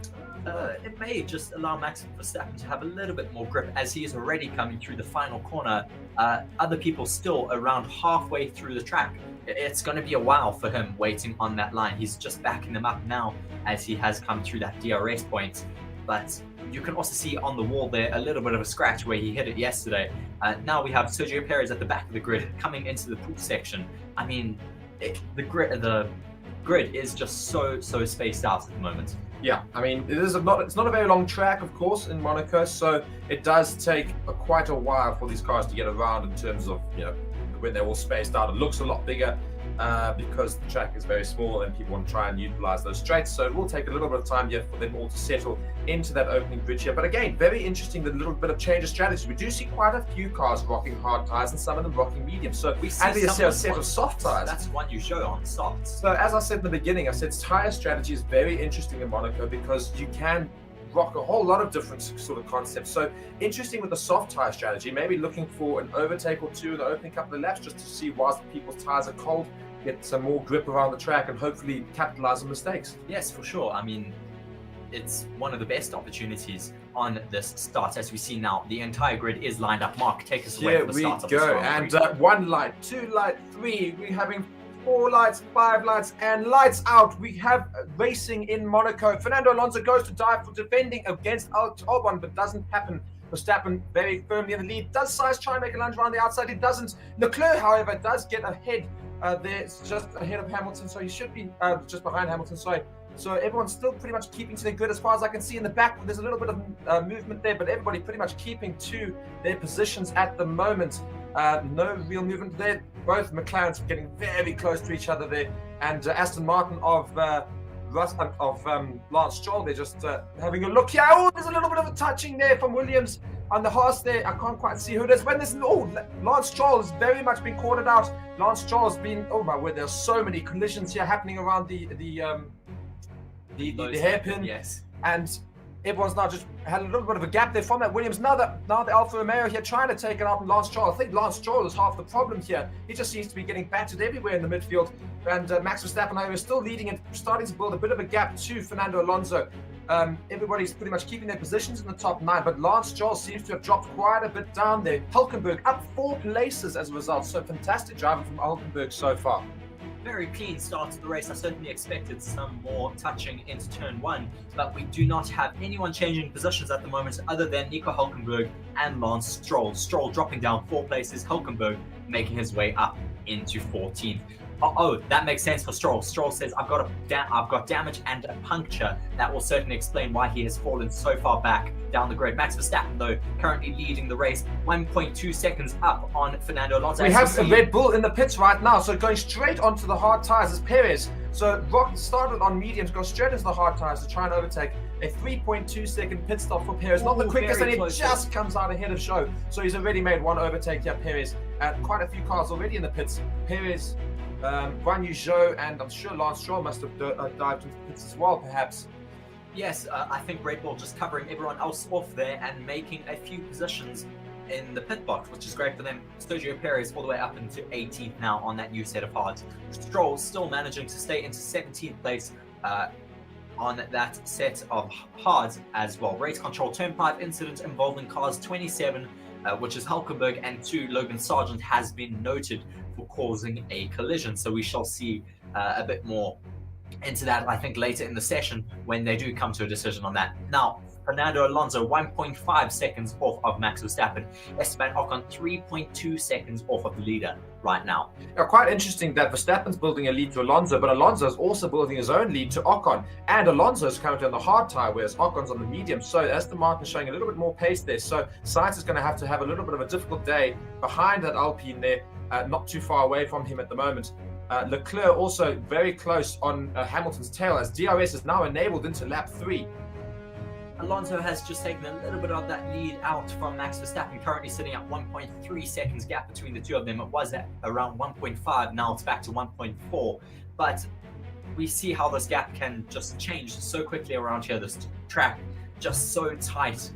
S9: It may just allow Max Verstappen to have a little bit more grip as he is already coming through the final corner. Other people still around halfway through the track. It's going to be a while for him waiting on that line. He's just backing them up now as he has come through that DRS point. But you can also see on the wall there a little bit of a scratch where he hit it yesterday. Now we have Sergio Perez at the back of the grid coming into the pool section. I mean, the grid is just so spaced out at the moment.
S1: Yeah, I mean, it's not a very long track, of course, in Monaco, so it does take quite a while for these cars to get around in terms of, you know, when they're all spaced out. It looks a lot bigger because the track is very small and people want to try and utilize those straights. So it will take a little bit of time yet for them all to settle into that opening bridge here. But again, very interesting, the little bit of change of strategy. We do see quite a few cars rocking hard tires and some of them rocking medium. So we see a set of soft tires.
S9: That's one you show on softs.
S1: So as I said in the beginning, I said tire strategy is very interesting in Monaco because you can rock a whole lot of different sort of concepts. So interesting with the soft tire strategy, maybe looking for an overtake or two in the opening couple of laps just to see whilst people's tires are cold, get some more grip around the track and hopefully capitalize on mistakes.
S9: Yes, for sure. I mean, it's one of the best opportunities on this start. As we see now, the entire grid is lined up. Mark, take us away from the start of the start.
S1: And 1 light, 2 light, 3, we're having 4 lights, 5 lights, and lights out. We have racing in Monaco. Fernando Alonso goes to dive for defending against Albon, but doesn't happen. Verstappen very firmly in the lead. Does Sainz try and make a lunge around the outside? He doesn't. Leclerc, however, does get ahead. There's just ahead of Hamilton, so he should be just behind Hamilton. Sorry. So everyone's still pretty much keeping to their grid as far as I can see in the back. There's a little bit of movement there, but everybody pretty much keeping to their positions at the moment. No real movement there. Both McLarens getting very close to each other there, and Aston Martin of Lance Stroll, they're just having a look here. Oh, there's a little bit of a touching there from Williams on the Haas there. I can't quite see who it is. When there's Lance Stroll has very much been caught out. Lance Stroll has been, oh my word, there's so many collisions here happening around the hairpin.
S9: Yes.
S1: And everyone's now just had a little bit of a gap there from that Williams. Now the Alfa Romeo here trying to take it out from Lance Stroll. I think Lance Stroll is half the problem here. He just seems to be getting battered everywhere in the midfield. And Max Verstappen is still leading and starting to build a bit of a gap to Fernando Alonso. Everybody's pretty much keeping their positions in the top 9, but Lance Stroll seems to have dropped quite a bit down there. Hülkenberg up 4 places as a result. So fantastic driving from Hülkenberg so far.
S2: Very clean start to the race. I certainly expected some more touching into turn 1, but we do not have anyone changing positions at the moment other than Nico Hülkenberg and Lance Stroll. Stroll dropping down 4 places, Hülkenberg making his way up into 14th. Oh, that makes sense for Stroll. Stroll says, I've got damage and a puncture. That will certainly explain why he has fallen so far back down the grid. Max Verstappen, though, currently leading the race, 1.2 seconds up on Fernando Alonso.
S1: We have the Red Bull in the pits right now, so going straight onto the hard tyres is Perez. So Rock started on mediums, goes straight into the hard tyres to try and overtake. A 3.2 second pit stop for Perez, not the quickest, and he just comes out ahead of Zhou. So he's already made one overtake here, Perez. Quite a few cars already in the pits. Perez, Guan Yu Zhou, and I'm sure Lance Stroll must have dived into the pits as well, perhaps.
S2: Yes, I think Red Bull just covering everyone else off there and making a few positions in the pit box, which is great for them. Sergio Perez all the way up into 18th now on that new set of hards. Stroll still managing to stay into 17th place on that set of hards as well. Race control turn 5 incident involving cars 27, which is Hülkenberg, and 2, Logan Sargent, has been noted for causing a collision. So we shall see a bit more into that, I think, later in the session when they do come to a decision on that. Now, Fernando Alonso 1.5 seconds off of Max Verstappen. Esteban Ocon 3.2 seconds off of the leader right now.
S1: Quite interesting that Verstappen's building a lead to Alonso, but Alonso is also building his own lead to Ocon. And Alonso is currently on the hard tyre, whereas Ocon's on the medium. So Aston Martin showing a little bit more pace there. So Sainz is going to have a little bit of a difficult day behind that Alpine there, not too far away from him at the moment. Leclerc also very close on Hamilton's tail, as DRS is now enabled into lap 3.
S2: Alonso has just taken a little bit of that lead out from Max Verstappen, currently sitting at 1.3 seconds gap between the two of them. It was at around 1.5, now it's back to 1.4. But we see how this gap can just change so quickly around here. This track just so tight,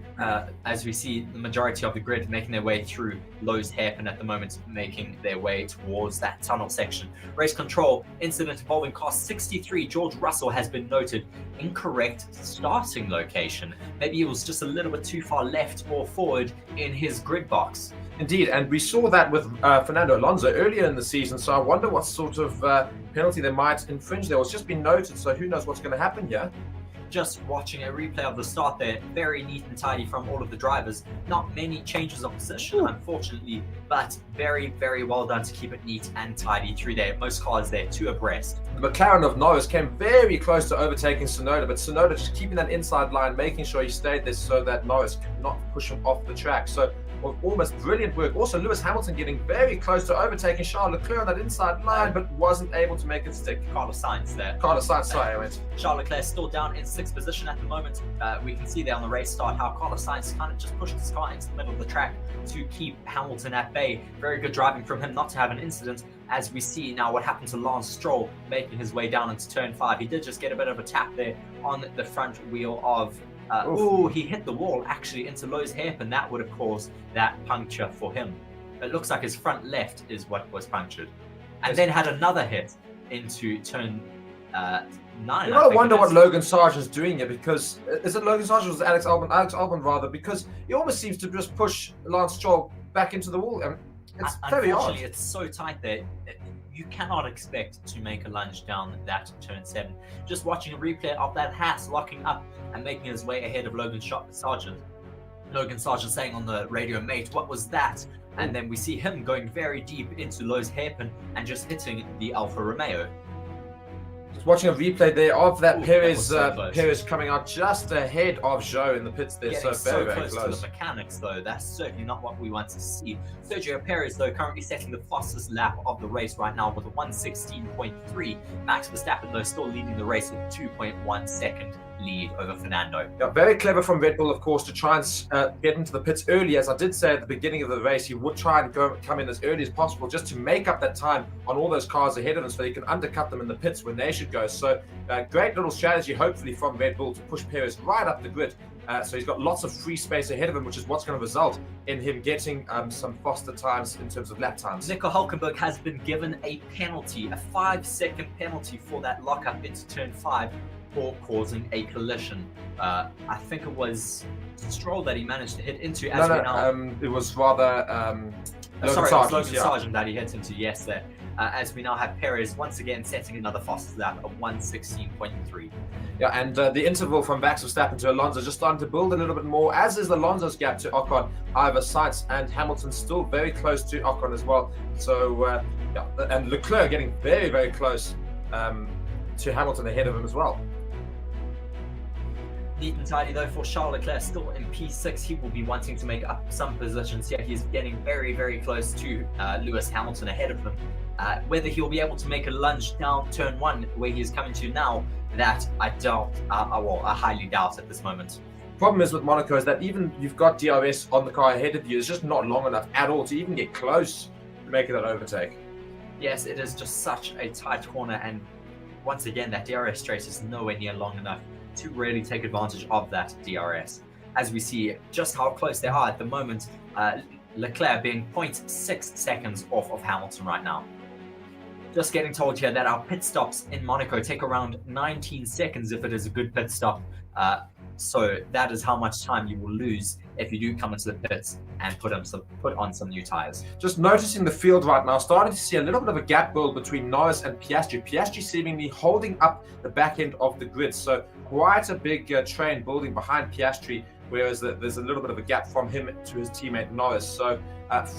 S2: as we see the majority of the grid making their way through Lowe's hairpin at the moment, making their way towards that tunnel section. Race control incident involving car 63. George Russell has been noted incorrect starting location. Maybe he was just a little bit too far left or forward in his grid box.
S1: Indeed, and we saw that with Fernando Alonso earlier in the season, so I wonder what sort of penalty they might infringe there. It's just been noted, so who knows what's going to happen here.
S2: Just watching a replay of the start there, very neat and tidy from all of the drivers. Not many changes of position, unfortunately, but very, very well done to keep it neat and tidy through there. Most cars there, 2 abreast.
S1: The McLaren of Norris came very close to overtaking Tsunoda, but Tsunoda just keeping that inside line, making sure he stayed there so that Norris could not push him off the track. So almost brilliant work. Also, Lewis Hamilton getting very close to overtaking Charles Leclerc on that inside line, but wasn't able to make it stick.
S2: Carlos Sainz there.
S1: Carlos Sainz, sorry, I went.
S2: Charles Leclerc still down in 6th position at the moment. We can see there on the race start how Carlos Sainz kind of just pushed his car into the middle of the track to keep Hamilton at bay. Very good driving from him not to have an incident, as we see now what happened to Lance Stroll making his way down into turn 5. He did just get a bit of a tap there on the front wheel of he hit the wall actually into Lowe's hairpin. That would have caused that puncture for him. It looks like his front left is what was punctured. And then had another hit into turn 9.
S1: You gotta wonder what Logan Sargent's doing here, because is it Logan Sargent or was it Alex Albon? Alex Albon rather, because he almost seems to just push Lance Stroll back into the wall. It's very odd.
S2: Unfortunately, it's so tight there. You cannot expect to make a lunge down that turn 7. Just watching a replay of that Haas locking up and making his way ahead of Logan Sargent. Logan Sargent saying on the radio, "Mate, what was that?" And then we see him going very deep into Lowe's hairpin and just hitting the Alfa Romeo.
S1: Just watching a replay there of that Perez,
S2: so
S1: Perez coming out just ahead of Zhou in the pits there.
S2: Getting
S1: So very
S2: close
S1: close.
S2: to the mechanics, though. That's certainly not what we want to see. Sergio Perez, though, currently setting the fastest lap of the race right now with a 1:16.3. Max Verstappen, though, still leading the race with 2.1 second lead over Fernando.
S1: Yeah, very clever from Red Bull, of course, to try and get into the pits early. As I did say at the beginning of the race, he would try and come in as early as possible just to make up that time on all those cars ahead of him so he can undercut them in the pits when they should go. So great little strategy, hopefully, from Red Bull to push Perez right up the grid. So he's got lots of free space ahead of him, which is what's going to result in him getting some faster times in terms of lap times.
S2: Nico Hülkenberg has been given a penalty, a 5-second penalty for that lockup into turn 5 for causing a collision. I think it was Stroll that he managed to hit into.
S1: It was rather
S2: Logan Sargent that he hit into, yes, there. As we now have Perez once again setting another fastest lap of 1:16.3.
S1: Yeah, and the interval from Max Verstappen to Alonso just starting to build a little bit more, as is Alonso's gap to Ocon. However, Sainz and Hamilton still very close to Ocon as well. So, and Leclerc getting very, very close to Hamilton ahead of him as well.
S2: Neat and tidy though for Charles Leclerc, still in P6. He will be wanting to make up some positions here. He's getting very, very close to Lewis Hamilton ahead of him. Whether he'll be able to make a lunge down turn 1 where he's coming to now, that I doubt, I highly doubt at this moment.
S1: Problem is with Monaco is that even you've got DRS on the car ahead of you, it's just not long enough at all to even get close to making that overtake.
S2: Yes, it is just such a tight corner, and once again, that DRS straight is nowhere near long enough to really take advantage of that DRS. As we see just how close they are at the moment, Leclerc being 0.6 seconds off of Hamilton right now. Just getting told here that our pit stops in Monaco take around 19 seconds if it is a good pit stop. So that is how much time you will lose if you do come into the pits and put on some new tires.
S1: Just noticing the field right now, starting to see a little bit of a gap build between Norris and Piastri. Piastri seemingly holding up the back end of the grid. So quite a big train building behind Piastri, whereas there's a little bit of a gap from him to his teammate Norris. So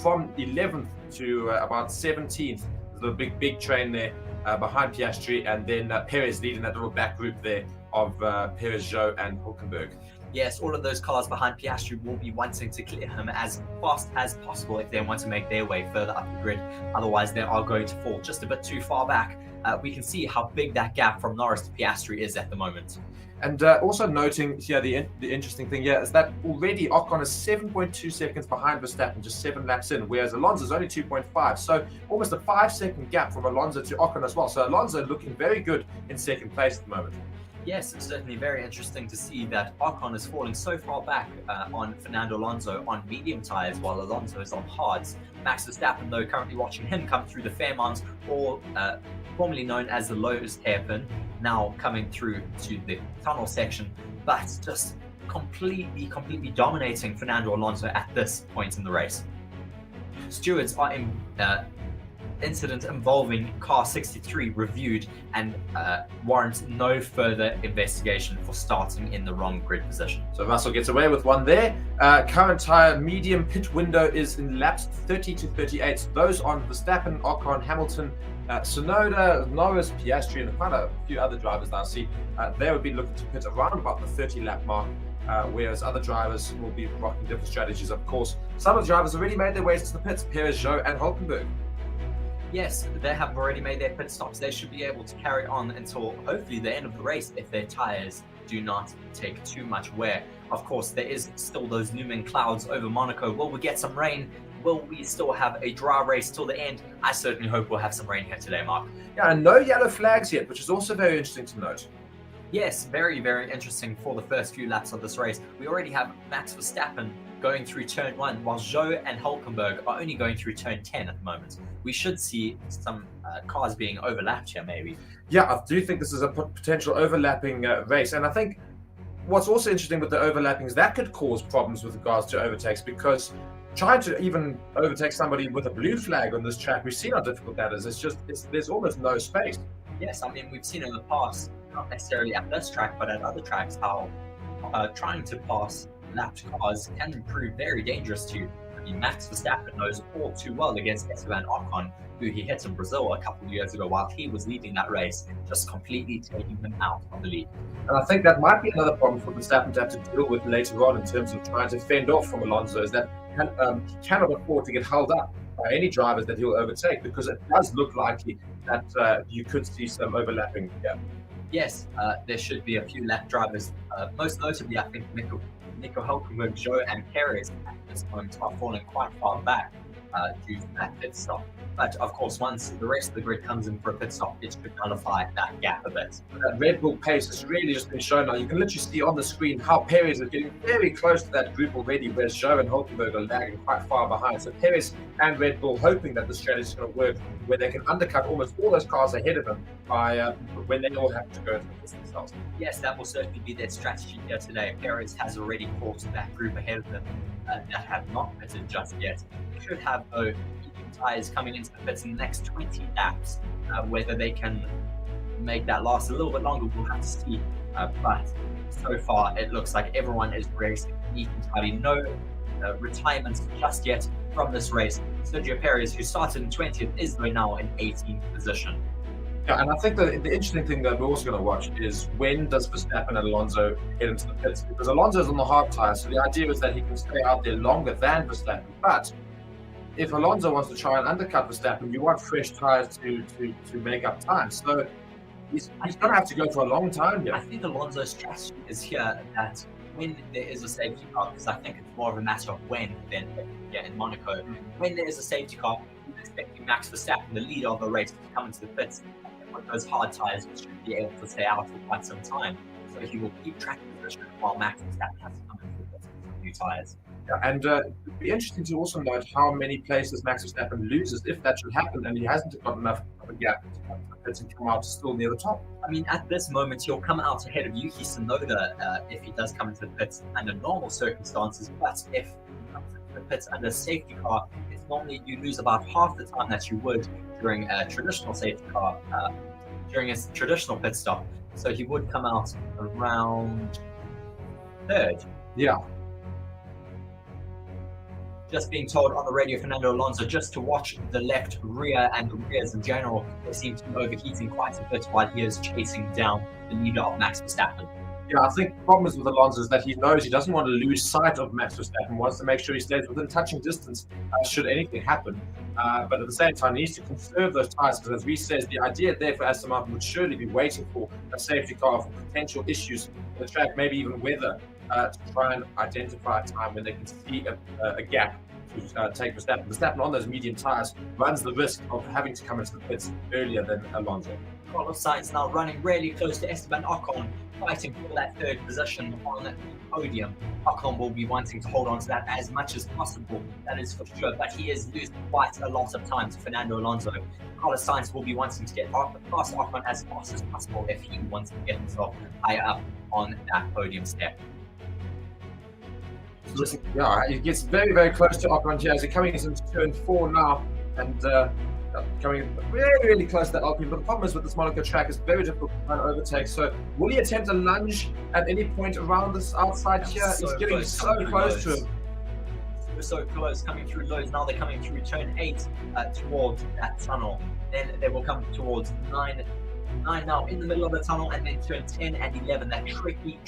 S1: from 11th to about 17th, there's a big train there behind Piastri, and then Perez leading that little back group there of Perez, Zhou, and Hülkenberg.
S2: Yes, all of those cars behind Piastri will be wanting to clear him as fast as possible if they want to make their way further up the grid. Otherwise, they are going to fall just a bit too far back. We can see how big that gap from Norris to Piastri is at the moment.
S1: And also noting here, the interesting thing here is that already Ocon is 7.2 seconds behind Verstappen, just 7 laps in, whereas Alonso is only 2.5. So almost a 5-second gap from Alonso to Ocon as well. So Alonso looking very good in second place at the moment.
S2: Yes, it's certainly very interesting to see that Ocon is falling so far back on Fernando Alonso on medium tyres while Alonso is on hards. Max Verstappen, though, currently watching him come through the Fairmont, or formerly known as the Lowe's hairpin, now coming through to the tunnel section, but just completely dominating Fernando Alonso at this point in the race. Stewards are in incident involving car 63 reviewed and warrants no further investigation for starting in the wrong grid position.
S1: So Russell gets away with one there. Current tyre medium pit window is in laps 30 to 38. So those on Verstappen, Ocon, Hamilton, Tsunoda, Norris, Piastri, and quite a few other drivers now see they would be looking to pit around about the 30 lap mark. Whereas other drivers will be rocking different strategies. Of course, some of the drivers already made their ways to the pits, Perez, Zhou, and Hülkenberg.
S2: Yes, they have already made their pit stops. They should be able to carry on until hopefully the end of the race if their tires do not take too much wear. Of course, there is still those looming clouds over Monaco. Will we get some rain? Will we still have a dry race till the end? I certainly hope we'll have some rain here today, Mark.
S1: Yeah, and no yellow flags yet, which is also very interesting to note.
S2: Yes, very, very interesting for the first few laps of this race. We already have Max Verstappen going through turn 1, while Zhou and Hülkenberg are only going through turn 10 at the moment. We should see some cars being overlapped here, maybe.
S1: Yeah, I do think this is a potential overlapping race. And I think what's also interesting with the overlapping is that could cause problems with regards to overtakes, because trying to even overtake somebody with a blue flag on this track, we've seen how difficult that is. There's almost no space.
S2: Yes, I mean, we've seen in the past, not necessarily at this track, but at other tracks, how trying to pass lapped cars can prove very dangerous to you. I mean, Max Verstappen knows all too well against Esteban Ocon, who he hit in Brazil a couple of years ago while he was leading that race, just completely taking him out of the lead.
S1: And I think that might be another problem for Verstappen to have to deal with later on in terms of trying to fend off from Alonso, is that he cannot afford to get held up by any drivers that he'll overtake, because it does look likely that you could see some overlapping. Yeah.
S9: Yes, there should be a few lap drivers. Most notably, I think Nico Hülkenberg, Joe, and Perez at this moment are falling quite far back due to that pit stop. But of course, once the rest of the grid comes in for a pit stop, it should nullify that gap a bit.
S1: That Red Bull pace has really just been shown now. You can literally see on the screen how Perez is getting very close to that group already, whereas Joe and Hülkenberg are lagging quite far behind. So Perez and Red Bull hoping that the strategy is going to work, where they can undercut almost all those cars ahead of them by when they all have to go to the themselves.
S9: Yes, that will certainly be their strategy here today. Perez has already caught that group ahead of them that have not pitted just yet. They should have, though, tires coming into the pits in the next 20 laps. Whether they can make that last a little bit longer, we'll have to see. But so far, it looks like everyone is racing neat and tidy. No retirements just yet from this race. Sergio Perez, who started in 20th, is though now in 18th position.
S1: Yeah, and I think the interesting thing that we're also going to watch is when does Verstappen and Alonso head into the pits? Because Alonso's on the hard tires, so the idea is that he can stay out there longer than Verstappen. But if Alonso wants to try and undercut Verstappen, you want fresh tires to make up time. So he's going to have to go for a long time here.
S9: I think Alonso's strategy is here that when there is a safety car, because I think it's more of a matter of when than in Monaco. When there is a safety car, he's expecting Max Verstappen, the leader of the race, to come into the pits with those hard tires, which should be able to stay out for quite some time. So he will keep track of position while Max Verstappen has to come into the pits with new tires.
S1: And it'd be interesting to also note how many places Max Verstappen loses if that should happen, and he hasn't got enough of a gap to come to the pits and come out still near the top.
S9: I mean, at this moment, he'll come out ahead of Yuki Tsunoda if he does come into the pits under normal circumstances. But if he comes into the pits under a safety car, it's normally you lose about half the time that you would during a traditional safety car, during a traditional pit stop. So he would come out around third.
S1: Yeah.
S9: Just being told on the radio, Fernando Alonso, just to watch the left rear and the rears in general. They seem to be overheating quite a bit while he is chasing down the leader of Max Verstappen.
S1: Yeah, I think the problem is with Alonso is that he knows he doesn't want to lose sight of Max Verstappen, wants to make sure he stays within touching distance should anything happen. But at the same time, he needs to conserve those tires because, as Reece says, the idea there for Aston Martin would surely be waiting for a safety car for potential issues in the track, maybe even weather, to try and identify a time when they can see a gap to take Verstappen. Verstappen on those medium tires runs the risk of having to come into the pits earlier than Alonso.
S9: Carlos Sainz now running really close to Esteban Ocon, fighting for that third position on the podium. Ocon will be wanting to hold on to that as much as possible, that is for sure, but he is losing quite a lot of time to Fernando Alonso. Carlos Sainz will be wanting to get past Ocon as fast as possible if he wants to get himself higher up on that podium step.
S1: Yeah, he gets very, very close to Ocon here as he's coming into turn 4 now, and coming really, really close to that Alpine. But the problem is with this Monaco track, it's very difficult to try and overtake. So will he attempt a lunge at any point around this outside here? He's getting so close to him.
S9: So close, coming through Lowe's. Now they're coming through turn 8 towards that tunnel. Then they will come towards 9 now in the middle of the tunnel, and then turn 10 and 11, that tricky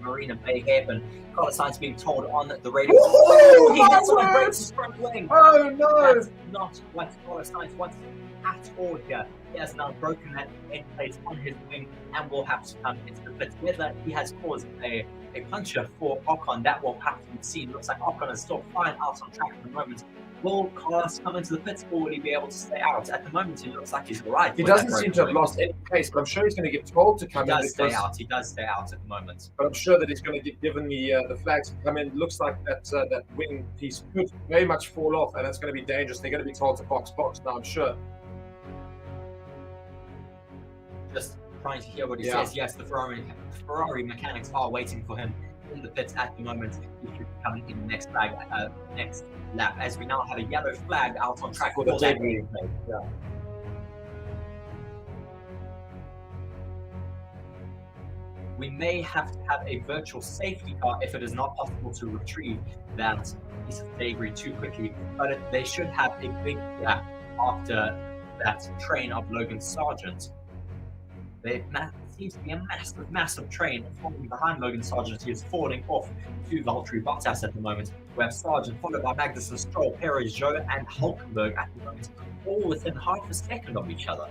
S9: Marina Bay hairpin. Carlos Sainz being told on the radio.
S1: Oh,
S9: he hits on the brakes, his front wing.
S1: Oh no!
S9: That's not what Carlos Sainz wants at all here. He has now broken that end plate on his wing and will have to come into the pits. Whether he has caused a puncture for Ocon, that will have to be seen. Looks like Ocon is still flying out on track at the moment. Will Carlos come into the pits, or will he be able to stay out? At the moment, he looks like he's all right.
S1: He doesn't seem to have lost any pace, but I'm sure he's going to get told to come in.
S9: He does stay out. He does stay out at the moment.
S1: But I'm sure that he's going to get given the flags to come in. Looks like that wing piece could very much fall off, and it's going to be dangerous. They're going to be told to box now, I'm sure.
S9: Just trying to hear what he says. Yes, the Ferrari mechanics are waiting for him in the pits at the moment. He should be coming in the next lap, as we now have a yellow flag out on track
S1: for the
S9: debris.
S1: Yeah.
S9: We may have to have a virtual safety car if it is not possible to retrieve that piece of debris too quickly, but they should have a big gap after that train of Logan Sargent. There seems to be a massive train following behind Logan Sargent. He is falling off to Valtteri Bottas at the moment. We have Sargent followed by Magnussen, Stroll, Perez, Zhou, and Hülkenberg at the moment, all within half a second of each other.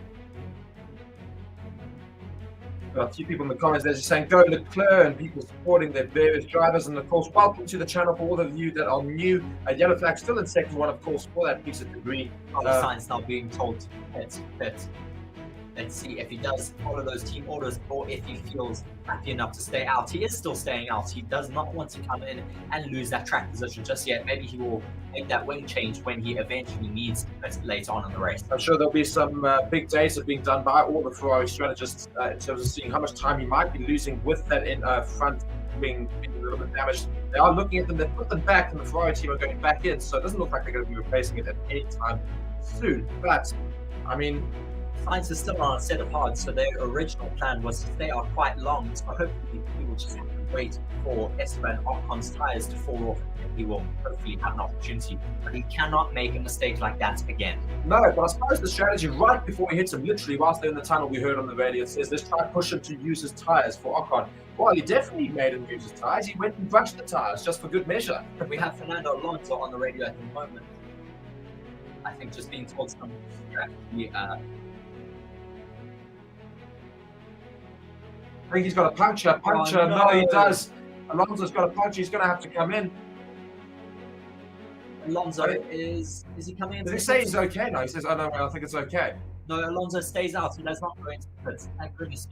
S1: Got a few people in the comments there just saying go Leclerc, and people supporting their various drivers. And of course, welcome to the channel for all of you that are new. Yellow flag still in second one, of course, for that piece of debris.
S9: Sainz now being told to pit. Let's see if he does follow those team orders or if he feels happy enough to stay out. He is still staying out. He does not want to come in and lose that track position just yet. Maybe he will make that wing change when he eventually needs it later on in the race.
S1: I'm sure there'll be some big data being done by all the Ferrari strategists in terms of seeing how much time he might be losing with that in front wing being a little bit damaged. They are looking at them, they put them back, and the Ferrari team are going back in, so it doesn't look like they're going to be replacing it at any time soon. But, I mean,
S9: Sainz is still on a set of hards, so their original plan was to stay out quite long, so hopefully he will just have to wait for Esteban Ocon's tyres to fall off, and he will hopefully have an opportunity. But he cannot make a mistake like that again.
S1: No, but I suppose the strategy right before he hits him, literally whilst they're in the tunnel, we heard on the radio, it says let's try and push him to use his tyres for Ocon. Well, he definitely made him use his tyres. He went and brushed the tyres just for good measure.
S9: We have Fernando Alonso on the radio at the moment. I think just being told some strategy.
S1: I think he's got a puncture.
S9: Oh,
S1: no, he does. Alonso's got a puncture. He's going to have to come in.
S9: Alonso is he coming in?
S1: Does he say he's okay now? He says, oh no, I think it's okay.
S9: No, Alonso stays out. He does not go into the pits. Thank goodness.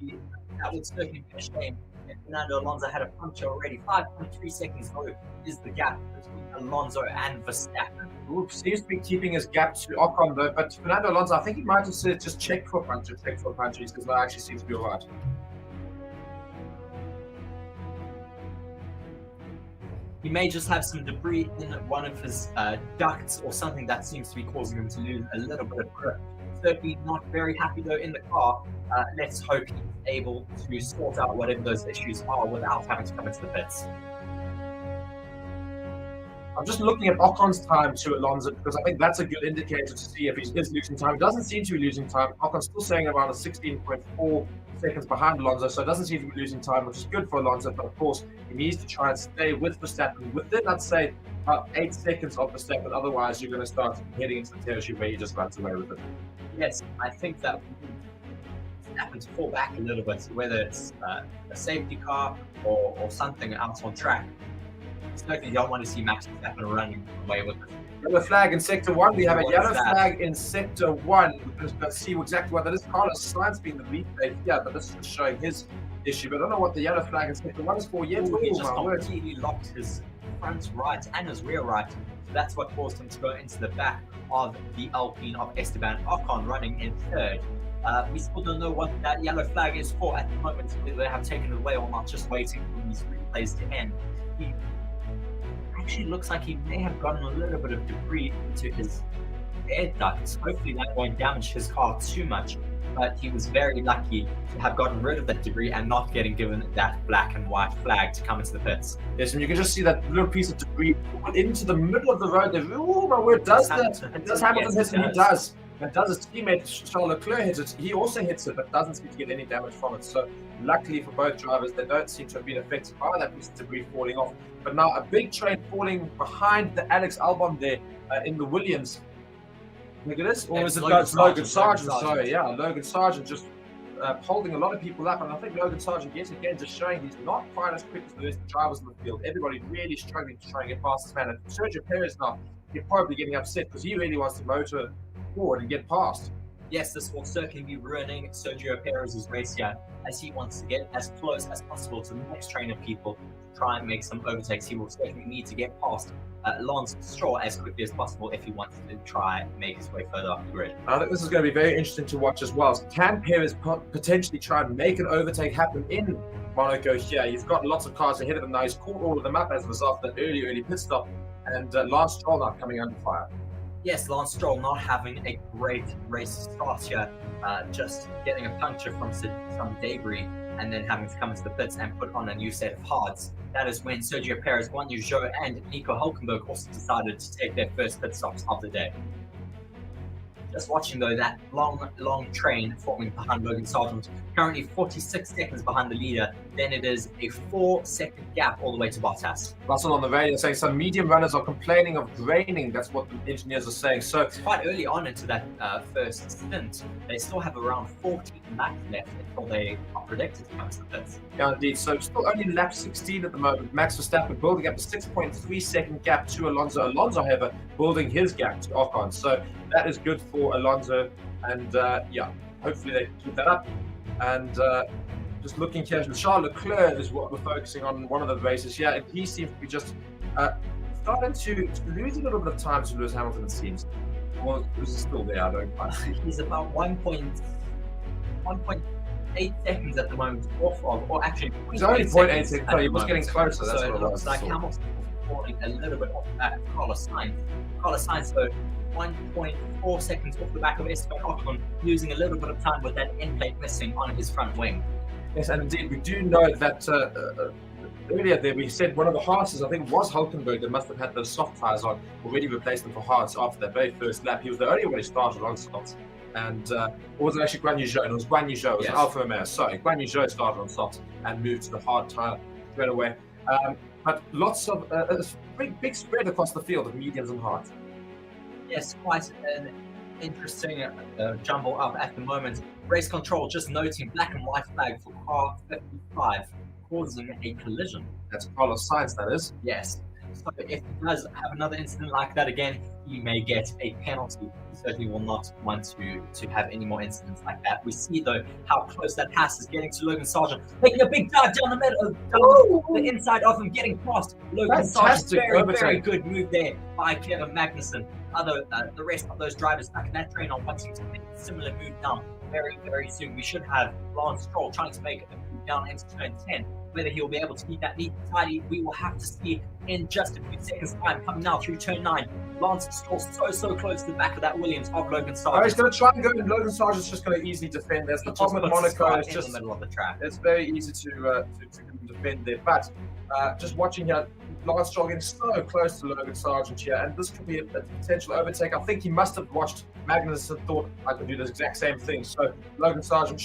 S9: That would certainly be a shame if Fernando Alonso had a puncture already. 5.3 seconds though is the gap between Alonso and Verstappen.
S1: Oops, seems to be keeping his gap to Ocon though. But Fernando Alonso, I think he might have said just check for a puncture. He says, no, actually seems to be alright.
S9: He may just have some debris in one of his ducts or something that seems to be causing him to lose a little bit of grip. Certainly not very happy though in the car. Let's hope he's able to sort out whatever those issues are without having to come into the pits.
S1: I'm just looking at Ocon's time to Alonso because I think that's a good indicator to see if he is losing time. He doesn't seem to be losing time. Ocon's still saying around a 16.4 seconds behind Alonso, so it doesn't seem to be losing time, which is good for Alonso. But of course, he needs to try and stay with Verstappen within, I'd say, about 8 seconds of Verstappen. Otherwise, you're going to start heading into the territory where he just runs away with it.
S9: Yes, I think that Verstappen to fall back a little bit, whether it's a safety car or something out on track. Certainly, you don't want to see Max Verstappen running away with it.
S1: Yellow flag in sector 1. We have a yellow flag in sector 1. We're going to see exactly what that is. Carlos Sainz being the lead there, yeah, but this is showing his issue. But I don't know what the yellow flag in sector 1 is for yet.
S9: He just completely locked his front right and his rear right. So that's what caused him to go into the back of the Alpine of Esteban Ocon running in third. We still don't know what that yellow flag is for at the moment, whether they have taken it away or not, just waiting for these replays to end. He actually looks like he may have gotten a little bit of debris into his air ducts. Hopefully that won't damage his car too much, but he was very lucky to have gotten rid of that debris and not getting given that black and white flag to come into the pits.
S1: Yes, and you can just see that little piece of debris into the middle of the road there. Oh my word, does that? It does Hamilton hit him, he does. It does his teammate Charles Leclerc hit it. He also hits it, but doesn't seem to get any damage from it. So luckily for both drivers, they don't seem to have been affected by that piece of debris falling off. But now a big train falling behind the Alex Albon there in the Williams. Look at this, or is it Logan Sargent? Sorry, yeah, Logan Sargent just holding a lot of people up, and I think Logan Sargent yet again just showing he's not quite as quick as the rest of the drivers in the field. Everybody really struggling to try and get past this man. And Sergio Perez now, he's probably getting upset because he really wants to motor forward and get past.
S9: Yes, this will certainly be ruining Sergio Perez's race here, as he wants to get as close as possible to the next train of people to try and make some overtakes. He will certainly need to get past Lance Stroll as quickly as possible if he wants to try and make his way further up the grid.
S1: I think this is going to be very interesting to watch as well. Can Perez potentially try and make an overtake happen in Monaco here? You've got lots of cars ahead of him now. He's caught all of them up as a result of that early pit stop, and Lance Stroll now coming under fire.
S9: Yes, Lance Stroll not having a great race start here, just getting a puncture from some debris and then having to come into the pits and put on a new set of hards. That is when Sergio Perez, Guan Yu Zhou and Nico Hülkenberg also decided to take their first pit stops of the day. Just watching though that long train forming behind Logan Sargent currently 46 seconds behind the leader. Then it is a 4-second gap all the way to Bottas.
S1: Russell on the radio saying some medium runners are complaining of graining. That's what the engineers are saying. So
S9: Quite early on into that first stint, they still have around 14 laps left until they are predicted to come to the pits.
S1: yeah, indeed. So still only lap 16 at the moment. Max Verstappen building up a 6.3-second gap to Alonso. Alonso, however, building his gap to Ocon. So that is good for Alonso. And yeah, hopefully they can keep that up. And just looking here, Charles Leclerc is what we're focusing on in one of the races here, and he seems to be just starting to lose a little bit of time to Lewis Hamilton, it seems. Well, this is still there, I don't quite see.
S9: He's about 1.8 seconds at the moment off of, or actually,
S1: He's only 0.8 seconds.
S9: at
S1: He
S9: the
S1: was getting
S9: moment.
S1: closer, that's
S9: So
S1: what
S9: it
S1: it
S9: looks
S1: was.
S9: like Hamilton is falling a little bit off the back of Carlos Sainz. Carlos Sainz, though, 1.4 seconds off the back of Esteban Ocon, losing a little bit of time with that end plate missing on his front wing.
S1: Yes, and indeed, we do know that earlier there we said one of the Haas's, I think, was Hulkenberg, that must have had those soft tyres on, already replaced them for hards after that very first lap. He was the only one who started on softs. And it wasn't actually Guan Yu Zhou, it was Guan Yu Zhou, it was
S9: Yes.
S1: an Alfa Romeo, sorry. Guan Yu Zhou started on softs and moved to the hard tyre straight away. But lots of, big spread across the field of mediums and hards.
S9: Yes, quite an interesting jumble up at the moment. Race control just noting black and white flag for car 55, causing a collision.
S1: That's Carlos Sainz, that is.
S9: Yes. So if he does have another incident like that again, he may get a penalty. He certainly will not want to have any more incidents like that. We see, though, how close that pass is getting to Logan Sargent, making a big dive down the middle, down the inside of him, getting past Logan Sargent.
S1: Fantastic
S9: Very,
S1: overtake.
S9: very good move there by Kevin Magnussen. The rest of those drivers back in that train are wanting to make a similar move down very, very soon. We should have Lance Stroll trying to make a move down into turn 10. Whether he'll be able to keep that neat and tidy, we will have to see in just a few seconds' time. Coming now through turn 9, Lance Stroll so close to the back of that Williams of Logan Sargent.
S1: Oh, he's going to try and go, and Logan Sargent's just going to easily defend. That's the problem with Monaco. It's
S9: in
S1: just
S9: the middle of the track.
S1: it's very easy to defend there. But just watching here, Lance Stroll getting so close to Logan Sargent here, and this could be a potential overtake. I think he must have watched Magnus and thought I could do the exact same thing. So Logan Sargent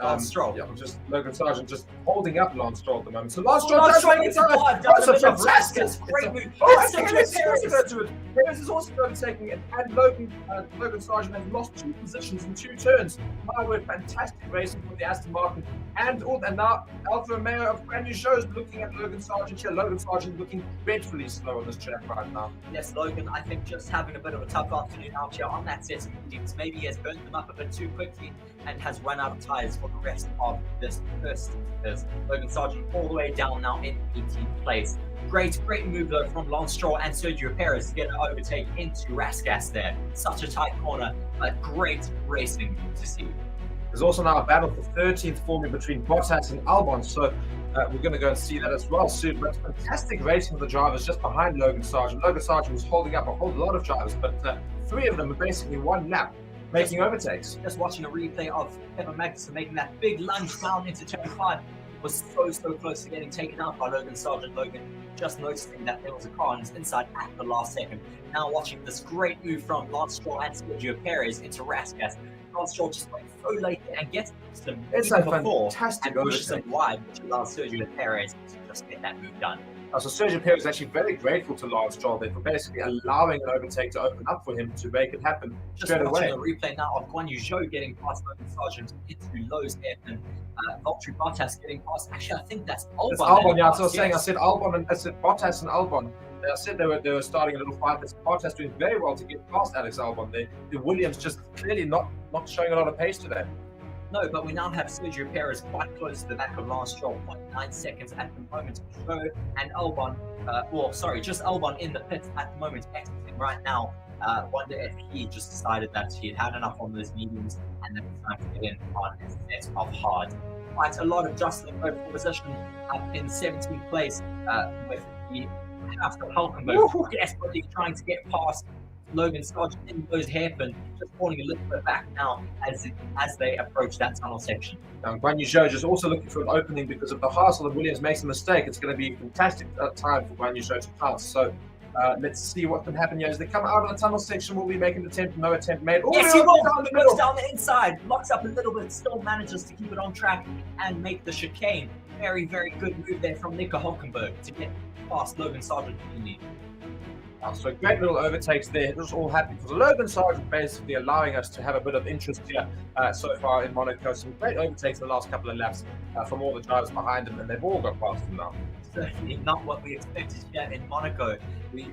S9: Lance Stroll.
S1: Yeah, just Logan Sargent just holding up Lance Stroll at the moment. So Lance Stroll
S9: Lance
S1: does
S9: Stroll
S1: make
S9: gets
S1: it
S9: a
S1: time.
S9: dive down
S1: That's
S9: the
S1: a
S9: middle of
S1: fantastic.
S9: Rasmus. Great move.
S1: Oh,
S9: Yes,
S1: and
S9: Sergio
S1: Perez. Perez is also overtaking it, and Logan Sargent has lost 2 positions in 2 turns. My word, fantastic racing for the Aston Martin, and now Alfa Romeo of Grand Prix shows looking at Logan Sargent here. Logan Sargent looking dreadfully slow on this track right now.
S9: Yes, Logan, I think just having a bit of a tough afternoon out here on that set of mediums. Maybe he has burnt them up a bit too quickly and has run out of tyres for the rest of this first. There's Logan Sargent all the way down now in 18th place. Great move though from Lance Stroll and Sergio Perez to get an overtake into Rasgas there. Such a tight corner, but great racing to see.
S1: There's also now a battle for 13th forming between Bottas and Albon, so we're going to go and see that as well soon. But fantastic racing of the drivers just behind Logan Sargent. Logan Sargent was holding up a whole lot of drivers, but 3 of them are basically one lap, making overtakes.
S9: Just watching a replay of Kevin Magnussen making that big lunge down into turn 5 was so close to getting taken out by Logan Sargent. Logan just noticing that there was a car on his inside at the last second. Now watching this great move from Lance Stroll and Sergio Perez into Rasgas. Lance Stroll just went so late and gets them
S1: It's
S9: even
S1: a
S9: before
S1: fantastic
S9: and pushes
S1: overtake.
S9: them wide, which allows Sergio Perez to just get that move done.
S1: So Sergio Perez is actually very grateful to Lance Stroll there for basically allowing an overtake to open up for him to make it happen
S9: Just
S1: straight
S9: watching
S1: away.
S9: a replay now of Guan Yu Zhou getting past Logan Sargent into Lowe's hairpin. Valtteri Bottas getting past. Actually, I think that's Albon.
S1: It's Albon, yeah.
S9: Past,
S1: So I was saying, I
S9: yes.
S1: said Albon and I said Bottas and Albon. I said they were starting a little fight. This Bottas doing very well to get past Alex Albon there. The Williams just clearly not showing a lot of pace today.
S9: No, but we now have Sergio Perez quite close to the back of Lance Stroll, 0.9 seconds at the moment. Zhou and Albon, just Albon in the pits at the moment, exiting right now. Wonder if he just decided that he had enough on those mediums and that it's time to get in on a set of hard. Quite a lot of jostling over position up in 17th place with the house of Hulkenberg desperately trying to get past Logan Sargent in those hairpin, just falling a little bit back now as they approach that tunnel section.
S1: Now, Guan Yu Zhou is also looking for an opening because if the Haas or the Williams makes a mistake, it's going to be a fantastic time for Guan Yu Zhou to pass. So
S7: Let's see what can happen here. As they come out of the tunnel section, will be making an attempt, no attempt made. Oh,
S9: Yes, he will.
S7: down the
S9: Goes
S7: middle.
S9: down the inside, locks up a little bit, still manages to keep it on track and make the chicane. Very, very good move there from Nico Hulkenberg to get past Logan Sargent in the lead.
S7: So great little overtakes there. It was all happening because Logan Sargent basically allowing us to have a bit of interest here so far in Monaco. Some great overtakes the last couple of laps from all the drivers behind him, and they've all got past him now.
S9: Certainly not what we expected here in Monaco. We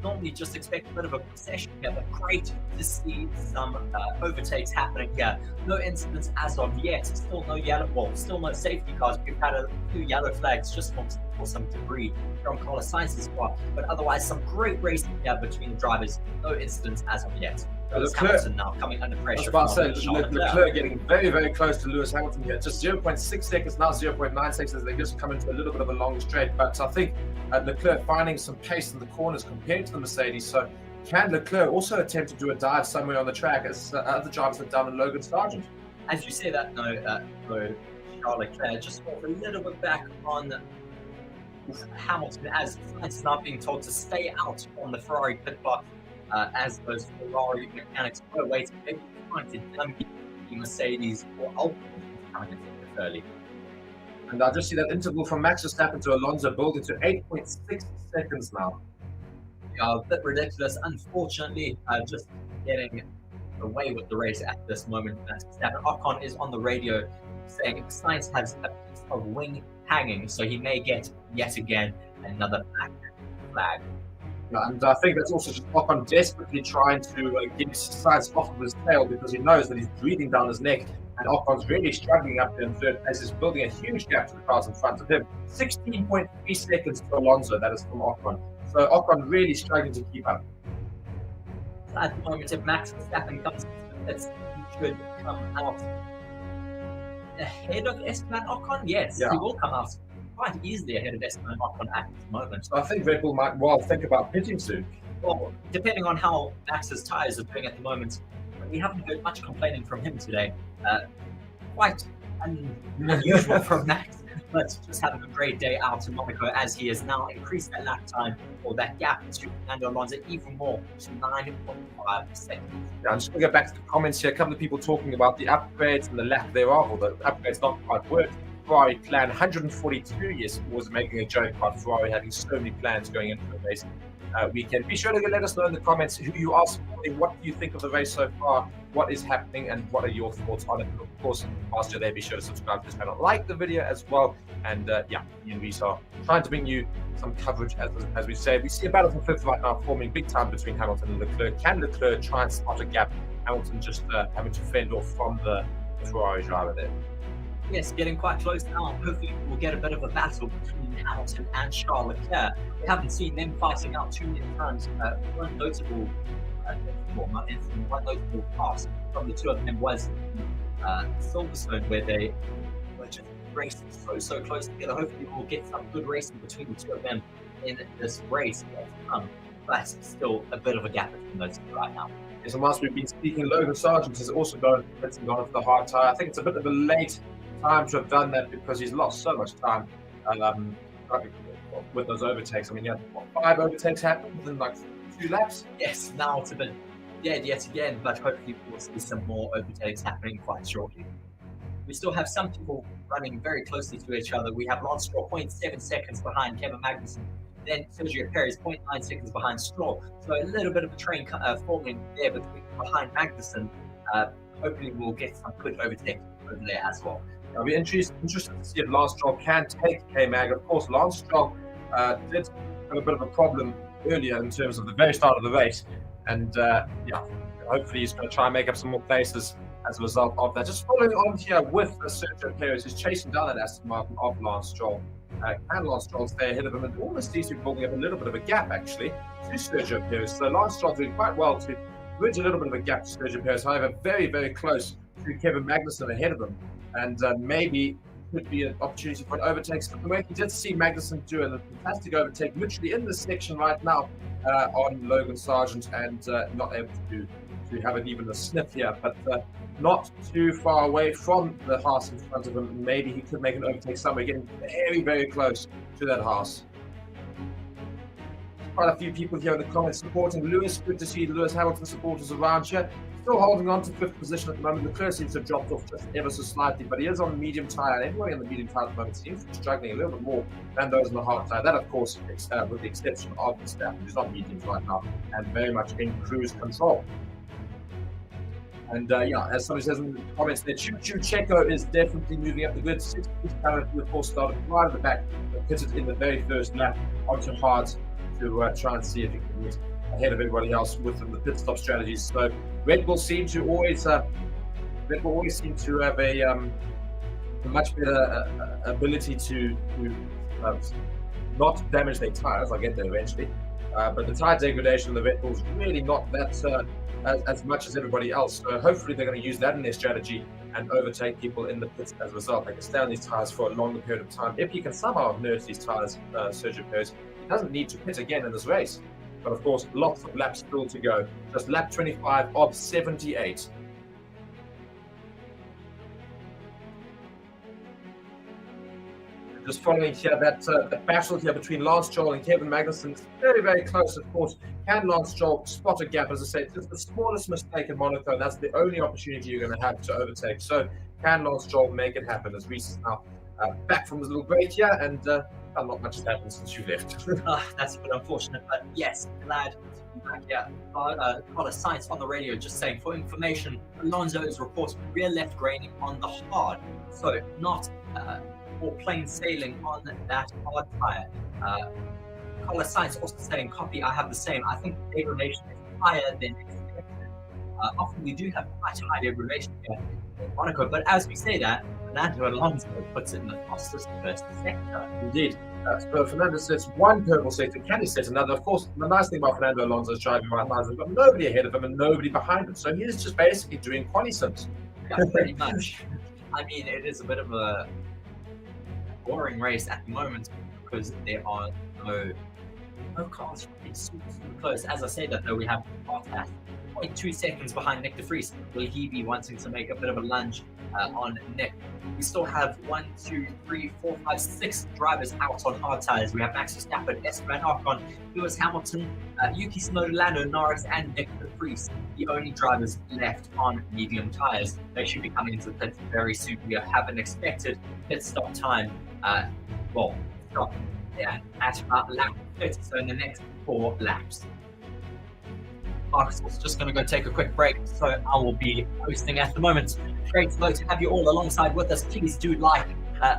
S9: normally just expect a bit of a procession here, but great to see some overtakes happening here. No incidents as of yet. Still no yellow, well, still no safety cars. We've had a few yellow flags just for some debris from Carlos Sainz's car, but otherwise some great racing here between the drivers. No incidents as of yet. Lewis Hamilton now coming under pressure.
S7: I was about to say, Leclerc getting very, very close to Lewis Hamilton here. Just 0.6 seconds, now 0.9 seconds. They just come into a little bit of a long straight. But I think Leclerc finding some pace in the corners compared to the Mercedes. So can Leclerc also attempt to do a dive somewhere on the track as other drivers have done in Logan Sargent?
S9: As you say that, Charles Leclerc just falls a little bit back on Hamilton as it's now being told to stay out on the Ferrari pit block. As those Ferrari mechanics were waiting, they were trying to dump the Mercedes or Alpine coming in early.
S7: And I just see that interval from Max Verstappen to Alonso building to 8.6 seconds now.
S9: A bit ridiculous, unfortunately, just getting away with the race at this moment. Max Verstappen. Ocon is on the radio saying Sainz has a piece of wing hanging, so he may get yet again another black flag.
S7: And I think that's also just Ocon desperately trying to get his Sainz off of his tail because he knows that he's breathing down his neck. And Ocon's really struggling up there in third place. He's building a huge gap to the cars in front of him. 16.3 seconds to Alonso, that is from Ocon. So Ocon really struggling to keep up.
S9: At the moment, if Max Verstappen comes into the pits, he should come out ahead of Esteban Ocon. Yes, he will come out quite easily ahead of Esteban Ocon at this moment.
S7: So I think Red Bull might well think about pitting soon.
S9: Well, depending on how Max's tyres are doing at the moment, we haven't heard much complaining from him today. Quite unusual from Max, but just having a great day out in Monaco as he has now increased that lap time or that gap to Fernando Alonso even more to 9.5 seconds.
S7: Yeah, I'm just going to go back to the comments here. A couple of people talking about the upgrades and the lack thereof, or the upgrades not quite worked. Ferrari plan 142 years was making a joke about Ferrari having so many plans going into the race weekend. Be sure to let us know in the comments who you are supporting. What do you think of the race so far? What is happening and what are your thoughts on it? And of course, whilst you're there, be sure to subscribe to this channel, like the video as well. And me and Reese are trying to bring you some coverage as we say. We see a battle for fifth right now forming big time between Hamilton and Leclerc. Can Leclerc try and spot a gap? Hamilton just having to fend off from the Ferrari driver there.
S9: Yes, getting quite close now. Hopefully we'll get a bit of a battle between Hamilton and Charles Leclerc. We haven't seen them fighting out too many times. One notable pass from the two of them was Silverstone, where they were just racing so close together. Hopefully we'll get some good racing between the two of them in this race. But still a bit of a gap between those two right now.
S7: Yes, and whilst we've been speaking, Logan Sargent has also gone for the hard tyre. I think it's a bit of a late time to have done that because he's lost so much time with those overtakes. I mean, he had 5 overtakes happen within like 2 laps.
S9: Yes, now it's a bit dead yet again, but hopefully we'll see some more overtakes happening quite shortly. We still have some people running very closely to each other. We have Lance Stroll 0.7 seconds behind Kevin Magnussen, then Sergio Perez 0.9 seconds behind Stroll. So a little bit of a train forming there behind Magnussen. Hopefully we'll get some good overtakes over there as well.
S7: I'll be interested to see if Lance Stroll can take K-Mag. Of course, Lance Stroll did have a bit of a problem earlier in terms of the very start of the race. And hopefully he's going to try and make up some more places as a result of that. Just following on here with Sergio Perez, who's chasing down that Aston Martin of Lance Stroll. Can Lance Stroll stay ahead of him? And almost seems to be building up a little bit of a gap, actually, to Sergio Perez. So Lance Stroll doing quite well to bridge a little bit of a gap to Sergio Perez. However, very, very close to Kevin Magnussen ahead of him. And maybe could be an opportunity for an overtake. So the way he did see Magnussen do a fantastic overtake, literally in this section right now on Logan Sargent, and not able to have it even a sniff here, but not too far away from the Haas in front of him. Maybe he could make an overtake somewhere, getting very, very close to that Haas. quite a few people here in the comments supporting Lewis. Good to see the Lewis Hamilton supporters around here. Still holding on to 5th position at the moment. Leclerc seems to have dropped off just ever so slightly, but he is on the medium tyre. And everybody on the medium tyre at the moment seems to be struggling a little bit more than those on the hard tyre. That, of course, with the exception of Verstappen, who's on mediums right now and very much in cruise control. And as somebody says in the comments there, Choo Choo Checo is definitely moving up the grid. 6th currently, of course, started right at the back, but pitted in the very first lap onto hards to try and see if he can get ahead of everybody else with the pit stop strategies. So Red Bull seem to always have a much better ability to not damage their tires. I'll get there eventually. But the tire degradation of the Red Bull's really not that as much as everybody else. So hopefully they're going to use that in their strategy and overtake people in the pits as a result. They can stay on these tires for a longer period of time. If you can somehow nurse these tires, Sergio Perez, he doesn't need to pit again in this race. But of course, lots of laps still to go. Just lap 25 of 78. Just following here, that battle here between Lance Stroll and Kevin Magnussen is very, very close, of course. Can Lance Stroll spot a gap? As I say, it's the smallest mistake in Monaco, and that's the only opportunity you're going to have to overtake. So can Lance Stroll make it happen? As Reese is now back from his little break here, and not much has happened since you left.
S2: That's a bit unfortunate, but yes, glad to be back here. Got a science on the radio just saying, for information, Alonso is reported rear left graining on the hard, so not or plain sailing on that hard tire. Color Science also saying, copy, I have the same. I think the degradation is higher than expected. Often we do have quite high degradation here in Monaco, but as we say that, Fernando Alonso puts it in the fastest first sector.
S7: Indeed. So Fernando sets one purple sector. Can he set another? Of course, the nice thing about Fernando Alonso's driving right now is we've got nobody ahead of him and nobody behind him. So he's just basically doing quali sims.
S2: Yeah, pretty much. I mean, it is a bit of a boring race at the moment because there are no cars really super close. As I say that though, we have Bottas 0.2 seconds behind Nick de Vries. Will he be wanting to make a bit of a lunge on Nick? We still have 1, 2, 3, 4, 5, 6 drivers out on hard tires. We have Max Verstappen, Esteban Ocon, Lewis Hamilton, Yuki Tsunoda, Lando Norris, and Nick de Vries, the only drivers left on medium tires. They should be coming into the pits very soon. We have an expected pit stop time. At about lap 30, so in the next 4 laps. Marcus is just going to go take a quick break, so I will be hosting at the moment. Great though to have you all alongside with us. Please do like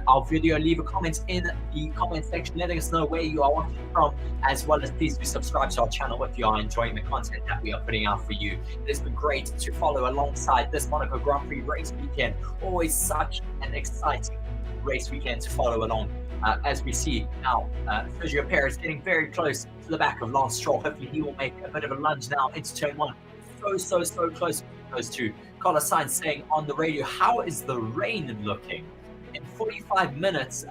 S2: our video, leave a comment in the comment section letting us know where you are watching from, as well as please do subscribe to our channel if you are enjoying the content that we are putting out for you. It has been great to follow alongside this Monaco Grand Prix race weekend. Always such an exciting race weekend to follow along. As we see now, Sergio Perez getting very close to the back of Lance Stroll. Hopefully he will make a bit of a lunge now into turn 1. So close to those two. Color Sign saying on the radio, how is the rain looking? In 45 minutes,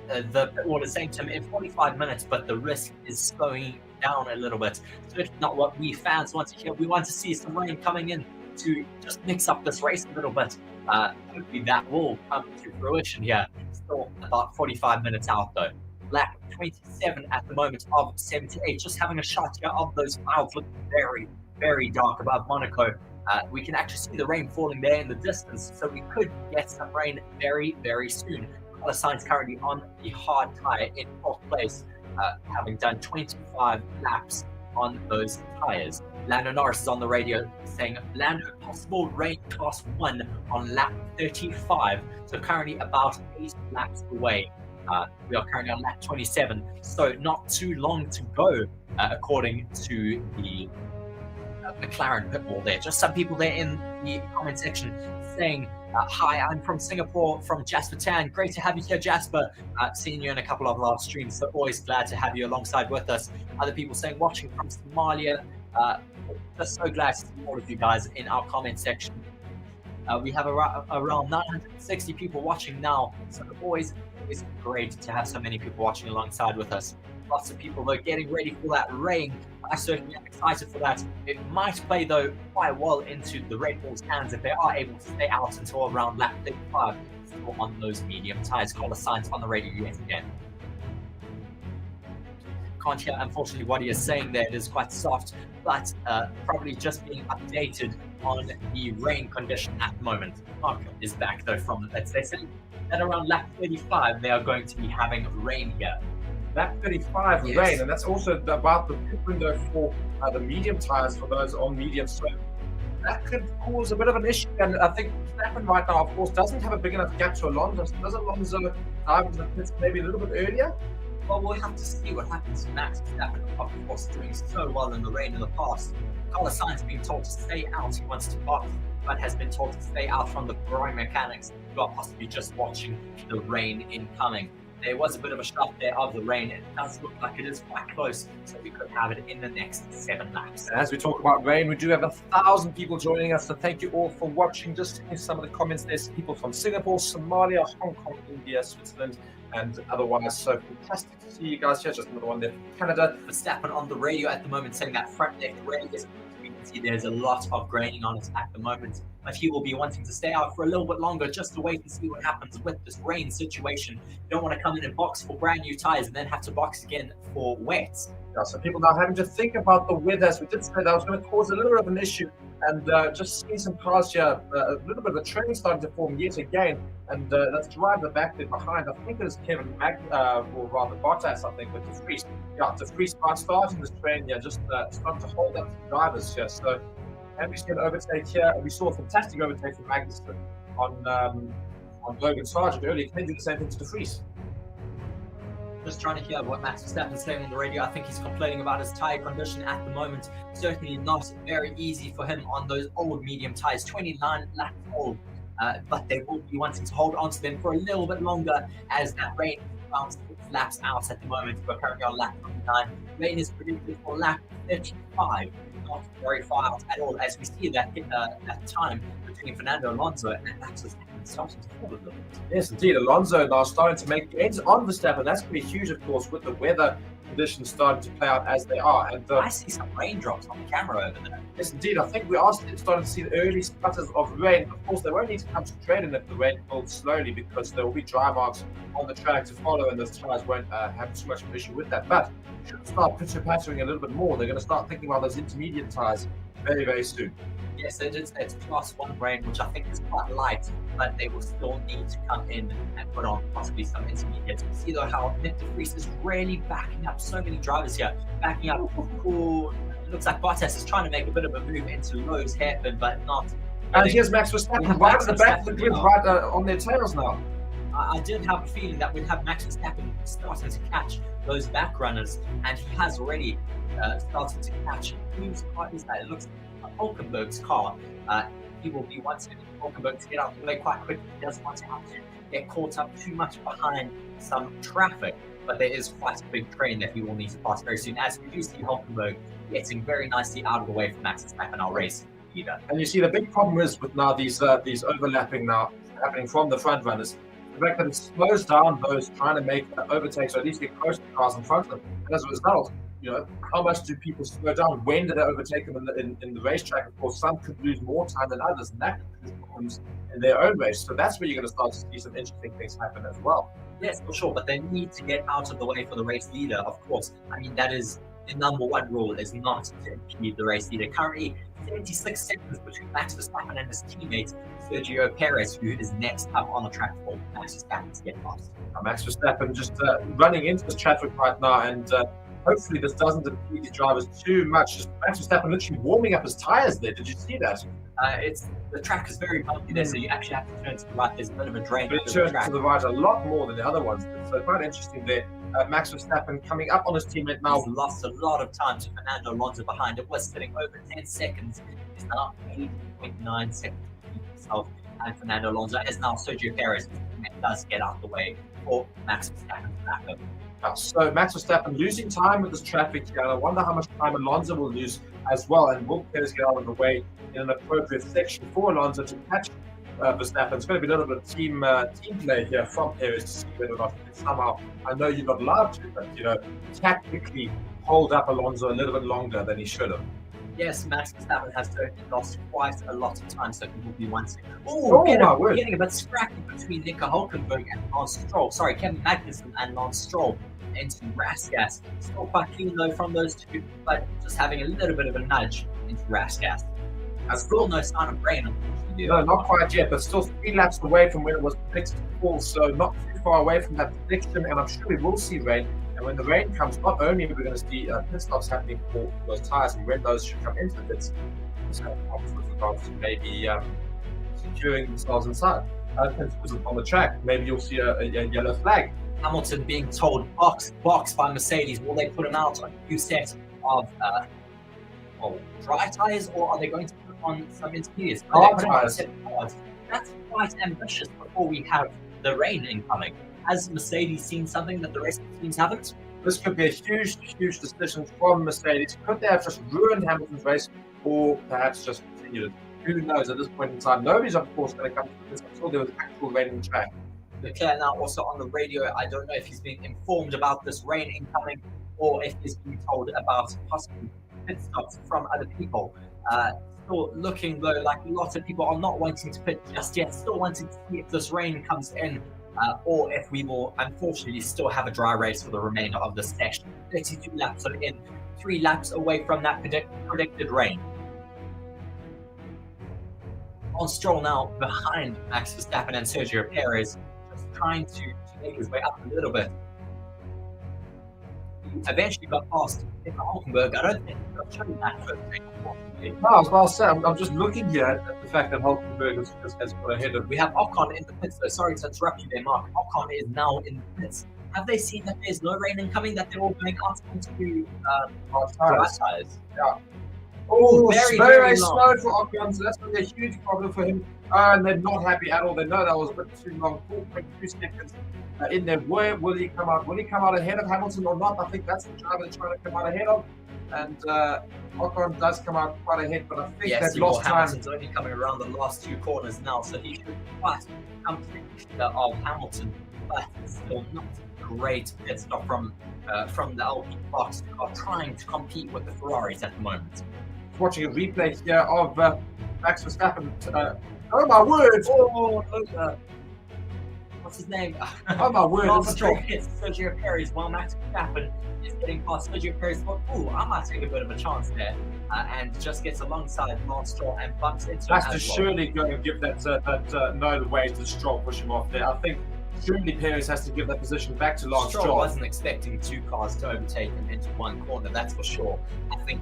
S2: the order saying to him in 45 minutes, but the risk is slowing down a little bit. So it's not what we fans want to hear. We want to see some rain coming in to just mix up this race a little bit. Hopefully that will come to fruition here. Still about 45 minutes out though. Lap 27 at the moment of 78. Just having a shot here of those clouds looking very, very dark above Monaco. We can actually see the rain falling there in the distance, so we could get some rain very, very soon. Color Signs currently on the hard tire in 4th place, having done 25 laps on those tires. Lando Norris is on the radio saying, Lando, possible rain class 1 on lap 35. So currently about 8 laps away. We are currently on lap 27, so not too long to go, according to the McLaren pit wall there. Just some people there in the comment section saying, hi, I'm from Singapore, from Jasper Tan. Great to have you here, Jasper. Seen you in a couple of live streams, so always glad to have you alongside with us. Other people saying, watching from Somalia. Just so glad to see all of you guys in our comment section. We have around 960 people watching now, so always great to have so many people watching alongside with us. Lots of people though getting ready for that rain. I certainly am excited for that. It might play though quite well into the Red Bull's hands if they are able to stay out until around lap 35 still on those medium tires. Color Signs on the radio yet again.
S9: can't hear, unfortunately, what he is saying there. It is quite soft, but probably just being updated on the rain condition at the moment. Mark is back, though, from it. They say that around lap 35, they are going to be having rain here.
S7: Lap 35
S9: Yes.
S7: rain, and that's also about the pit window for the medium tires for those on medium. So that could cause a bit of an issue. And I think Verstappen right now, of course, doesn't have a big enough gap to Alonso. So does Alonso dive into the pits maybe a little bit earlier?
S9: Well, we'll have to see what happens to Max Verstappen, of course, doing so well in the rain in the past. Carlos Sainz being told to stay out. He wants to box, but has been told to stay out from the growing mechanics who are possibly just watching the rain incoming. There was a bit of a shot there of the rain. It does look like it is quite close, so we could have it in the next 7 laps.
S7: And as we talk about rain, we do have 1,000 people joining us, so thank you all for watching. Just seeing some of the comments, there's people from Singapore, Somalia, Hong Kong, India, Switzerland, and otherwise. So fantastic to see you guys here. Just another one there from Canada.
S9: Verstappen on the radio at the moment saying that front left rail is, we can see there's a lot of graining on it at the moment, but he will be wanting to stay out for a little bit longer just to wait and see what happens with this rain situation. You don't want to come in and box for brand new tires and then have to box again for wet.
S7: Yeah, so people now having to think about the weather, as we did say, that was going to cause a little bit of an issue. And just seeing some cars here, a little bit of a train starting to form yet again. And that's driver back there behind. I think it is Kevin or rather Bottas, I think, with De Vries. Yeah, De Vries starting this train here, just starting to hold up the drivers here. So, and we see an overtake here. We saw a fantastic overtake from Magnussen on Logan Sargent earlier. Can they do the same thing to De Vries?
S9: Just trying to hear what Max Verstappen is saying on the radio. I think he's complaining about his tyre condition at the moment. Certainly not very easy for him on those old medium tyres, 29 laps old. But they will be wanting to hold on to them for a little bit longer as that rain bounce laps out at the moment. We're currently on lap 29. Rain is predicted for lap 35. Not very far out at all, as we see that time between Fernando Alonso and Max Verstappen starting to fall a little bit.
S7: Yes, indeed. Alonso now starting to make gains on Verstappen. That's going to be huge, of course, with the weather conditions starting to play out as they are. And
S9: I see some raindrops on the camera over there.
S7: yes, indeed. I think we are starting to see the early sputters of rain. Of course, they won't need to come straight in if the rain builds slowly, because there will be dry marks on the track to follow, and those tires won't have too much of an issue with that. But should start pitter-pattering a little bit more. They're going to start thinking about those intermediate tires very, very soon.
S9: Yes, they did say it's class 1 rain, which I think is quite light, but they will still need to come in and put on possibly some intermediates. You see though how Nick De Vries is really backing up so many drivers here. Backing up. Ooh, it looks like Bottas is trying to make a bit of a move into Lowe's hairpin, but not.
S7: And here's Max Verstappen right at the back of the grid, right on their tails now.
S9: I did have a feeling that we'd have Max Verstappen starting to catch those back runners, and he has already started to catch. Whose car is that? It looks like Hulkenberg's car. He will be wanting Hulkenberg to get out of the way quite quickly. He doesn't want to have to get caught up too much behind some traffic, but there is quite a big train that he will need to pass very soon, as we do see Hulkenberg getting very nicely out of the way for Max Verstappen, our race leader.
S7: And you see the big problem is with now these overlapping now happening from the front runners. The fact that it slows down those trying to make overtakes, or at least get close to the cars in front of them. And as a result, how much do people slow down? When do they overtake them in the racetrack? Of course, some could lose more time than others, and that could cause problems in their own race. So that's where you're going to start to see some interesting things happen as well.
S9: Yes, for sure, but they need to get out of the way for the race leader, of course. I mean, that is the number one rule, is not to impede the race leader. Currently, 76 seconds between Max Verstappen and his teammate, Sergio Perez, who is next up on the track for Max Verstappen to get past.
S7: Max Verstappen just running into this traffic right now, and hopefully this doesn't impede the drivers too much. Just Max Verstappen literally warming up his tires there. Did you see that?
S9: The track is very bumpy there, so you actually have to turn to the right. There's a bit of a drain.
S7: But it turns to the right a lot more than the other ones. So quite interesting there. Max Verstappen coming up on his teammate now.
S9: He's lost a lot of time to Fernando Alonso behind. It was sitting over 10 seconds. It's now 8.9 seconds between himself and Fernando Alonso, as now Sergio Perez does get out the way for Max Verstappen to back up.
S7: So Max Verstappen losing time with this traffic here. I wonder how much time Alonso will lose as well, and will Perez get out of the way in an appropriate section for Alonso to catch Verstappen. It's going to be a little bit of team play here from Perez to see whether or not he can somehow, I know you're not allowed to, but tactically hold up Alonso a little bit longer than he should have.
S9: Yes, Max Verstappen has certainly lost quite a lot of time, so he will be one second.
S7: Oh, my word.
S9: Getting a bit scrappy between Nico Hulkenberg and Lance Stroll. Sorry, Kevin Magnussen and Lance Stroll into Rasgas. Still quite clean though from those two, but just having a little bit of a nudge into Rasgas. Still no sign of rain, unfortunately.
S7: No, not quite yet, but still 3 laps away from where it was predicted to fall, so not too far away from that prediction, and I'm sure we will see rain. And when the rain comes, not only are we going to see pit stops happening for those tyres and when those should come into the pits, also with regards to maybe securing themselves inside. On the track, maybe you'll see a yellow flag.
S9: Hamilton being told box by Mercedes. Will they put him out on a new set of dry tyres, or are they going to put on some intermediates?
S7: Dry tyres.
S9: That's quite ambitious before we have the rain incoming. Has Mercedes seen something that the rest of the teams haven't?
S7: This could be a huge decision from Mercedes. Could they have just ruined Hamilton's race, or perhaps just continued it? Who knows at this point in time? Nobody's, of course, going to come to this until there was actual rain in the track.
S9: Leclerc now also on the radio. I don't know if he's being informed about this rain incoming, or if he's being told about possible pit stops from other people. Still looking though like a lot of people are not wanting to pit just yet, still wanting to see if this rain comes in, or if we will unfortunately still have a dry race for the remainder of the session. 32 laps are in, 3 laps away from that predicted rain. On Stroll now behind Max Verstappen and Sergio Perez, just trying to make his way up a little bit. He eventually got past Nico Hulkenberg. I don't think he got shown that first thing.
S7: No, I was about to say, I'm just looking here at the fact that Hulkenberg has got ahead of.
S9: We have Ocon in the pits, though. Sorry to interrupt you there, Mark. Ocon is now in the pits. Have they seen that there's no rain incoming, that they're all going out into dry tyres?
S7: Yeah. Oh, very
S9: long.
S7: slow for Ocon, so that's going to be a huge problem for him. And they're not happy at all. They know that was a bit too long. 4.2 seconds in there. Where will he come out? Will he come out ahead of Hamilton or not? I think that's the driver they're trying to come out ahead of. And Ocon does come out quite ahead, but I think they've lost time.
S9: Hamilton's only coming around the last 2 corners now, so he should quite come to the clear of Hamilton, but still not a great pit stop from the Alpine box, who are trying to compete with the Ferraris at the moment.
S7: Watching a replay here of Max Verstappen. Oh my word!
S9: Oh, look, what's his name?
S7: Oh my word!
S9: Lance Stroll hits Sergio Perez while Max Verstappen is getting past Sergio Perez. Oh, I might take a bit of a chance there, and just gets alongside Lance Stroll and bumps into him.
S7: Has to surely go and give that no way to Stroll, push him off there. I think surely Perez has to give that position back to Lance Stroll.
S9: Stroll wasn't expecting 2 cars to overtake him into 1 corner, that's for sure. I think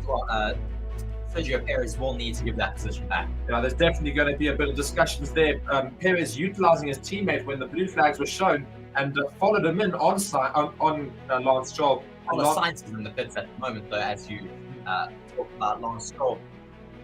S9: Sergio Perez will need to give that position back.
S7: Yeah, there's definitely going to be a bit of discussions there. Perez utilising his teammate when the blue flags were shown and followed him in on Lance Stroll.
S9: Sainz is in the pits at the moment, though, as you talk about Lance Stroll.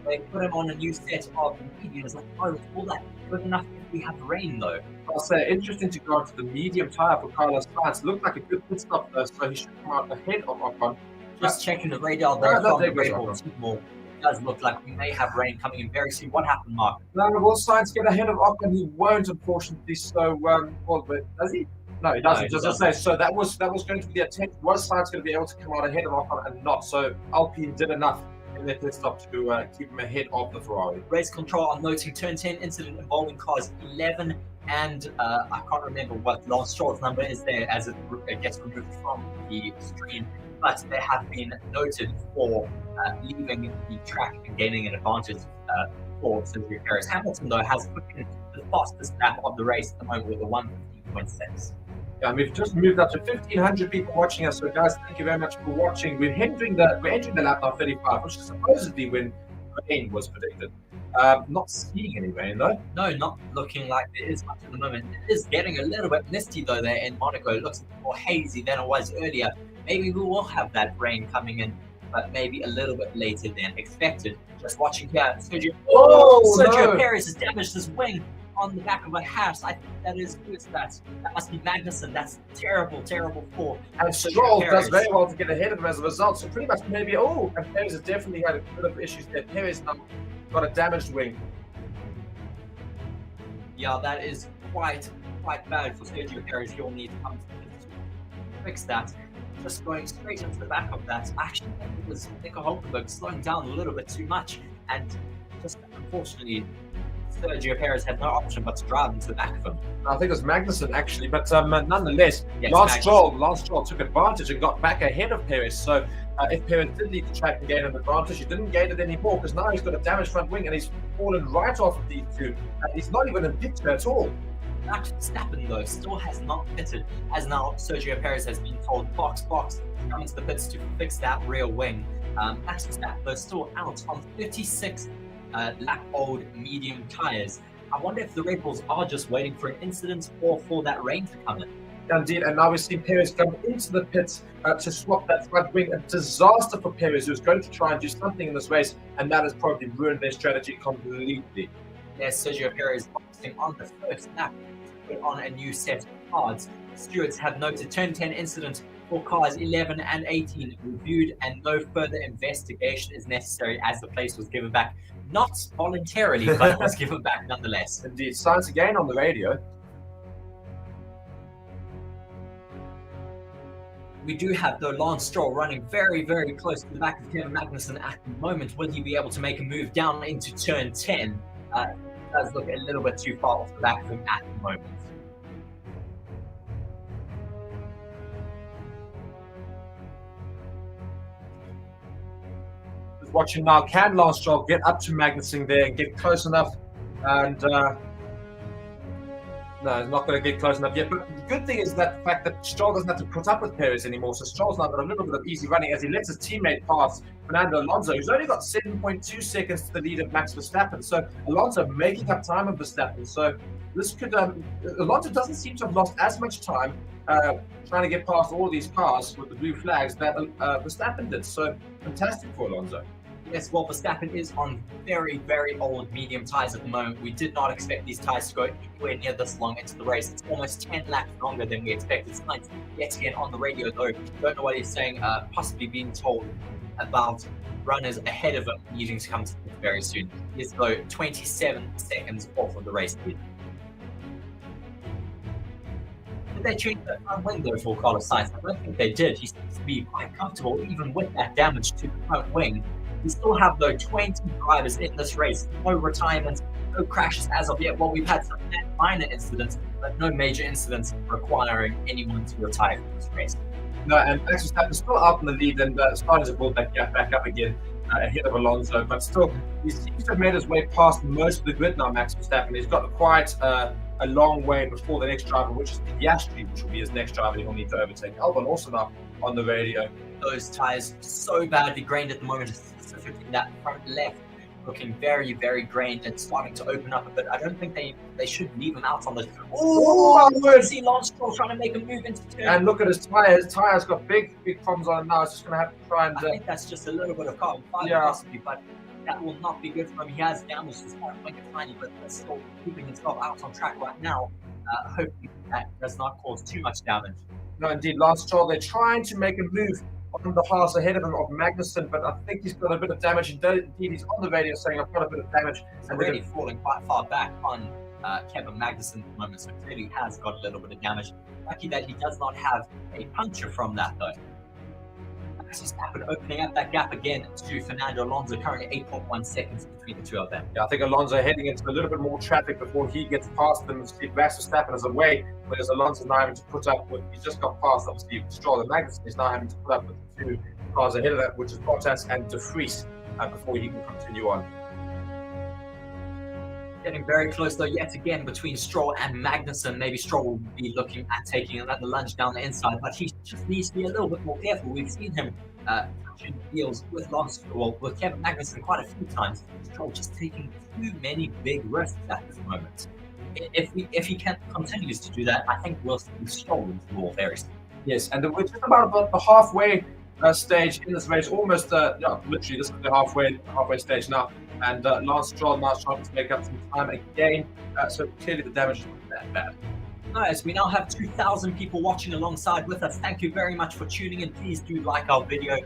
S9: They put him on a new set of mediums. Like, oh, all that good enough if we have rain, though.
S7: I'll say, interesting to go onto the medium tyre for Carlos Sainz. Looked like a good pit stop though, so he should come out ahead of Ocon.
S9: Just checking the radar there from the Red Bull team. It does look like we may have rain coming in very soon. What happened, Mark?
S7: No, will Sainz get ahead of Ocon? He won't, unfortunately. So, but does he? No, he doesn't. Just to say, so that was going to be the attempt. Was Sainz going to be able to come out ahead of Ocon and not? So Alpine did enough in their pit stop to keep him ahead of the Ferrari.
S9: Race control on noting turn 10 incident involving cars 11 and I can't remember what Lance Stroll's number is there as it gets removed from the screen, but they have been noted for leaving the track and gaining an advantage for Sergio Perez. Hamilton, though, has put in the fastest lap of the race at the moment with a 1:15.6.
S7: Yeah, and we've just moved up to 1,500 people watching us. So, guys, thank you very much for watching. We're entering the lap now 35, which is supposedly when rain was predicted. Not seeing any rain, though.
S9: No, not looking like there is much at the moment. It is getting a little bit misty, though, there in Monaco. It looks more hazy than it was earlier. Maybe we will have that rain coming in, but maybe a little bit later than expected. Just watching here, Sergio Perez has damaged his wing on the back of a Haas. I think that is good. That must be Magnussen. That's terrible, terrible fall.
S7: And Stroll does very well to get ahead of him as a result. So pretty much maybe, and Perez has definitely had a bit of issues there. Perez now got a damaged wing.
S9: Yeah, that is quite bad for Sergio Perez. He'll need to come to fix that. just going straight into the back of that. Actually, it was Nico Hulkenberg slowing down a little bit too much, and just unfortunately, Sergio Perez had no option but to drive into the back of him.
S7: I think it was Magnussen actually, but nonetheless,
S9: Yes,
S7: Lance Stroll took advantage and got back ahead of Perez. So if Perez did lead the track and gain an advantage, he didn't gain it anymore because now he's got a damaged front wing and he's fallen right off of these two. And he's not even in picture at all.
S9: Max Verstappen, though, still has not pitted, as now Sergio Perez has been told, box, come into the pits to fix that rear wing. Max Verstappen, though, still out on 36 lap-old medium tyres. I wonder if the Red Bulls are just waiting for an incident or for that rain to come in.
S7: Indeed, and now we see Perez come into the pits to swap that front wing. A disaster for Perez, who's going to try and do something in this race, and that has probably ruined their strategy completely.
S9: Yes, Sergio Perez boxing on the first lap to put on a new set of cards. Stewards have noted turn 10 incident for cars 11 and 18 reviewed, and no further investigation is necessary as the place was given back. Not voluntarily, but it was given back nonetheless.
S7: Indeed, Sainz again on the radio.
S9: We do have, though, Lance Stroll running very, very close to the back of Kevin Magnussen at the moment. Will he be able to make a move down into turn 10? It does look a little bit too far off the back of him at the moment.
S7: Watching now, can Lance Stroll get up to Magnussen there and get close enough? And no, he's not going to get close enough yet. But the good thing is that the fact that Stroll doesn't have to put up with Perez anymore. So Stroll's now got a little bit of easy running as he lets his teammate pass Fernando Alonso, who's only got 7.2 seconds to the lead of Max Verstappen. So Alonso making up time of Verstappen. So this could Alonso doesn't seem to have lost as much time trying to get past all these cars with the blue flags that Verstappen did. So fantastic for Alonso.
S9: Yes, well, Verstappen is on very, very old medium tyres at the moment. We did not expect these tyres to go anywhere near this long into the race. It's almost 10 laps longer than we expected. Sainz yet again on the radio, though. Don't know what he's saying, possibly being told about runners ahead of him needing to come to the very soon. He is, though, 27 seconds off of the race lead. Did they change that front wing, though, for Carlos Sainz? I don't think they did. He seems to be quite comfortable, even with that damage to the front wing. We still have, though, 20 drivers in this race. No retirements, no crashes as of yet. Well, we've had some minor incidents, but no major incidents requiring anyone to retire from this race.
S7: No, and Max Verstappen's still out in the lead and starting to build that gap back up again ahead of Alonso. But still, he seems to have made his way past most of the grid now, Max Verstappen. He's got quite a long way before the next driver, which is Piastri, which will be his next driver he'll need to overtake. Albon also now on the radio.
S9: Those tyres so badly grained at the moment, specifically that front left looking very, very grained and starting to open up a bit. I don't think they should leave him out on the... Oh, I see Lance Stroll trying to make a move into turn.
S7: And look at his tyre. His tyre's got big problems on it now. It's just going to have to try and...
S9: I think that's just a little bit of carbon fiber, possibly, but that will not be good for him. He has damaged his front wing a tiny bit, but still keeping himself out on track right now. Hopefully that does not cause too much damage.
S7: No, indeed, Lance Stroll, they're trying to make a move on the pass ahead of him of Magnussen, but I think he's got a bit of damage. Indeed, he's on the radio saying, I've got a bit of damage.
S9: And really falling quite far back on Kevin Magnussen at the moment, so clearly has got a little bit of damage. Lucky that he does not have a puncture from that, though. Max Verstappen opening up that gap again to Fernando Alonso, currently 8.1 seconds between the two of them.
S7: Yeah, I think Alonso heading into a little bit more traffic before he gets past them. Max Verstappen is away, whereas Alonso now having to put up with, he's just got past, obviously, Stroll and Magnussen is now having to put up with the two cars ahead of that, which is Bottas and De Vries, before he can continue on.
S9: Getting very close, though, yet again between Stroll and Magnussen. Maybe Stroll will be looking at taking another lunge down the inside, but he just needs to be a little bit more careful. We've seen him touching deals with with Kevin Magnussen quite a few times. Stroll just taking too many big risks at this moment. If he continues to do that, I think we'll see Stroll into the wall very soon.
S7: Yes, and we're just about the halfway stage in this race. Almost, literally, this is the halfway stage now. And Lance Stroll now trying to make up some time again. So clearly the damage is not that bad.
S9: Nice. We now have 2,000 people watching alongside with us. Thank you very much for tuning in. Please do like our video,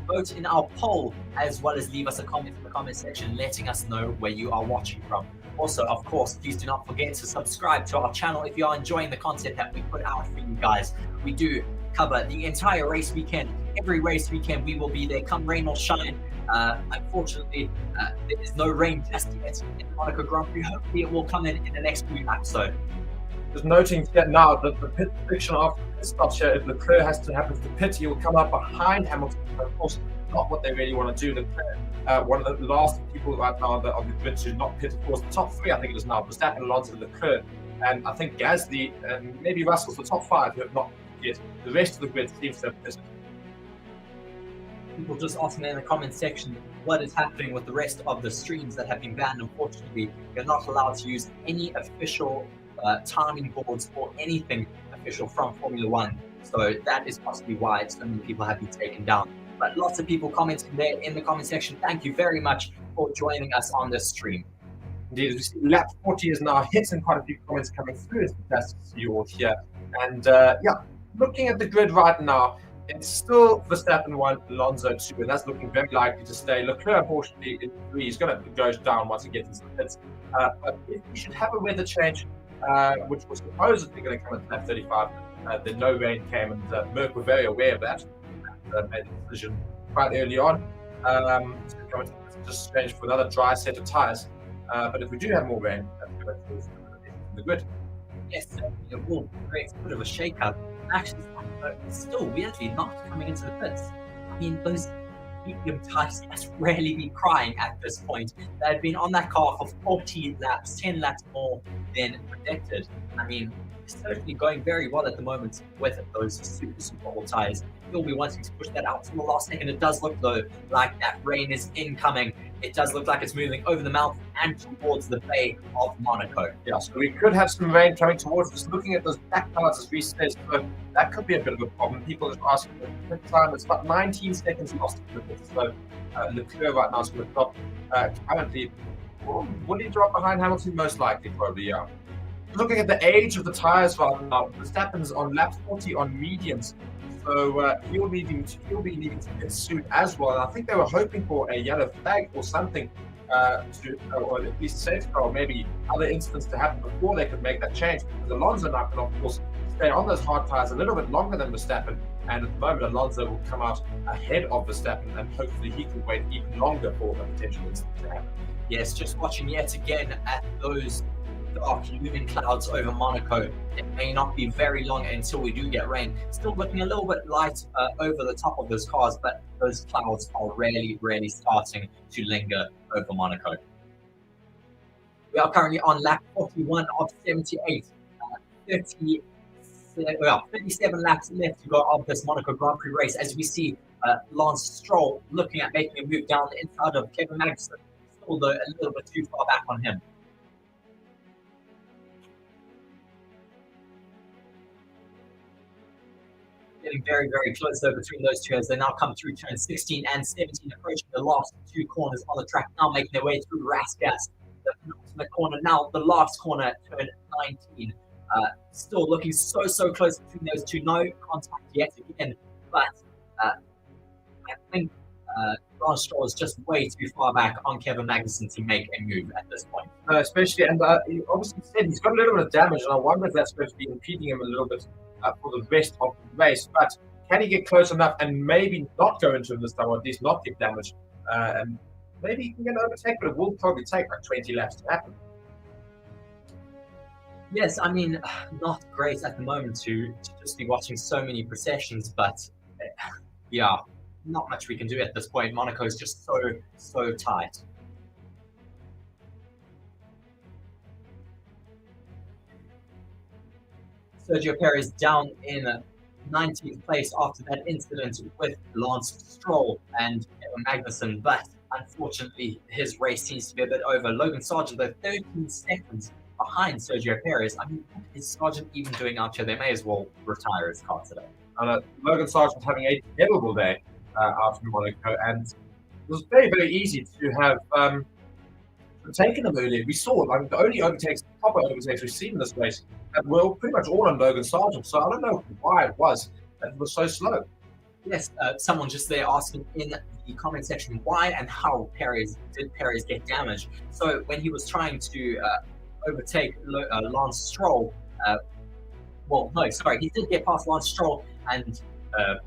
S9: vote in our poll, as well as leave us a comment in the comment section letting us know where you are watching from. Also, of course, please do not forget to subscribe to our channel if you are enjoying the content that we put out for you guys. We do cover the entire race weekend. Every race weekend we will be there, come rain or shine. Unfortunately, there is no rain just yet in the Monaco Grand Prix. Hopefully it will come in the next few laps. So
S7: Just noting here now that the pit prediction after the pit stops here, if Leclerc has to happen to pit, he will come up behind Hamilton. Of course, not what they really want to do. Leclerc, one of the last people right now on the grid to not pit, of course, the top three, I think it is now, Verstappen, Alonso, Leclerc. And I think Gasly and maybe Russell's the top five who have not yet. The rest of the grid seems to have pitted.
S9: people just asking in the comment section what is happening with the rest of the streams that have been banned. Unfortunately, you're not allowed to use any official timing boards or anything official from Formula One. So that is possibly why so many people have been taken down. But lots of people commenting there in the comment section. Thank you very much for joining us on this stream.
S7: Indeed, as we see, lap 40 is now hit and quite a few comments coming through. It's fantastic to see you all here. And looking at the grid right now, it's still Verstappen 1, Alonso 2, and that's looking very likely to stay. Leclerc, unfortunately, in 3, he's going to go down once he gets into the pits. But if we should have a weather change, which was supposedly going to come at lap 35, then no rain came, and Merck were very aware of that. Made the decision quite early on to come into just change for another dry set of tyres. But if we do have more rain, that's going to cause the grid.
S9: Yes, it will create a bit of a shake-up. Actually, still weirdly not coming into the pits. I mean, those medium tyres must really be crying at this point. They've been on that car for 40 laps, 10 laps more than predicted. I mean, it's certainly going very well at the moment with those super old tyres. You'll be wanting to push that out to the last second. It does look, though, like that rain is incoming. It does look like it's moving over the mountain and towards the Bay of Monaco.
S7: Yeah, so we could have some rain coming towards us. Looking at those black clouds, as we said, so that could be a bit of a problem. People are asking for the pit time. It's about 19 seconds lost in the pit. So Leclerc right now is going to drop. Currently, will he drop behind Hamilton? Most likely, probably, yeah. Looking at the age of the tyres right now, Verstappen's on lap 40 on mediums. So he'll be needing to pit soon as well. And I think they were hoping for a yellow flag or something or at least safety car, or maybe other incidents to happen before they could make that change. Because Alonso now can, of course, stay on those hard tyres a little bit longer than Verstappen. And at the moment, Alonso will come out ahead of Verstappen, and hopefully he can wait even longer for a potential incident to happen.
S9: Yes, just watching yet again at those dark looming clouds over Monaco. It may not be very long until we do get rain. Still looking a little bit light over the top of those cars, but those clouds are really starting to linger over Monaco. We are currently on lap 41 of 78. 37 laps left to go of this Monaco Grand Prix race, as we see Lance Stroll looking at making a move down the inside of Kevin Magnussen. Still, though, a little bit too far back on him. Getting very close though between those two as they now come through turn 16 and 17, approaching the last two corners on the track, now making their way through Rasgas. The penultimate corner now, the last corner, turn 19. Still looking so close between those two. No contact yet again, but I think Lance Stroll is just way too far back on Kevin Magnussen to make a move at this point.
S7: Especially, and he obviously said he's got a little bit of damage, and I wonder if that's going to be impeding him a little bit for the rest of the race. But can he get close enough and maybe not go into him this time, or at least not get damage? And maybe he can get an overtake, but it will probably take like 20 laps to happen.
S9: Yes, I mean, not great at the moment to just be watching so many processions, but yeah, not much we can do at this point. Monaco is just so tight. Sergio Perez down in 19th place after that incident with Lance Stroll and Kevin Magnussen, but unfortunately his race seems to be a bit over. Logan Sargent, though, 13 seconds behind Sergio Perez. I mean, what is Sargent even doing out here? They may as well retire his car today.
S7: And Logan Sargent having a terrible day out in Monaco, and it was very easy to have taken them earlier. We saw the only proper overtakes we've seen in this race that were pretty much all on Logan Sargent. So I don't know why it was that it was so slow.
S9: Yes, someone just there asking in the comment section why and how did Perez get damaged. So when he was trying to overtake Lance Stroll, he did get past Lance Stroll and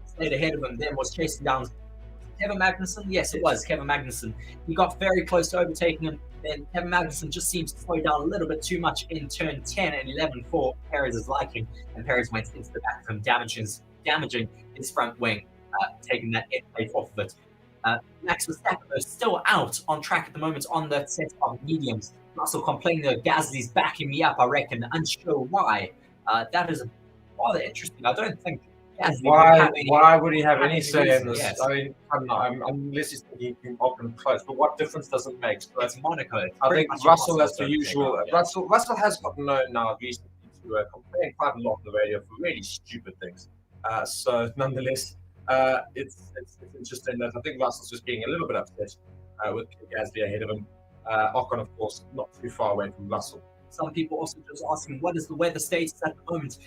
S9: stayed ahead of him. Then was chasing down Kevin Magnussen. Yes, it was Kevin Magnussen. He got very close to overtaking him. Then Kevin Magnussen just seems to slow down a little bit too much in turn 10 and 11 for Perez's liking, and Perez went into the back of him, damaging his front wing, taking that end plate off of it. Max Verstappen is still out on track at the moment on the set of mediums. Russell complaining that Gasly's backing me up, I reckon, unsure why. That is rather interesting. I don't think Gasly
S7: why would he have any say in this?
S9: Yes.
S7: I mean, unless he's thinking up and close. But what difference does it make? So
S9: It's Monaco. It's
S7: I
S9: pretty
S7: think
S9: much
S7: Russell, as
S9: impossible
S7: per
S9: to
S7: usual,
S9: take out, yeah.
S7: Russell has gotten known now recently to complain quite a lot on the radio for really stupid things. So nonetheless, it's interesting that I think Russell's just being a little bit upset with Gasly ahead of him. Ocon, of course, not too far away from Russell.
S9: Some people also just asking, what is the weather status at the moment?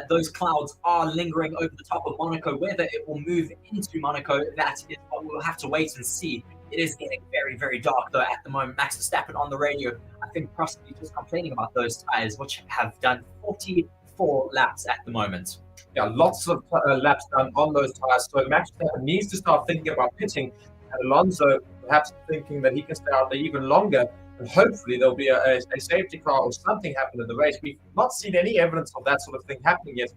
S9: Those clouds are lingering over the top of Monaco. Whether it will move into Monaco, that is what we'll have to wait and see. It is getting very, very dark, though, at the moment. Max Verstappen on the radio, I think, possibly just complaining about those tyres, which have done 44 laps at the moment.
S7: Yeah, lots of laps done on those tyres. So Max Verstappen needs to start thinking about pitting, and Alonso perhaps thinking that he can stay out there even longer. And hopefully there'll be a safety car or something happen in the race. We've not seen any evidence of that sort of thing happening yet.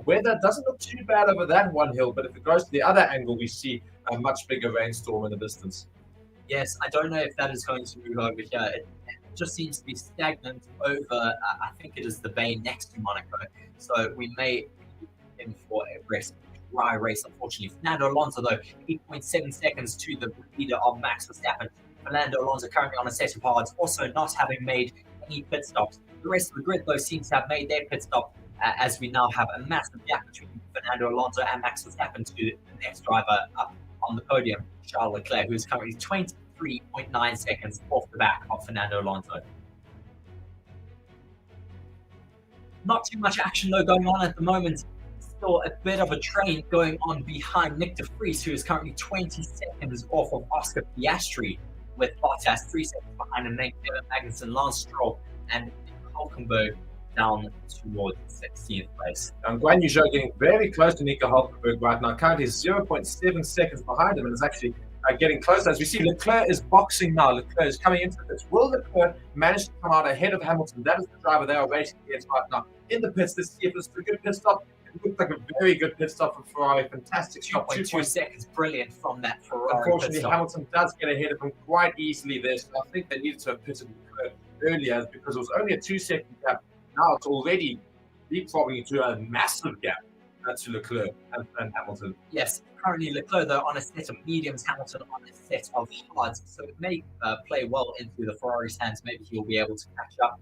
S7: Weather doesn't look too bad over that one hill, but if it goes to the other angle, we see a much bigger rainstorm in the distance.
S9: Yes, I don't know if that is going to move over here. It just seems to be stagnant over, I think it is the bay next to Monaco. So we may be in for a dry race, unfortunately. Fernando Alonso, though, 8.7 seconds to the leader of Max Verstappen. Fernando Alonso currently on a set of hards, also not having made any pit stops. The rest of the grid, though, seems to have made their pit stop, as we now have a massive gap between Fernando Alonso and Max Verstappen to the next driver up on the podium, Charles Leclerc, who is currently 23.9 seconds off the back of Fernando Alonso. Not too much action, though, going on at the moment. Still a bit of a train going on behind Nick de Vries, who is currently 20 seconds off of Oscar Piastri, with Bottas 3 seconds behind him, then Kevin Magnussen, Lance Stroll, and Hulkenberg down towards 16th place.
S7: And Guan Yu Zhou getting very close to Nico Hulkenberg right now. Currently 0.7 seconds behind him, and is actually getting closer. As we see, Leclerc is boxing now. Leclerc is coming into this. Will Leclerc manage to come out ahead of Hamilton? That is the driver they are racing against right now. In the pits, let's see if this is a good pit stop. It looks like a very good pit stop from Ferrari. Fantastic stop.
S9: 2.2 seconds, brilliant from that Ferrari.
S7: Unfortunately, Hamilton does get ahead of him quite easily there. So I think they needed to have pitted earlier because it was only a 2-second gap. Now it's already leapfrogging into a massive gap to Leclerc and Hamilton.
S9: Yes, currently Leclerc, though, on a set of mediums, Hamilton on a set of hards. So it may play well into the Ferrari's hands. Maybe he'll be able to catch up.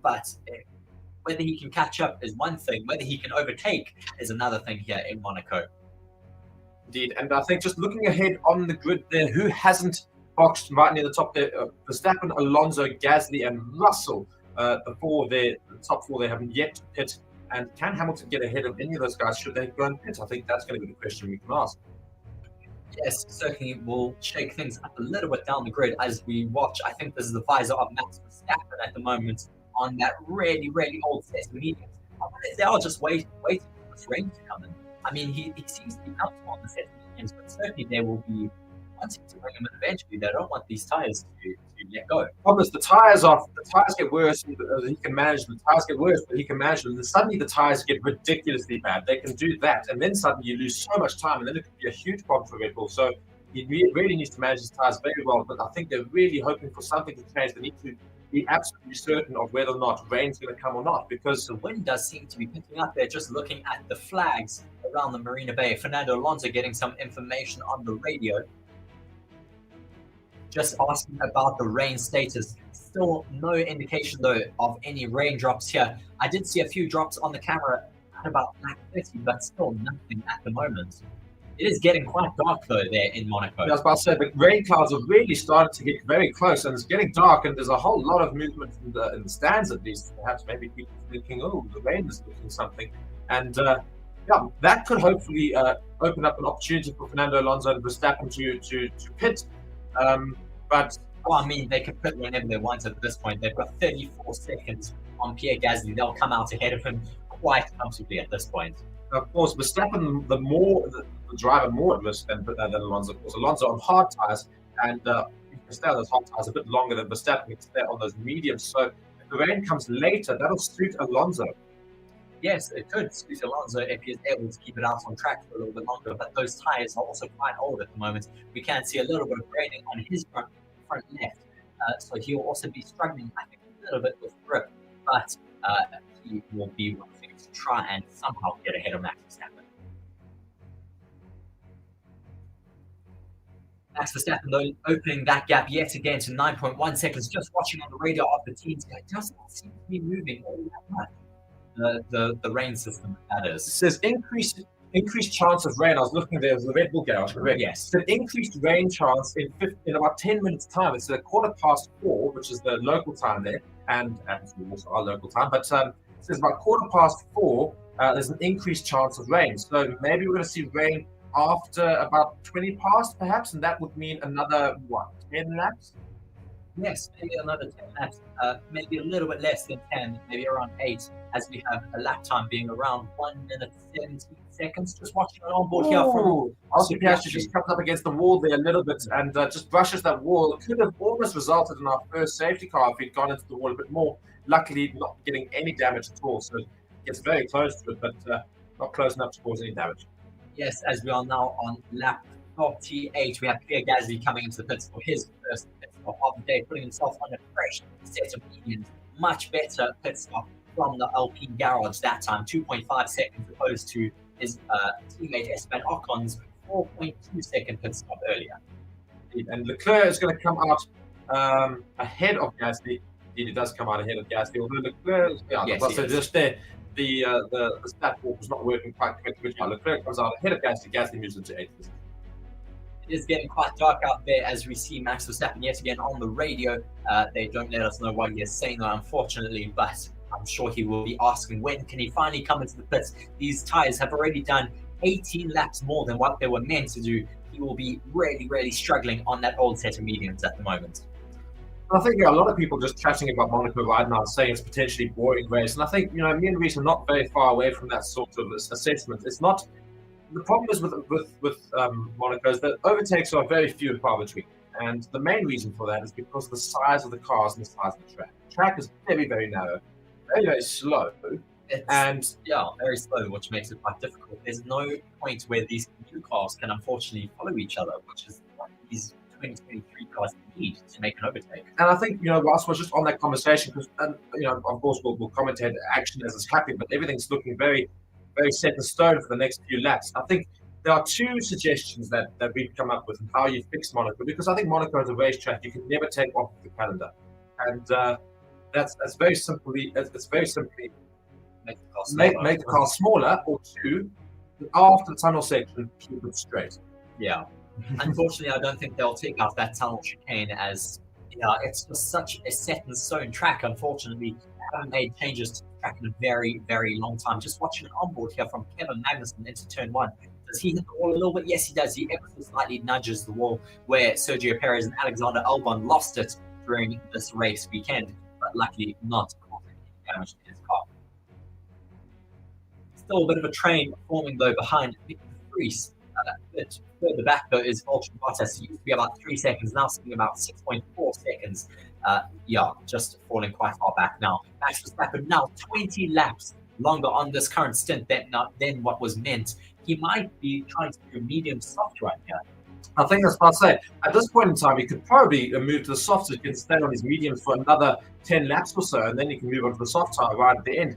S9: But whether he can catch up is one thing. Whether he can overtake is another thing here in Monaco.
S7: Indeed. And I think just looking ahead on the grid there, who hasn't boxed right near the top there? Verstappen, Alonso, Gasly, and Russell. The top four, they haven't yet pit. And can Hamilton get ahead of any of those guys should they go and pit? I think that's going to be the question we can ask.
S9: Yes, certainly will shake things up a little bit down the grid as we watch. I think this is the visor of Max Verstappen at the moment on that really, really old set of mediums. I wonder if they are just waiting for this rain to come in. I mean, he seems to be comfortable on the set of mediums, but certainly they will be wanting to bring him in eventually. They don't want these tyres to let go.
S7: Problem is the tyres get worse. He can manage them. The tyres get worse, but he can manage them. And suddenly the tyres get ridiculously bad. They can do that, and then suddenly you lose so much time, and then it could be a huge problem for Red Bull. So he really needs to manage his tyres very well. But I think they're really hoping for something to change. They need to be absolutely certain of whether or not rain's going to come or not, because
S9: the wind does seem to be picking up there. Just looking at the flags around the Marina Bay, Fernando Alonso getting some information on the radio. Just asking about the rain status. Still no indication, though, of any raindrops here. I did see a few drops on the camera at about 30, but still nothing at the moment. It is getting quite dark, though, there in Monaco.
S7: I was about to say, the rain clouds have really started to get very close, and it's getting dark, and there's a whole lot of movement in the stands, at least. Perhaps maybe people thinking, oh, the rain is looking something. And yeah, that could hopefully open up an opportunity for Fernando Alonso and Verstappen to pit. But
S9: well, I mean, they can pit whenever they want at this point. They've got 34 seconds on Pierre Gasly. They'll come out ahead of him quite comfortably at this point.
S7: Of course, Verstappen, the driver more at risk than Alonso. Of course, Alonso on hard tires, and he can stay on those hard tires a bit longer than Verstappen can stay on those mediums. So if the rain comes later, that'll suit Alonso.
S9: Yes, it could suit Alonso if he is able to keep it out on track for a little bit longer, but those tyres are also quite old at the moment. We can see a little bit of graining on his front left, so he'll also be struggling, I think, a little bit with grip, but he will be wanting to try and somehow get ahead of Max Verstappen. Max Verstappen, though, opening that gap yet again to 9.1 seconds. Just watching on the radar of the teams, it doesn't seem to be moving all that much. The rain system, that is.
S7: It says increased chance of rain. I was looking there, the Red Bull garage, correct?
S9: Yes.
S7: It said increased rain chance in about 10 minutes' time. It's 4:15, which is the local time there, and also our local time. But it says about 4:15, there's an increased chance of rain. So maybe we're going to see rain after about 20 past, perhaps, and that would mean another, 10 laps?
S9: Yes, maybe another 10 laps, maybe a little bit less than 10, maybe around 8, as we have a lap time being around 1 minute 17 seconds. Just watching it on board here from
S7: RTBF just comes up against the wall there a little bit and just brushes that wall. It could have almost resulted in our first safety car if he'd gone into the wall a bit more. Luckily, not getting any damage at all, so it gets very close to it, but not close enough to cause any damage.
S9: Yes, as we are now on lap 48, we have Pierre Gasly coming into the pits for his first pit stop of the day, putting himself on a fresh set of mediums. Much better pit stop from the Alpine garage that time, 2.5 seconds opposed to his teammate Esteban Ocon's 4.2 second pit stop earlier.
S7: And Leclerc is going to come out ahead of Gasly. Indeed, it does come out ahead of Gasly, although Leclerc, just there, the stat walk was not working quite correctly. Leclerc comes out ahead of Gasly. Gasly moves into 8th.
S9: It is getting quite dark out there as we see Max Verstappen yet again on the radio. They don't let us know what he is saying, though, unfortunately, but I'm sure he will be asking when can he finally come into the pits. These tyres have already done 18 laps more than what they were meant to do. He will be really, really struggling on that old set of mediums at the moment.
S7: I think a lot of people just chatting about Monaco right now, saying it's potentially boring race, and I think me and Reece are not very far away from that sort of assessment. It's not. The problem is with Monaco is that overtakes are very few and far between, and the main reason for that is because of the size of the cars and the size of the track. The track is very, very narrow, very, very slow,
S9: very slow, which makes it quite difficult. There's no point where these new cars can unfortunately follow each other, which is what these 2023 cars need to make an overtake.
S7: And I think whilst we're just on that conversation, because of course we'll commentate action as it's happening, but everything's looking very, very set in stone for the next few laps. I think there are two suggestions that we've come up with on how you fix Monaco, because I think Monaco is a racetrack you can never take off the calendar, and that's very simply make the car smaller, or two, after the tunnel section, keep it straight.
S9: Yeah. Unfortunately, I don't think they'll take out that tunnel chicane as it's just such a set in stone track. Unfortunately, they haven't made changes to the track in a very, very long time. Just watching an onboard here from Kevin Magnussen into turn 1. Does he hit the wall a little bit? Yes, he does. He ever so slightly nudges the wall where Sergio Perez and Alexander Albon lost it during this race weekend, but luckily not causing any damage to his car. Still a bit of a train forming though behind Nico Vries. A bit further back though is Valtteri Bottas. He used to be about 3 seconds, now sitting about 6.4 seconds. Just falling quite far back now. Max Verstappen now 20 laps longer on this current stint than what was meant. He might be trying to do medium soft right here.
S7: I think that's what I'd say. At this point in time, he could probably move to the soft so he can stay on his mediums for another 10 laps or so, and then he can move on to the soft tire right at the end.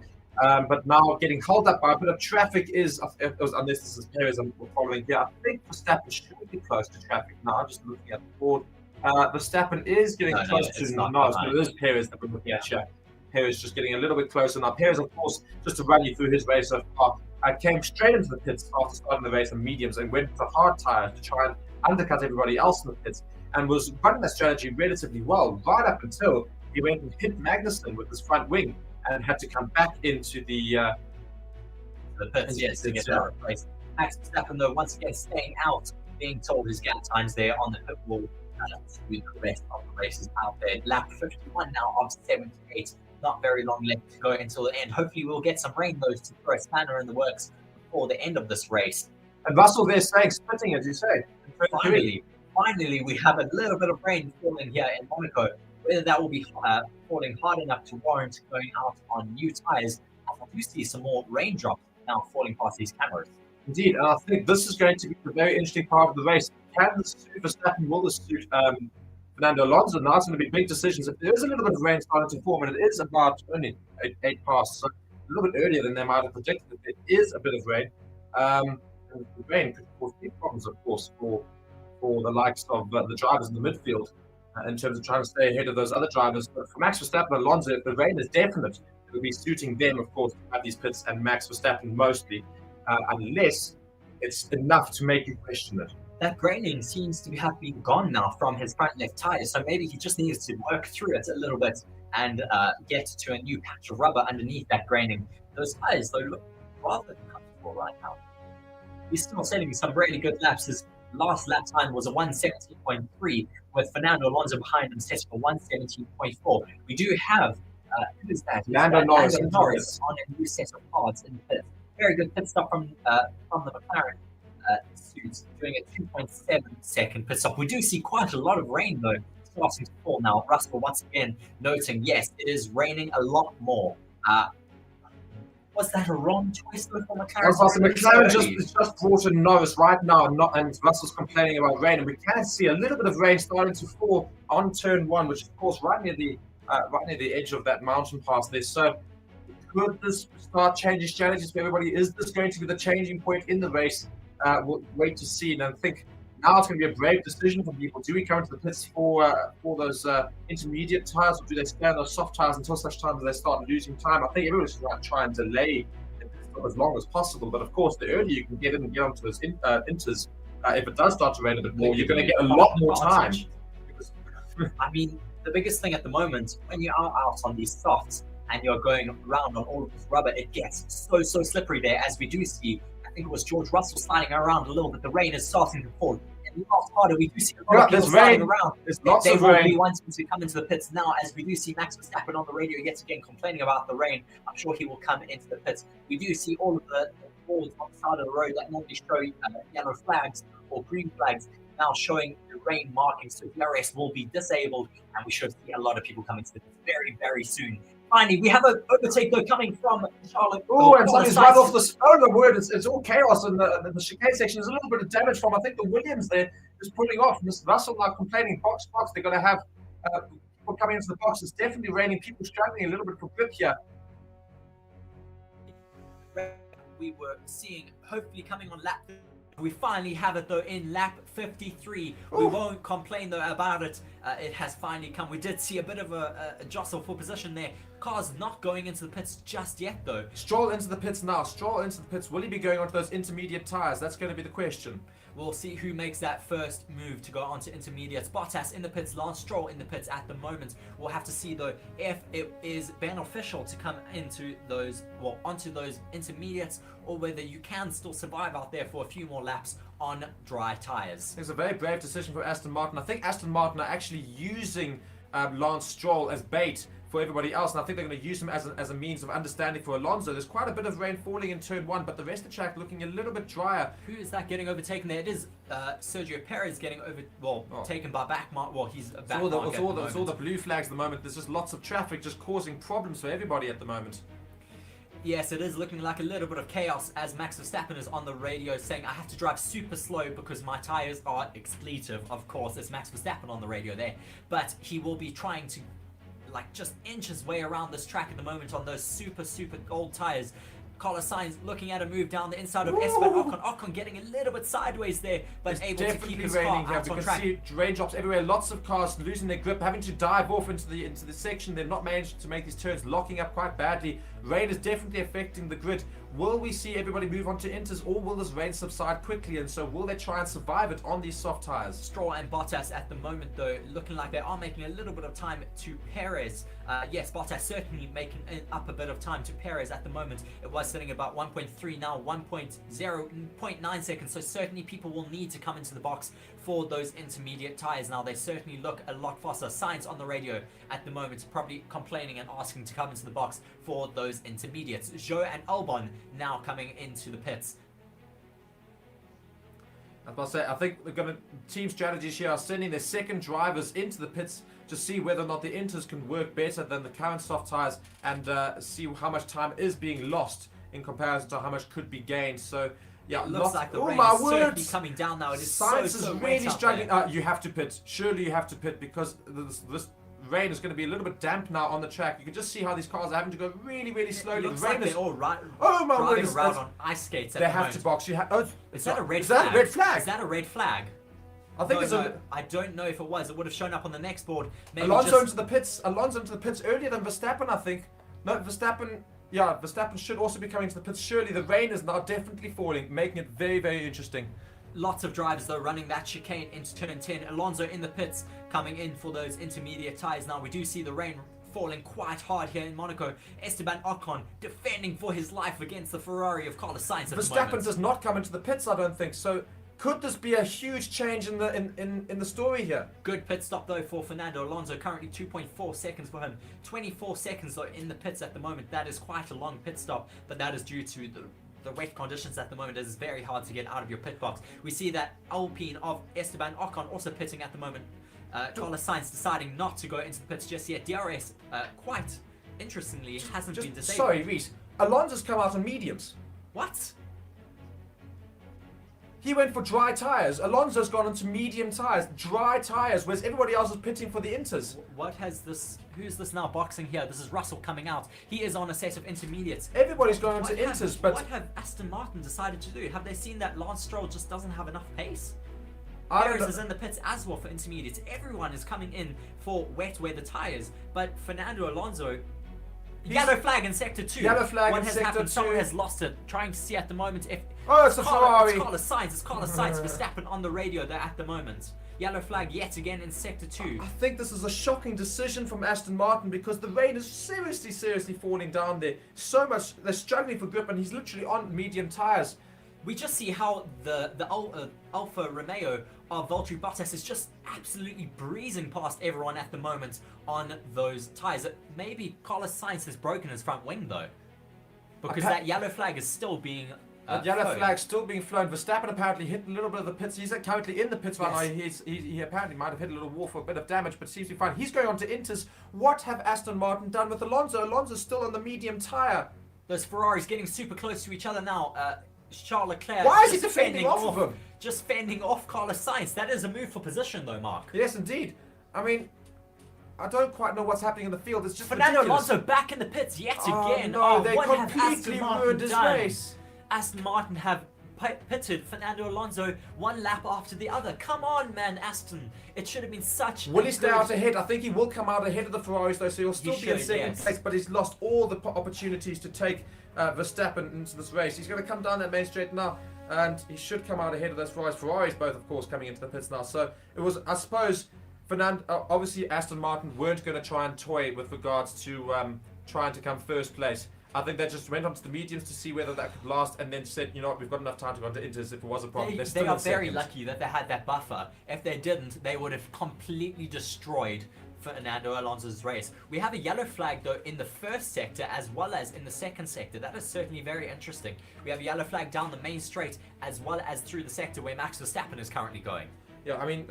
S7: But now getting held up by a bit of traffic unless this is Perez I'm following here, I think Verstappen should be close to traffic now, just looking at the board. Verstappen is getting close to it is Perez that we're looking at here. Perez just getting a little bit closer now. Perez, of course, just to run you through his race so far, came straight into the pits after starting the race on mediums and went to hard tires to try and undercut everybody else in the pits, and was running that strategy relatively well right up until he went and hit Magnussen with his front wing and had to come back into the
S9: pits, to get that replaced. Max Verstappen, though, once again staying out, being told his gap times there on the pit wall with the rest of the races out there. Lap 51 now of 78. Not very long left to go until the end. Hopefully we'll get some rain, though, to throw a spanner in the works before the end of this race.
S7: And Russell there saying spitting, as you say.
S9: Finally, we have a little bit of rain falling here in Monaco. Whether that will be falling hard enough to warrant going out on new tires, I do see some more raindrops now falling past these cameras.
S7: Indeed, and I think this is going to be the very interesting part of the race. Can this suit Verstappen, will this suit Fernando Alonso? Now it's going to be big decisions. If there is a little bit of rain starting to form, and it is about only 8 past, so a little bit earlier than they might have predicted, if there is a bit of rain, and the rain could cause big problems, of course, for the likes of the drivers in the midfield in terms of trying to stay ahead of those other drivers. But for Max Verstappen and Alonso, if the rain is definite, it will be suiting them, of course, at these pits, and Max Verstappen mostly, unless it's enough to make you question it.
S9: That graining seems to have been gone now from his front left tire, so maybe he just needs to work through it a little bit and get to a new patch of rubber underneath that graining. Those tires, though, look rather comfortable right now. He's still setting some really good laps. His last lap time was a 117.3, with Fernando Alonso behind him set for 117.4. We do have, who is that?
S7: Lando Norris
S9: on a new set of parts in the pit. Very good pit stop from the McLaren suit, doing a 2.7 second pit stop. We do see quite a lot of rain, though, starting to fall now. Russell once again noting, yes, it is raining a lot more. Was that a wrong choice though for McLaren?
S7: McLaren just brought in Norris right now, and Russell's complaining about rain, and we can see a little bit of rain starting to fall on turn 1, which of course right near the edge of that mountain pass there. So could this start changing strategies for everybody? Is this going to be the changing point in the race? We'll wait to see. And I think now it's going to be a brave decision for people. Do we come into the pits for those intermediate tires, or do they stay on those soft tires until such time as they start losing time? I think everyone's going to try and delay it as long as possible. But of course, the earlier you can get in and get onto those inters, if it does start to rain a bit more, you're going to get a lot more time.
S9: I mean, the biggest thing at the moment, when you are out on these softs and you're going around on all of this rubber, it gets so slippery there, as we do see. I think it was George Russell sliding around a little bit. The rain is starting to fall. In the last harder, we do see a lot of people sliding around. They will be wanting to come into the pits now, as we do see Max Verstappen on the radio yet again complaining about the rain. I'm sure he will come into the pits. We do see all of the boards on the side of the road that normally show yellow flags or green flags now showing the rain markings. So DRS will be disabled, and we should see a lot of people coming to the pits very soon. Finally, we have an overtake though coming from Charlotte.
S7: Oh, and somebody's right off the. Oh, the word! It's all chaos in the chicane section. There's a little bit of damage from, I think, the Williams there is pulling off. Mr. Russell now complaining, box. They're going to have people coming into the box. It's definitely raining. People struggling a little bit for grip here.
S2: We were seeing hopefully coming on lap. We finally have it though in lap 53. We won't complain though about it. It has finally come. We did see a bit of a jostle for position there. Cars not going into the pits just yet though.
S1: Stroll into the pits now. Stroll into the pits. Will he be going onto those intermediate tyres? That's going to be the question.
S2: We'll see who makes that first move to go onto intermediates. Bottas in the pits, Lance Stroll in the pits at the moment. We'll have to see though if it is beneficial to come into those, well, onto those intermediates, or whether you can still survive out there for a few more laps on dry tyres.
S1: It's a very brave decision for Aston Martin. I think Aston Martin are actually using Lance Stroll as bait for everybody else, and I think they're going to use him as a means of understanding for Alonso. There's quite a bit of rain falling in turn 1, but the rest of the track looking a little bit drier.
S2: Who is that getting overtaken there? It is Sergio Perez getting taken by backmark. Well, he's a backmark
S1: It's all the blue flags at the moment. There's just lots of traffic just causing problems for everybody at the moment.
S2: Yes, it is looking like a little bit of chaos, as Max Verstappen is on the radio saying, I have to drive super slow because my tyres are expletive. Of course, it's Max Verstappen on the radio there, but he will be trying to just inch his way around this track at the moment on those super old tyres. Carlos Sainz looking at a move down the inside of Esteban Ocon. Ocon getting a little bit sideways there, but able to keep his car out on track.
S1: See raindrops everywhere. Lots of cars losing their grip, having to dive off into the section. They're not managed to make these turns, locking up quite badly. Rain is definitely affecting the grid. Will we see everybody move on to inters, or will this rain subside quickly? And so will they try and survive it on these soft tyres?
S2: Stroll and Bottas at the moment though looking like they are making a little bit of time to Perez. Yes, Bottas certainly making up a bit of time to Perez at the moment. It was sitting about 1.3 now, 0.9 seconds. So certainly people will need to come into the box for those intermediate tyres. Now they certainly look a lot faster. Sainz on the radio at the moment probably complaining and asking to come into the box for those intermediates. Zhou and Albon now coming into the pits
S1: I'll say, I think we're going to team strategies here are sending their second drivers into the pits to see whether or not the inters can work better than the current soft tires, and see how much time is being lost in comparison to how much could be gained. So yeah,
S2: It looks like the
S1: oh
S2: rain
S1: my
S2: is certainly
S1: words!
S2: coming down now. It is
S1: Science
S2: so
S1: is
S2: wet
S1: really
S2: out
S1: struggling.
S2: there.
S1: You have to pit. Surely you have to pit, because this rain is going to be a little bit damp now on the track. You can just see how these cars are having to go really, really slowly.
S2: It looks
S1: The rain
S2: like
S1: is
S2: they're all
S1: oh my
S2: driving
S1: word!
S2: around on ice skates at
S1: They
S2: the
S1: have
S2: moment.
S1: to box. You have. Oh,
S2: Is that a red
S1: is
S2: flag?
S1: that a red flag?
S2: Is that a red flag?
S1: I think
S2: No,
S1: it's
S2: no, I don't know if it was. It would have shown up on the next board. Maybe
S1: Alonso
S2: just...
S1: into the pits. Alonso into the pits earlier than Verstappen, I think. No, Verstappen. Yeah, Verstappen should also be coming to the pits. Surely the rain is now definitely falling, making it very, very interesting.
S2: Lots of drivers though running that chicane into turn 10. Alonso in the pits coming in for those intermediate tyres. Now we do see the rain falling quite hard here in Monaco. Esteban Ocon defending for his life against the Ferrari of Carlos Sainz at the
S1: Verstappen
S2: moment.
S1: does not come into the pits, I don't think. So could this be a huge change in the story here?
S2: Good pit stop though for Fernando Alonso. Currently 2.4 seconds for him. 24 seconds though in the pits at the moment. That is quite a long pit stop, but that is due to the wet conditions at the moment. It is very hard to get out of your pit box. We see that Alpine of Esteban Ocon also pitting at the moment. Carlos Sainz deciding not to go into the pits just yet. DRS, quite interestingly, hasn't been disabled.
S1: Sorry, Reese. Alonso's come out on mediums.
S2: What?
S1: He went for dry tyres. Alonso's gone into medium tyres. Dry tyres, whereas everybody else is pitting for the inters.
S2: What has this... Who's this now boxing here? This is Russell coming out. He is on a set of intermediates.
S1: Everybody's going into
S2: What
S1: inters,
S2: have,
S1: but
S2: what have Aston Martin decided to do? Have they seen that Lance Stroll just doesn't have enough pace?
S1: I don't
S2: Perez
S1: know.
S2: is in the pits as well for intermediates. Everyone is coming in for wet weather tyres, but Fernando Alonso... Yellow flag in sector 2.
S1: Yellow flag
S2: what
S1: in
S2: has
S1: sector
S2: happened? Someone
S1: 2.
S2: has lost it. Trying to see at the moment if...
S1: Oh, it's a Ferrari.
S2: It's Carlos Sainz. It's Carlos Sainz. Verstappen on the radio there at the moment. Yellow flag yet again in sector 2.
S1: I think this is a shocking decision from Aston Martin, because the rain is seriously falling down there. So much, they're struggling for grip, and he's literally on medium tyres.
S2: We just see how the Alfa Romeo of Valtteri Bottas is just absolutely breezing past everyone at the moment on those tyres. Maybe Carlos Sainz has broken his front wing though, because that yellow flag is still being
S1: Yellow
S2: flown.
S1: flag still being flown. Verstappen apparently hit a little bit of the pits. He's currently in the pits right
S2: Yes.
S1: now. He apparently might have hit a little wall for a bit of damage, but seems to be fine. He's going on to inters. What have Aston Martin done with Alonso? Alonso's still on the medium tyre.
S2: Those Ferraris getting super close to each other now. Charles Leclerc.
S1: Why is he
S2: just
S1: defending off of him?
S2: Just fending off Carlos Sainz. That is a move for position though, Mark.
S1: Yes, indeed. I mean, I don't quite know what's happening in the field. It's just
S2: Fernando
S1: ridiculous.
S2: Alonso back in the pits yet again.
S1: No, they
S2: what have
S1: completely
S2: Aston Martin
S1: ruined his
S2: done?
S1: race.
S2: Aston Martin have pitted Fernando Alonso one lap after the other. Come on, man, Aston. It should have been such
S1: Will
S2: a
S1: he stay
S2: good-
S1: out ahead? I think he will come out ahead of the Ferraris, though, so he'll still be in
S2: should,
S1: second
S2: yes.
S1: place, but he's lost all the opportunities to take Verstappen into this race. He's going to come down that main straight now, and he should come out ahead of those Ferraris. Ferraris both, of course, coming into the pits now. So it was, I suppose, obviously Aston Martin weren't going to try and toy with regards to trying to come first place. I think they just went on to the mediums to see whether that could last, and then said, you know what, we've got enough time to go on to inters if it was a problem. They're still
S2: They are
S1: in
S2: very
S1: second.
S2: lucky that they had that buffer. If they didn't, they would have completely destroyed Fernando Alonso's race. We have a yellow flag though in the first sector as well as in the second sector. That is certainly very interesting. We have a yellow flag down the main straight as well as through the sector where Max Verstappen is currently going.
S1: Yeah, I mean,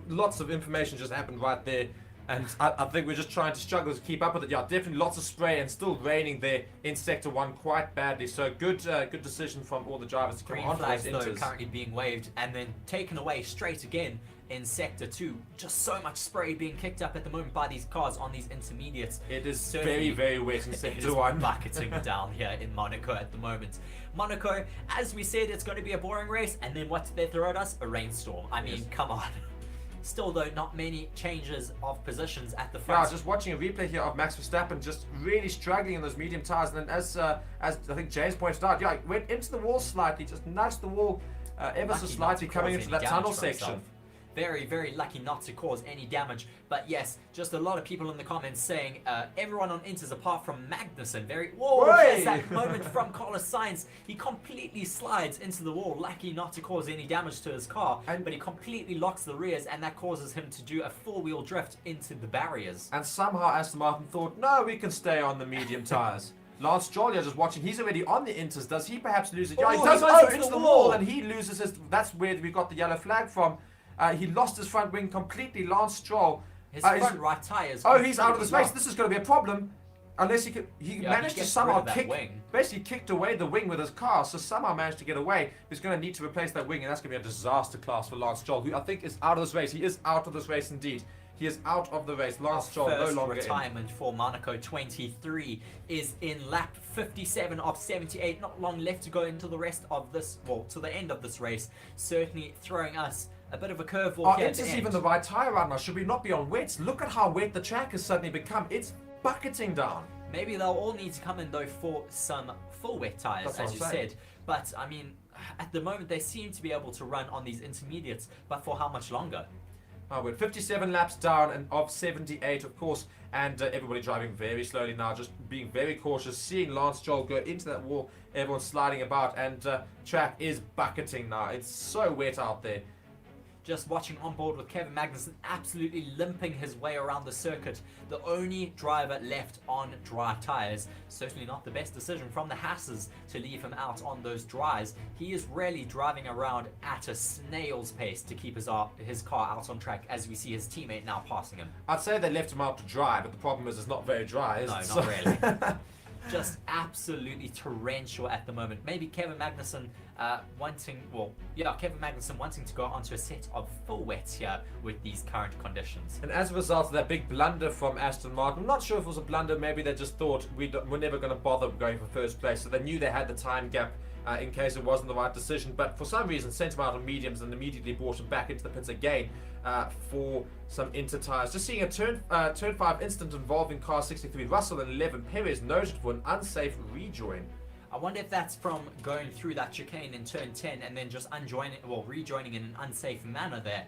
S1: lots of information just happened right there, and I think we're just trying to struggle to keep up with it. Yeah, definitely lots of spray and still raining there in Sector 1 quite badly. So good decision from all the drivers to come
S2: Green
S1: on
S2: flags
S1: for
S2: though
S1: those inters.
S2: currently being waved and then taken away straight again in Sector 2. Just so much spray being kicked up at the moment by these cars on these intermediates.
S1: It is
S2: Certainly-
S1: very wet in
S2: It
S1: Sector
S2: is
S1: 1.
S2: bucketing down here in Monaco at the moment. Monaco, as we said, it's going to be a boring race, and then what did they throw at us? A rainstorm. I mean,
S1: Yes.
S2: come on. Still though, not many changes of positions at the
S1: Yeah,
S2: front.
S1: just watching a replay here of Max Verstappen just really struggling in those medium tyres, and then as I think James pointed out, yeah, went into the wall slightly, just nudged the wall ever so
S2: Lucky
S1: slightly
S2: not to
S1: coming
S2: cause
S1: into
S2: any
S1: that tunnel
S2: damage for
S1: section.
S2: himself. Very, very lucky not to cause any damage. But yes, just a lot of people in the comments saying everyone on inters apart from Magnussen. Whoa,
S1: Oi!
S2: there's that moment from Carlos Sainz. He completely slides into the wall, lucky not to cause any damage to his car. But he completely locks the rears, and that causes him to do a four-wheel drift into the barriers.
S1: And somehow Aston Martin thought, no, we can stay on the medium tyres. Lance Stroll, you're just watching. He's already on the inters. Does he perhaps lose it? Yeah, he
S2: Oh,
S1: does.
S2: he
S1: Oh,
S2: goes
S1: into
S2: into
S1: the
S2: the
S1: wall,
S2: wall.
S1: and he loses his. That's where we got the yellow flag from. He lost his front wing completely. Lance Stroll.
S2: His
S1: he's-
S2: front right tyre is
S1: Oh, he's out of the
S2: completely
S1: space. This is going to be a problem. Unless he
S2: Yeah,
S1: managed
S2: he
S1: to
S2: gets
S1: somehow
S2: rid of that
S1: kick,
S2: wing.
S1: basically kicked away the wing with his car, so somehow managed to get away. He's going to need to replace that wing, and that's going to be a disaster class for Lance Stroll, who I think is out of this race. He is out of this race indeed. He is out of the race. Lance Stroll no
S2: First
S1: longer in.
S2: retirement for Monaco 23 is in lap 57 of 78. Not long left to go into the rest of this, well, to the end of this race. Certainly throwing us a bit of a curveball
S1: Are
S2: here at the
S1: Inters
S2: end.
S1: even the right tyre right now? Should we not be on wets? Look at how wet the track has suddenly become. It's bucketing down.
S2: Maybe they'll all need to come in though for some full wet tyres,
S1: That's what
S2: as
S1: I'm
S2: you
S1: saying.
S2: said. But I mean, at the moment they seem to be able to run on these intermediates, but for how much longer?
S1: Oh, we're 57 laps down and of 78, of course, and everybody driving very slowly now, just being very cautious, seeing Lance Stroll go into that wall, everyone's sliding about, and track is bucketing now. It's so wet out there.
S2: Just watching on board with Kevin Magnussen absolutely limping his way around the circuit. The only driver left on dry tyres. Certainly not the best decision from the Hasses to leave him out on those dries. He is really driving around at a snail's pace to keep his car out on track, as we see his teammate now passing him.
S1: I'd say they left him out to dry, but the problem is it's not very dry, is
S2: No,
S1: it?
S2: not really. Just absolutely torrential at the moment. Maybe Kevin Magnussen wanting to go onto a set of full wets here with these current conditions.
S1: And as a result of that big blunder from Aston Martin, I'm not sure if it was a blunder, maybe they just thought we're never going to bother going for first place, so they knew they had the time gap in case it wasn't the right decision, but for some reason sent him out on mediums and immediately brought him back into the pits again for some inter tyres. Just seeing a turn 5 incident involving car 63 Russell and 11 Perez noted for an unsafe rejoin.
S2: I wonder if that's from going through that chicane in turn 10 and then just rejoining in an unsafe manner there.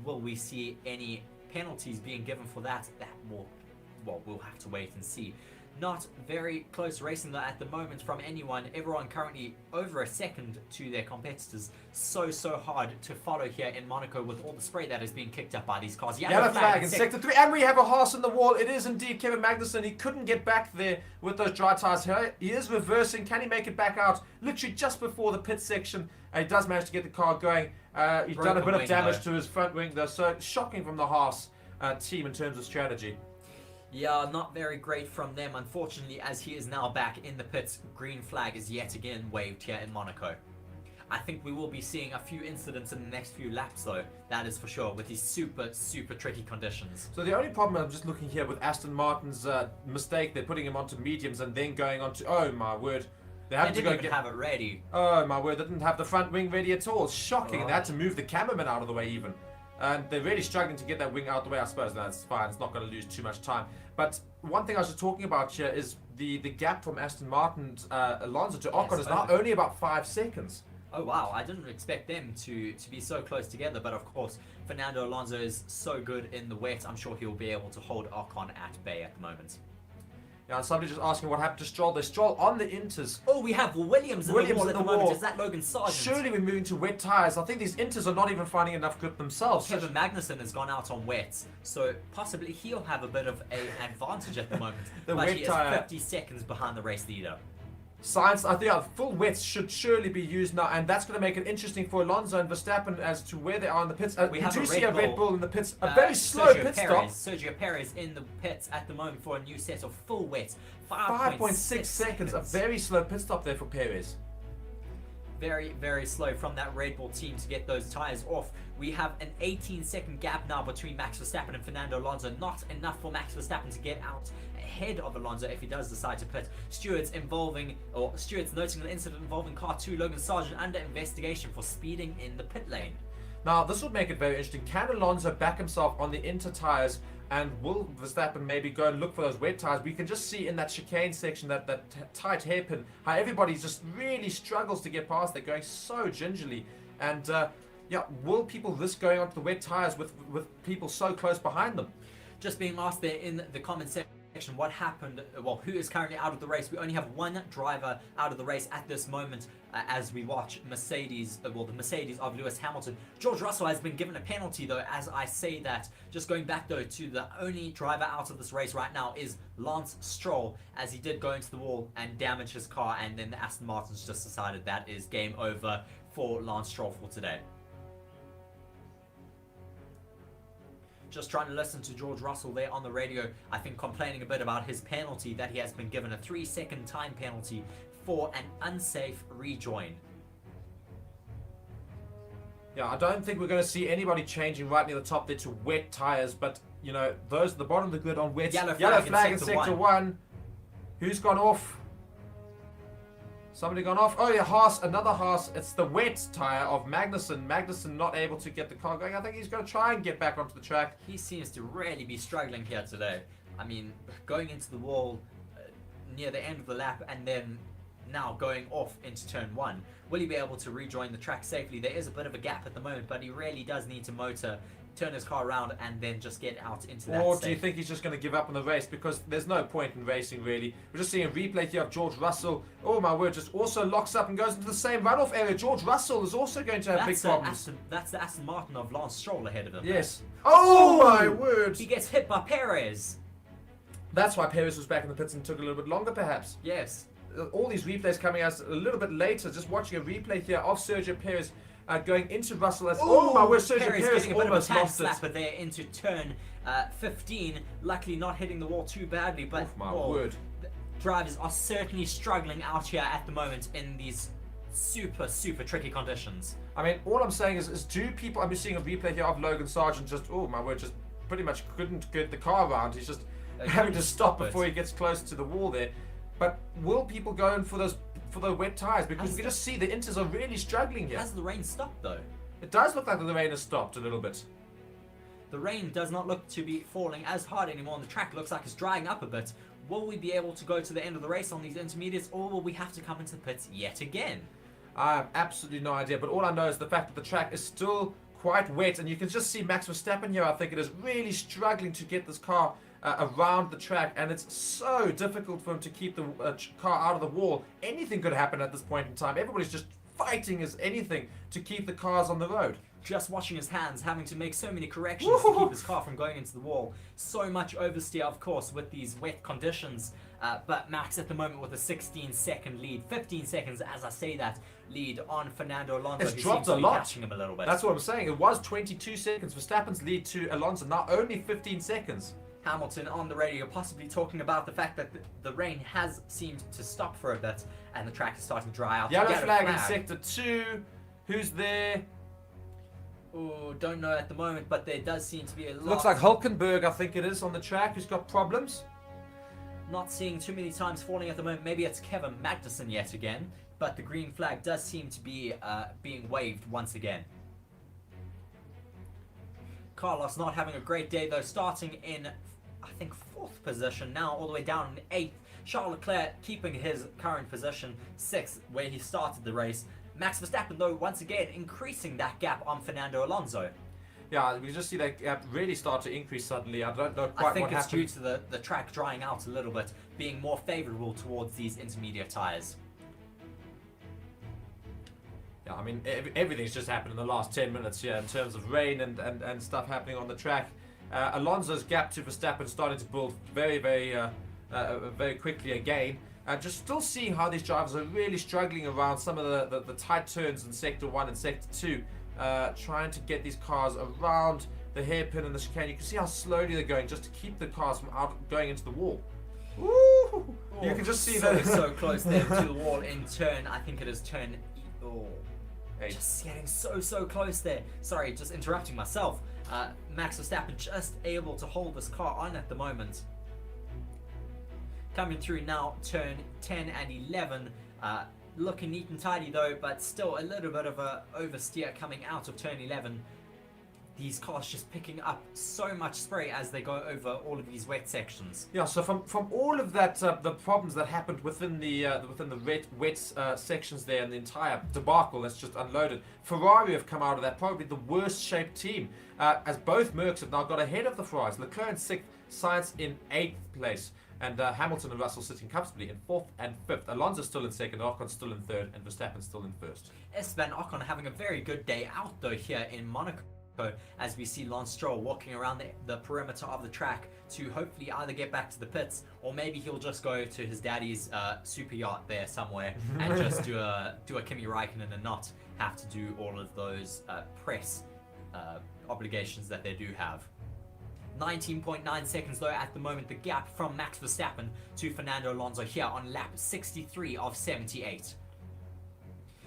S2: Will we see any penalties being given for that? We'll have to wait and see. Not very close racing though at the moment from anyone. Everyone currently over a second to their competitors. So hard to follow here in Monaco with all the spray that is being kicked up by these cars.
S1: Yellow flag in sector 3, and we have a Haas in the wall. It is indeed Kevin Magnussen. He couldn't get back there with those dry tyres here. He is reversing. Can he make it back out? Literally just before the pit section. He does manage to get the car going. He's done a bit of damage to his front wing though. So shocking from the Haas team in terms of strategy.
S2: Yeah, not very great from them, unfortunately, as he is now back in the pits. Green flag is yet again waved here in Monaco. I think we will be seeing a few incidents in the next few laps, though. That is for sure, with these super tricky conditions.
S1: So the only problem, I'm just looking here with Aston Martin's mistake, they're putting him onto mediums and then going on to, oh my word. They
S2: didn't even have it ready.
S1: Oh my word, they didn't have the front wing ready at all. Shocking, and they had to move the cameraman out of the way even. And they're really struggling to get that wing out of the way. I suppose that's fine. It's not going to lose too much time. But one thing I was just talking about here is the gap from Aston Martin's Alonso to Ocon is now only about 5 seconds.
S2: Oh wow, I didn't expect them to be so close together. But of course, Fernando Alonso is so good in the wet. I'm sure he'll be able to hold Ocon at bay at the moment.
S1: Yeah, and somebody just asking what happened to Stroll. They Stroll on the inters.
S2: Oh, we have Williams in the wall at the moment. Is that Logan Sargent?
S1: Surely we're moving to wet tyres. I think these inters are not even finding enough grip themselves.
S2: Kevin Magnussen has gone out on wets, so possibly he'll have a bit of an advantage at the moment. But he is 50 seconds behind the race leader.
S1: Science, I think full wets should surely be used now, and that's going to make it interesting for Alonso and Verstappen as to where they are in the pits. We do see a Red Bull in the pits, a very slow pit stop.
S2: Sergio Perez in the pits at the moment for a new set of full wets.
S1: 5.6 seconds, a very slow pit stop there for Perez.
S2: Very slow from that Red Bull team to get those tyres off. We have an 18-second gap now between Max Verstappen and Fernando Alonso. Not enough for Max Verstappen to get out ahead of Alonso if he does decide to pit. Stewards noting an incident involving car 2 Logan Sargent under investigation for speeding in the pit lane.
S1: Now this would make it very interesting. Can Alonso back himself on the inter tyres, and will Verstappen maybe go and look for those wet tyres? We can just see in that chicane section, that tight hairpin, how everybody just really struggles to get past. They're going so gingerly, and yeah, will people risk going onto the wet tyres with people so close behind them?
S2: Just being asked there in the comment section what happened, well, who is currently out of the race. We only have one driver out of the race at this moment as we watch Mercedes, the Mercedes of Lewis Hamilton. George Russell has been given a penalty though, as I say that. Just going back though to the only driver out of this race right now is Lance Stroll, as he did go into the wall and damage his car, and then the Aston Martins just decided that is game over for Lance Stroll for today. Just trying to listen to George Russell there on the radio, I think complaining a bit about his penalty, that he has been given a 3-second time penalty for an unsafe rejoin.
S1: Yeah, I don't think we're going to see anybody changing right near the top there to wet tyres, but, you know, those at the bottom of the grid on wet.
S2: Yellow flag
S1: in sector 1. Who's gone off? Somebody gone off. Oh yeah, Haas, another Haas. It's the wet tyre of Magnussen. Magnussen not able to get the car going. I think he's going to try and get back onto the track.
S2: He seems to really be struggling here today. I mean, going into the wall near the end of the lap and then now going off into turn 1. Will he be able to rejoin the track safely? There is a bit of a gap at the moment, but he really does need to motor, turn his car around, and then just get out into that
S1: Or
S2: safe.
S1: do you think he's just going to give up on the race? Because there's no point in racing, really. We're just seeing a replay here of George Russell. Oh my word, just also locks up and goes into the same runoff area. George Russell is also going to have big problems.
S2: That's the Aston Martin of Lance Stroll ahead of him.
S1: Yes. Oh my word.
S2: He gets hit by Perez.
S1: That's why Perez was back in the pits and took a little bit longer, perhaps.
S2: Yes.
S1: All these replays coming out a little bit later. Just watching a replay here of Sergio Perez going into Russell as... Oh my word, Sergio Perez
S2: getting a bit
S1: almost
S2: of a
S1: lost it.
S2: slapper there into turn 15. Luckily not hitting the wall too badly, but
S1: Oh my word.
S2: the drivers are certainly struggling out here at the moment in these super tricky conditions.
S1: I mean, all I'm saying is do people... I'm just seeing a replay here of Logan Sargent just... Oh my word, just pretty much couldn't get the car around. He's just having to stop before he gets close to the wall there. But will people go in for the wet tyres? Because we can just see the Inters are really struggling here.
S2: Has the rain stopped though?
S1: It does look like the rain has stopped a little bit.
S2: The rain does not look to be falling as hard anymore, and the track looks like it's drying up a bit. Will we be able to go to the end of the race on these intermediates, or will we have to come into the pits yet again?
S1: I have absolutely no idea, but all I know is the fact that the track is still quite wet, and you can just see Max Verstappen here, I think it is really struggling to get this car around the track, and it's so difficult for him to keep the car out of the wall. Anything could happen at this point in time. Everybody's just fighting as anything to keep the cars on the road.
S2: Just watching his hands, having to make so many corrections to keep his car from going into the wall. So much oversteer, of course, with these wet conditions. But Max at the moment with a 16-second lead, 15 seconds, as I say that, lead on Fernando Alonso.
S1: It's dropped a lot.
S2: Catching him a little bit.
S1: That's what I'm saying. It was 22 seconds. Verstappen's lead to Alonso, now only 15 seconds.
S2: Hamilton on the radio possibly talking about the fact that the rain has seemed to stop for a bit and the track is starting to dry out.
S1: Yellow flag in sector 2. Who's there?
S2: Oh, don't know at the moment, but there does seem to be a lot.
S1: Looks like Hulkenberg, I think it is, on the track, who's got problems.
S2: Not seeing too many times falling at the moment. Maybe it's Kevin Magnussen yet again, but the green flag does seem to be being waved once again. Carlos not having a great day though, starting in, I think, 4th position, now all the way down in 8th. Charles Leclerc keeping his current position, 6th, where he started the race. Max Verstappen, though, once again increasing that gap on Fernando Alonso.
S1: Yeah, we just see that gap really start to increase suddenly. I don't know quite what happened.
S2: I think it's due to the track drying out a little bit, being more favourable towards these intermediate tyres.
S1: Yeah, I mean, everything's just happened in the last 10 minutes here in terms of rain and stuff happening on the track. Alonso's gap to Verstappen starting to build very quickly again. Just still seeing how these drivers are really struggling around some of the tight turns in Sector 1 and Sector 2. Trying to get these cars around the hairpin and the chicane. You can see how slowly they're going just to keep the cars from going into the wall. Woo! Oh, you can just see that.
S2: So close there to the wall in turn, I think it is turn... Oh. Just getting so close there. Sorry, just interrupting myself. Max Verstappen just able to hold this car on at the moment. Coming through now, turn 10 and 11. Looking neat and tidy though, but still a little bit of a oversteer coming out of turn 11. These cars just picking up so much spray as they go over all of these wet sections.
S1: Yeah, so from all of that, the problems that happened within the wet sections there and the entire debacle that's just unloaded, Ferrari have come out of that probably the worst shaped team, as both Mercs have now got ahead of the Ferraris. Leclerc in 6th, Sainz in 8th place. And Hamilton and Russell sitting comfortably in 4th and 5th. Alonso still in 2nd, Ocon still in 3rd, and Verstappen still in 1st.
S2: Esteban Ocon having a very good day out though here in Monaco, as we see Lance Stroll walking around the perimeter of the track to hopefully either get back to the pits, or maybe he'll just go to his daddy's super yacht there somewhere and just do a Kimi Räikkönen and not have to do all of those press obligations that they do have. 19.9 seconds though at the moment, the gap from Max Verstappen to Fernando Alonso here on lap 63 of 78.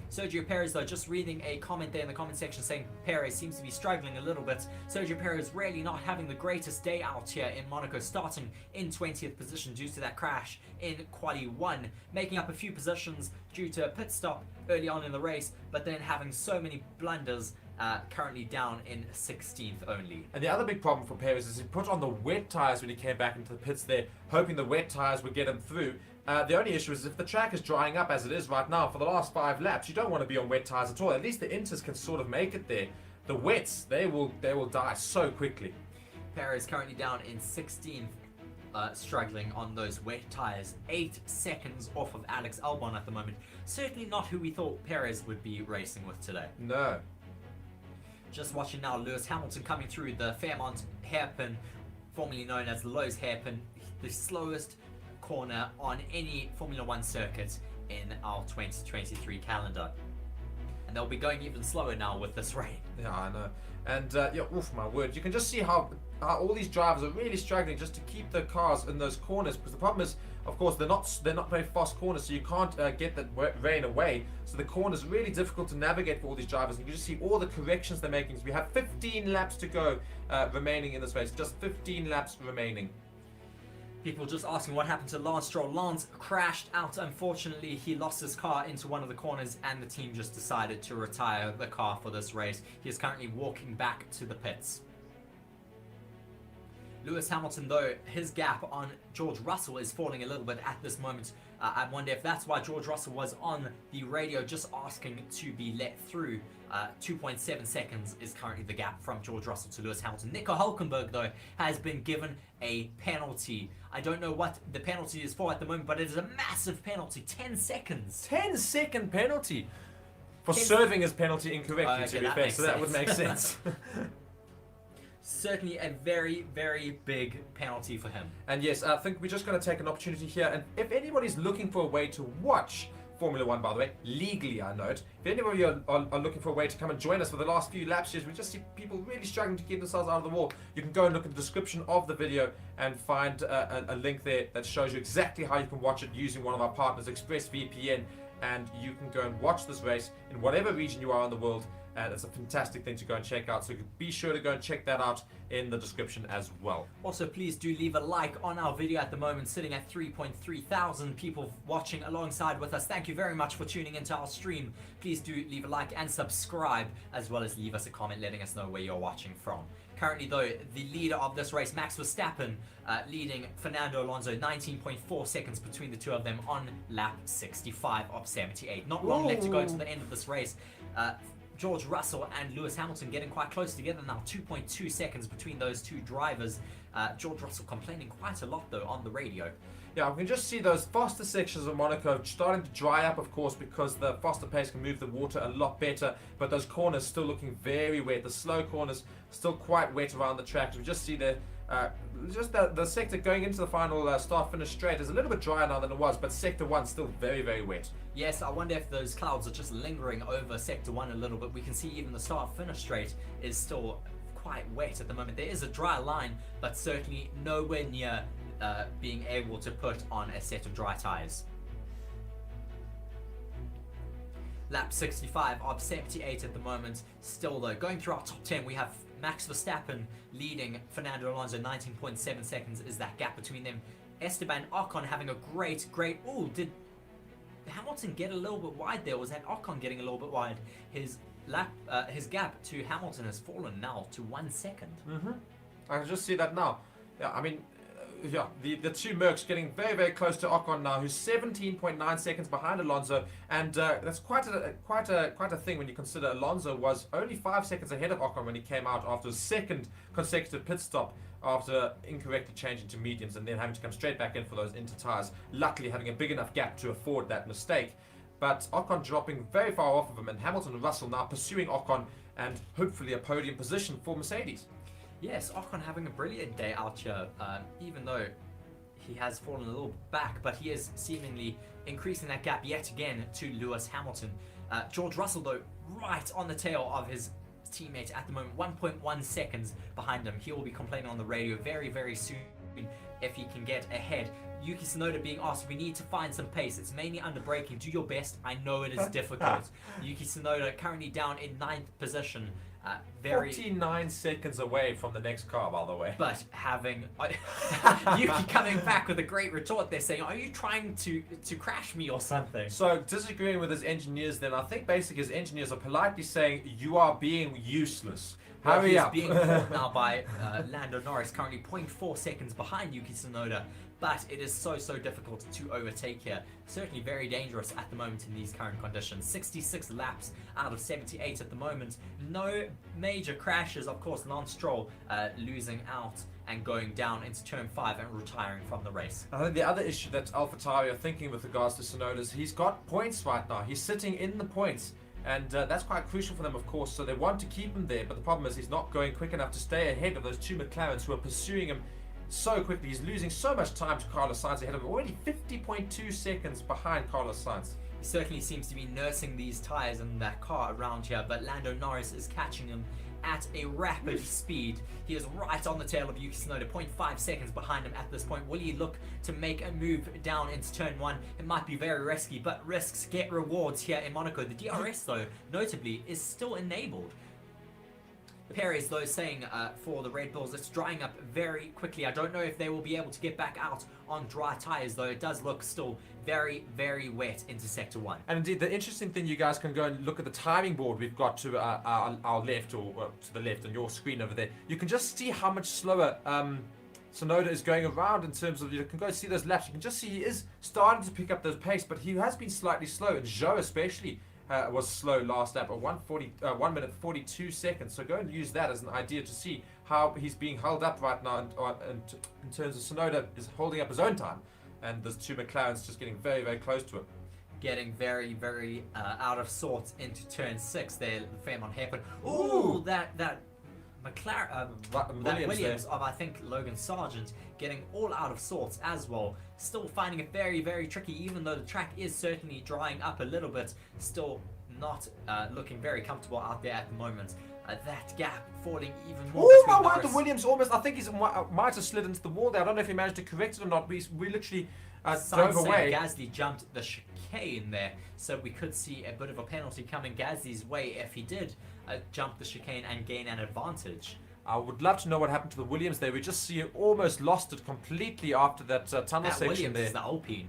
S2: Sergio Perez though, just reading a comment there in the comment section saying Perez seems to be struggling a little bit. Sergio Perez really not having the greatest day out here in Monaco, starting in 20th position due to that crash in Quali 1, making up a few positions due to a pit stop early on in the race, but then having so many blunders, currently down in 16th only.
S1: And the other big problem for Perez is he put on the wet tyres when he came back into the pits there, hoping the wet tyres would get him through. The only issue is if the track is drying up as it is right now for the last 5 laps, you don't want to be on wet tyres at all. At least the Inters can sort of make it there. The wets, they will die so quickly.
S2: Perez currently down in 16th, struggling on those wet tyres, 8 seconds off of Alex Albon at the moment. Certainly not who we thought Perez would be racing with today.
S1: No.
S2: Just watching now Lewis Hamilton coming through the Fairmont hairpin, formerly known as the Lowe's hairpin, the slowest corner on any Formula 1 circuit in our 2023 calendar. And they'll be going even slower now with this rain.
S1: Yeah, I know. And yeah, oof, my word. You can just see how all these drivers are really struggling just to keep the cars in those corners, because the problem is, of course, they're not very fast corners, so you can't get that rain away. So the corners are really difficult to navigate for all these drivers. And you can just see all the corrections they're making. So we have 15 laps to go remaining in this race. Just 15 laps remaining.
S2: People just asking what happened to Lance Stroll. Lance crashed out. Unfortunately, he lost his car into one of the corners and the team just decided to retire the car for this race. He is currently walking back to the pits. Lewis Hamilton, though, his gap on George Russell is falling a little bit at this moment. I wonder if that's why George Russell was on the radio just asking to be let through. 2.7 seconds is currently the gap from George Russell to Lewis Hamilton. Nico Hülkenberg, though, has been given a penalty. I don't know what the penalty is for at the moment, but it is a massive penalty. 10 seconds.
S1: 10-second penalty for serving his penalty incorrectly,
S2: Okay,
S1: to be fair, so that would make sense.
S2: Certainly a very, very big penalty for him.
S1: And yes, I think we're just going to take an opportunity here, and if anybody's looking for a way to watch Formula 1, by the way, legally I note, if anybody are looking for a way to come and join us for the last few laps here, we just see people really struggling to keep themselves out of the wall, you can go and look at the description of the video and find a link there that shows you exactly how you can watch it using one of our partners, ExpressVPN, and you can go and watch this race in whatever region you are in the world. And it's a fantastic thing to go and check out, so be sure to go and check that out in the description as well.
S2: Also, please do leave a like on our video at the moment, sitting at 3.3 thousand people watching alongside with us. Thank you very much for tuning into our stream. Please do leave a like and subscribe, as well as leave us a comment letting us know where you're watching from. Currently, though, the leader of this race, Max Verstappen, leading Fernando Alonso, 19.4 seconds between the two of them on lap 65 of 78. Not long left to go to the end of this race. George Russell and Lewis Hamilton getting quite close together now, 2.2 seconds between those two drivers. George Russell complaining quite a lot, though, on the radio.
S1: Yeah, we can just see those faster sections of Monaco starting to dry up, of course, because the faster pace can move the water a lot better, but those corners still looking very wet. The slow corners still quite wet around the track. We just see the sector going into the final start-finish straight is a little bit drier now than it was, but Sector 1 still very, very wet.
S2: Yes, I wonder if those clouds are just lingering over Sector 1 a little bit. We can see even the start-finish straight is still quite wet at the moment. There is a dry line, but certainly nowhere near being able to put on a set of dry tyres. Lap 65 of 78 at the moment. Still, though, going through our top 10, we have Max Verstappen leading Fernando Alonso. 19.7 seconds is that gap between them. Esteban Ocon having a great... Oh, did Hamilton get a little bit wide there? Was that Ocon getting a little bit wide? His gap to Hamilton has fallen now to 1 second.
S1: I can just see that now. Yeah, I mean, yeah, the two Mercs getting very, very close to Ocon now, who's 17.9 seconds behind Alonso, and that's quite a thing when you consider Alonso was only 5 seconds ahead of Ocon when he came out after his second consecutive pit stop after incorrectly changing to mediums and then having to come straight back in for those inter tires. Luckily, having a big enough gap to afford that mistake, but Ocon dropping very far off of him, and Hamilton and Russell now pursuing Ocon and hopefully a podium position for Mercedes.
S2: Yes, Ocon having a brilliant day out here, even though he has fallen a little back, but he is seemingly increasing that gap yet again to Lewis Hamilton. George Russell, though, right on the tail of his teammate at the moment, 1.1 seconds behind him. He will be complaining on the radio very, very soon if he can get ahead. Yuki Tsunoda being asked, we need to find some pace. It's mainly under braking. Do your best. I know it is difficult. Yuki Tsunoda currently down in 9th position.
S1: 49 seconds away from the next car, by the way.
S2: But having Yuki coming back with a great retort, they're saying, are you trying to crash me or something?
S1: So disagreeing with his engineers then, I think basically his engineers are politely saying, you are being useless. Hurry up.
S2: He's being caught now by Lando Norris, currently 0.4 seconds behind Yuki Tsunoda. But it is so difficult to overtake here. Certainly very dangerous at the moment in these current conditions. 66 laps out of 78 at the moment. No major crashes. Of course, Lance Stroll losing out and going down into turn 5 and retiring from the race.
S1: I think the other issue that AlphaTauri are thinking with regards to Tsunoda is he's got points right now. He's sitting in the points. And that's quite crucial for them, of course, so they want to keep him there. But the problem is he's not going quick enough to stay ahead of those two McLarens who are pursuing him so quickly. He's losing so much time to Carlos Sainz ahead of him, already 50.2 seconds behind Carlos Sainz.
S2: He certainly seems to be nursing these tyres in that car around here, but Lando Norris is catching him at a rapid speed. He is right on the tail of Yuki Tsunoda, 0.5 seconds behind him at this point. Will he look to make a move down into turn 1? It might be very risky, but risks get rewards here in Monaco. The DRS, though, notably, is still enabled. Perez, though, saying for the Red Bulls, it's drying up very quickly. I don't know if they will be able to get back out on dry tyres, though it does look still very, very wet into Sector 1.
S1: And indeed, the interesting thing, you guys can go and look at the timing board we've got to our left, or to the left on your screen over there. You can just see how much slower Tsunoda is going around in terms of, you can go see those laps. You can just see he is starting to pick up those pace, but he has been slightly slow, and Zhou especially was slow last lap at 1 minute 42 seconds. So go and use that as an idea to see how he's being held up right now, and in terms of Tsunoda is holding up his own time, and there's two McLarens just getting very, very close to him.
S2: Getting very, very out of sorts into turn 6 there, Fairmont Hairpin. Ooh, that McLaren, that Williams of, I think, Logan Sargent, getting all out of sorts as well. Still finding it very, very tricky, even though the track is certainly drying up a little bit. Still not looking very comfortable out there at the moment. That gap falling even more.
S1: Oh my word, the Williams almost, I think he might have slid into the wall there. I don't know if he managed to correct it or not. We literally drove away.
S2: Gasly jumped the chicane there, so we could see a bit of a penalty coming Gasly's way if he did jump the chicane and gain an advantage.
S1: I would love to know what happened to the Williams there. We just see it almost lost it completely after that tunnel section
S2: Williams
S1: there.
S2: Is the Alpine.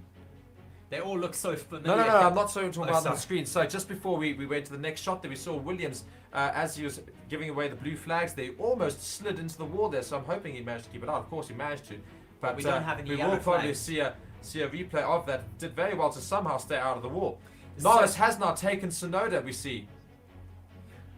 S2: They all look so familiar.
S1: No, I'm not talking about on the screen. So just before we went to the next shot there, we saw Williams as he was giving away the blue flags. They almost slid into the wall there, so I'm hoping he managed to keep it out. Of course he managed to. But
S2: we don't have any
S1: we
S2: yellow
S1: will probably
S2: flags.
S1: see a replay of that. Did very well to somehow stay out of the wall. Norris has now taken Tsunoda, we see.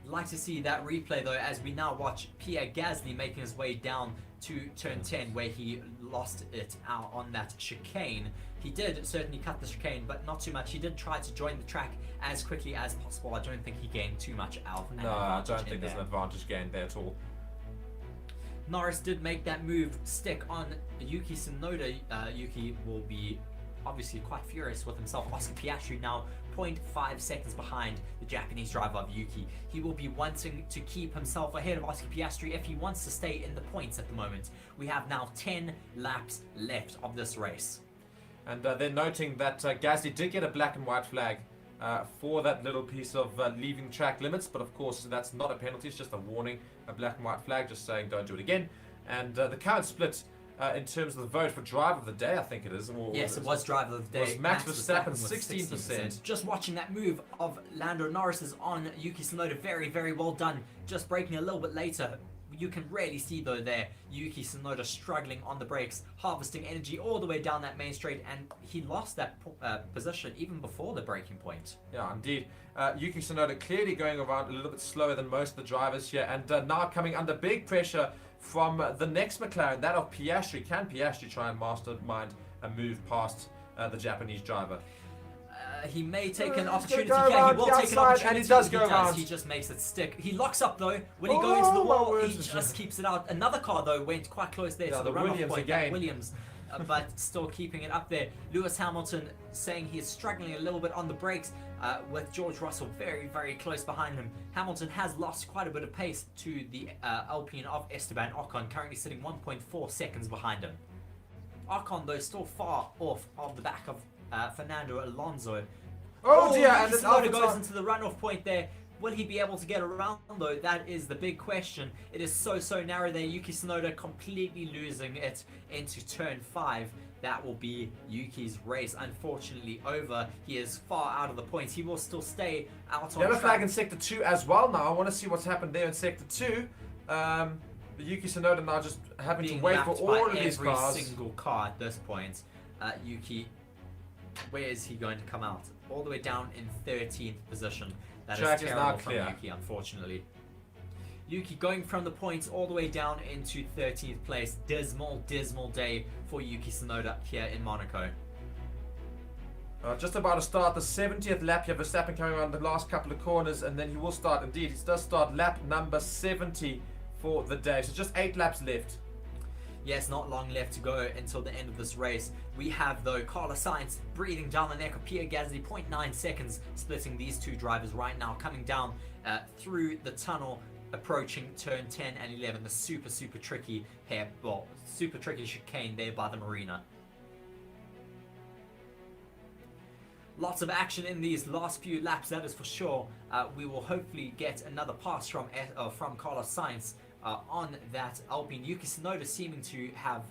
S2: Like to see that replay though, as we now watch Pierre Gasly making his way down to turn 10 where he lost it out on that chicane. He did certainly cut the chicane, but not too much. He did try to join the track as quickly as possible. I don't think he gained too much out.
S1: No, I don't think there's an advantage gained there at all.
S2: Norris did make that move stick on Yuki Tsunoda. Yuki will be obviously quite furious with himself. Oscar Piastri now 0.5 seconds behind the Japanese driver of Yuki. He will be wanting to keep himself ahead of Oscar Piastri if he wants to stay in the points at the moment. We have now 10 laps left of this race.
S1: And they're noting that Gasly did get a black and white flag for that little piece of leaving track limits, but of course that's not a penalty, it's just a warning, a black and white flag just saying don't do it again. And the current split in terms of the vote for driver of the day, I think it is.
S2: Yes, it was driver of the day.
S1: Was Max Verstappen, 16%.
S2: Just watching that move of Lando Norris's on Yuki Tsunoda, very, very well done. Just braking a little bit later. You can really see though there, Yuki Tsunoda struggling on the brakes, harvesting energy all the way down that main straight, and he lost that position even before the braking point.
S1: Yeah, indeed. Yuki Tsunoda clearly going around a little bit slower than most of the drivers here, and now coming under big pressure from the next McLaren, that of Piastri. Can Piastri try and mastermind a move past the Japanese driver?
S2: He may take an opportunity.
S1: Go
S2: Yeah,
S1: around
S2: he will
S1: the
S2: take an
S1: outside,
S2: opportunity.
S1: and he does go around.
S2: He just makes it stick. He locks up though. Will he go into the wall?
S1: my
S2: He
S1: word.
S2: just keeps it out. Another car though went quite close there
S1: Yeah,
S2: to
S1: the
S2: the runoff
S1: Williams
S2: point.
S1: again.
S2: Williams, but still keeping it up there. Lewis Hamilton saying he is struggling a little bit on the brakes, with George Russell very, very close behind him. Hamilton has lost quite a bit of pace to the Alpine of Esteban Ocon, currently sitting 1.4 seconds behind him. Ocon though still far off of the back of Fernando Alonso.
S1: Oh dear, and
S2: Yuki
S1: it's
S2: Tsunoda
S1: Alpha
S2: goes
S1: Tauri.
S2: into the runoff point there. Will he be able to get around though? That is the big question. It is so narrow there. Yuki Tsunoda completely losing it into turn 5. That will be Yuki's race unfortunately over. He is far out of the points. He will still stay out on
S1: Yellow
S2: track.
S1: flag in sector 2 as well now. I want to see what's happened there in sector 2. But Yuki Tsunoda now just having to
S2: Being
S1: wait for
S2: lapped by
S1: all of these
S2: every
S1: cars.
S2: single car at this point. Yuki, where is he going to come out? All the way down in 13th position. That
S1: Track
S2: is
S1: is
S2: terrible
S1: now
S2: from
S1: clear.
S2: Yuki, unfortunately. Yuki going from the points all the way down into 13th place. Dismal day for Yuki Tsunoda here in Monaco.
S1: Just about to start the 70th lap here. Verstappen coming around the last couple of corners, and then he will start. Indeed, he does start lap number 70 for the day. So just 8 laps left.
S2: Yes, not long left to go until the end of this race. We have, though, Carlos Sainz breathing down the neck of Pierre Gasly, 0.9 seconds splitting these two drivers right now, coming down through the tunnel, approaching turn 10 and 11, the super tricky super tricky chicane there by the marina. Lots of action in these last few laps, that is for sure. We will hopefully get another pass from Carlos Sainz on that Alpine. Yuki Tsunoda seeming to have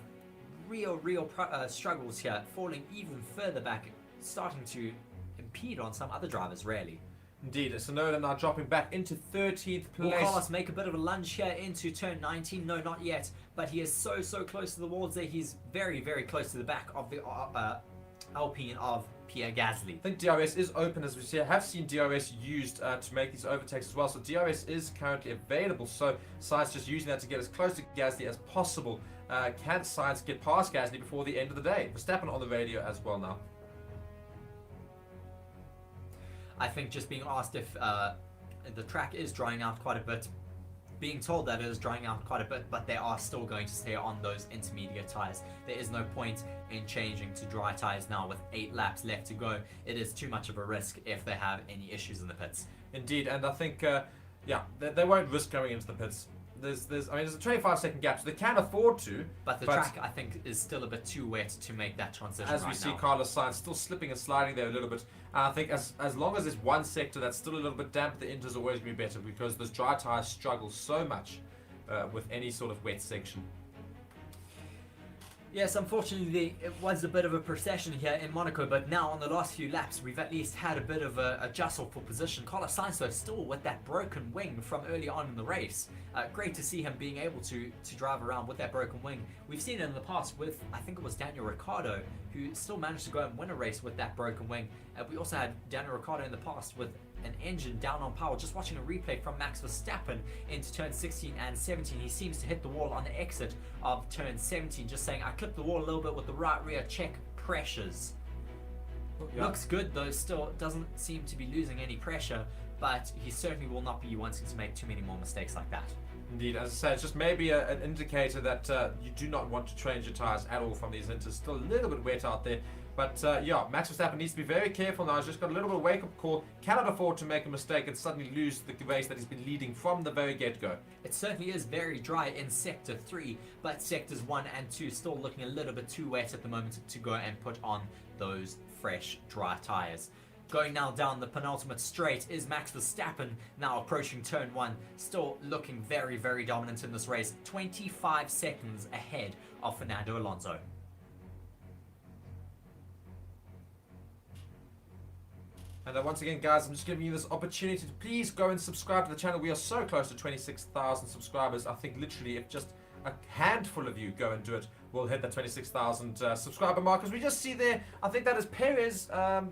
S2: real struggles here, falling even further back, starting to impede on some other drivers, really.
S1: Indeed, Tsunoda now dropping back into 13th
S2: Will
S1: place.
S2: Carlos make a bit of a lunge here into turn 19? No, not yet. But he is so close to the walls there. He's very close to the back of the Alpine of Pierre Gasly.
S1: I think DRS is open, as we see. I have seen DRS used to make these overtakes as well. So DRS is currently available. So Sainz just using that to get as close to Gasly as possible. Can Sainz get past Gasly before the end of the day? Verstappen on the radio as well now.
S2: I think just being asked if the track is drying out quite a bit, being told that it is drying out quite a bit, but they are still going to stay on those intermediate tyres. There is no point in changing to dry tyres now with 8 laps left to go. It is too much of a risk if they have any issues in the pits.
S1: Indeed, and I think, yeah, they won't risk going into the pits. There's a 25-second gap, so they can afford to.
S2: But the track, I think, is still a bit too wet to make that transition
S1: as we see
S2: now.
S1: Carlos Sainz still slipping and sliding there a little bit. And I think as long as there's one sector that's still a little bit damp, the Inter's always going to be better, because those dry tyres struggle so much with any sort of wet section.
S2: Yes, unfortunately, it was a bit of a procession here in Monaco, but now on the last few laps, we've at least had a bit of a jostle for position. Carlos Sainz, though, still with that broken wing from early on in the race. Great to see him being able to drive around with that broken wing. We've seen it in the past with, I think it was Daniel Ricciardo, who still managed to go and win a race with that broken wing. We also had Daniel Ricciardo in the past with an engine down on power. Just watching a replay from Max Verstappen into turn 16 and 17, he seems to hit the wall on the exit of turn 17, just saying, I clipped the wall a little bit with the right rear, check pressures.
S1: Yeah.
S2: Looks good though, still doesn't seem to be losing any pressure, but he certainly will not be wanting to make too many more mistakes like that.
S1: Indeed, as I say, it's just maybe an indicator that you do not want to change your tyres at all from these Inters. Still a little bit wet out there. But yeah, Max Verstappen needs to be very careful now. He's just got a little bit of wake-up call. Cannot afford to make a mistake and suddenly lose the race that he's been leading from the very get-go.
S2: It certainly is very dry in Sector 3, but Sectors 1 and 2 still looking a little bit too wet at the moment to go and put on those fresh, dry tyres. Going now down the penultimate straight is Max Verstappen, now approaching turn 1, still looking very dominant in this race, 25 seconds ahead of Fernando Alonso.
S1: And once again, guys, I'm just giving you this opportunity to please go and subscribe to the channel. We are so close to 26,000 subscribers. I think literally if just a handful of you go and do it, we'll hit the 26,000 subscriber mark. As we just see there, I think that is Perez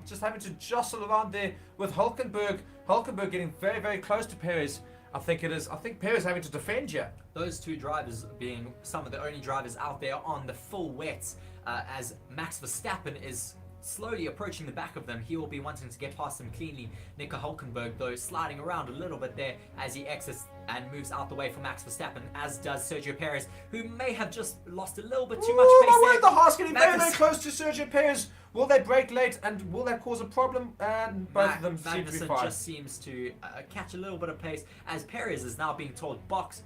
S1: just having to jostle around there with Hulkenberg. Hulkenberg getting very, very close to Perez. I think Perez having to defend here.
S2: Those two drivers being some of the only drivers out there on the full wets, as Max Verstappen is slowly approaching the back of them. He will be wanting to get past them cleanly. Nico Hulkenberg, though, sliding around a little bit there as he exits and moves out the way for Max Verstappen, as does Sergio Perez, who may have just lost a little bit too much pace there.
S1: The Haas getting very, very close to Sergio Perez. Will they brake late, and will that cause a problem? And both of them seem to be fine.
S2: Just seems to catch a little bit of pace, as Perez is now being told box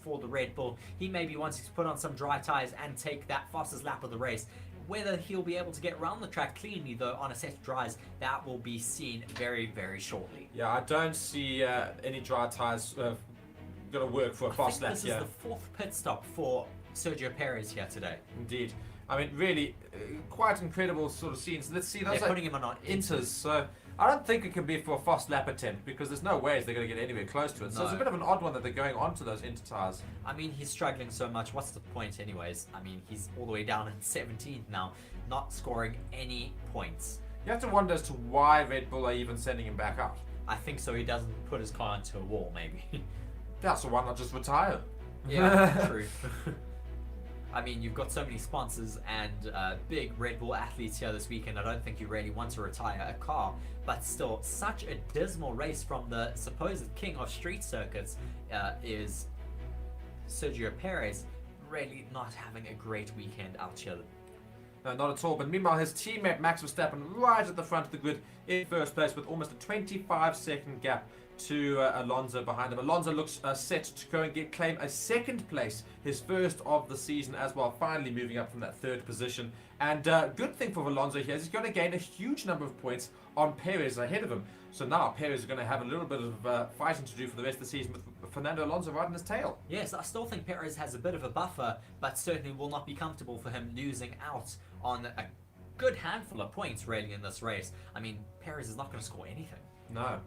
S2: for the Red Bull. He may be wanting to put on some dry tires and take that fastest lap of the race. Whether he'll be able to get around the track cleanly, though, on a set of dries, that will be seen very, very shortly.
S1: Yeah, I don't see any dry tires going to work for a fast lap here.
S2: This is the fourth pit stop for Sergio Perez here today.
S1: Indeed. I mean, really, quite incredible sort of scenes. Let's see. Those
S2: They're putting him on
S1: inters, so I don't think it can be for a fast lap attempt, because there's no ways they're going to get anywhere close to it. So it's a bit of an odd one that they're going onto those inter tires.
S2: I mean, he's struggling so much. What's the point anyways? I mean, he's all the way down in 17th now, not scoring any points.
S1: You have to wonder as to why Red Bull are even sending him back out.
S2: I think so he doesn't put his car into a wall, maybe.
S1: That's why not just retire.
S2: Yeah, true. I mean, you've got so many sponsors and big Red Bull athletes here this weekend. I don't think you really want to retire a car. But still, such a dismal race from the supposed king of street circuits is Sergio Perez. Really not having a great weekend out here.
S1: No, not at all. But meanwhile, his teammate Max Verstappen right at the front of the grid in first place with almost a 25-second gap to Alonso behind him. Alonso looks set to go and claim a second place, his first of the season as well, finally moving up from that third position. And good thing for Alonso here is he's going to gain a huge number of points on Perez ahead of him. So now Perez is going to have a little bit of fighting to do for the rest of the season with Fernando Alonso right in his tail.
S2: Yes, I still think Perez has a bit of a buffer, but certainly will not be comfortable for him losing out on a good handful of points really in this race. I mean, Perez is not going to score anything.
S1: No.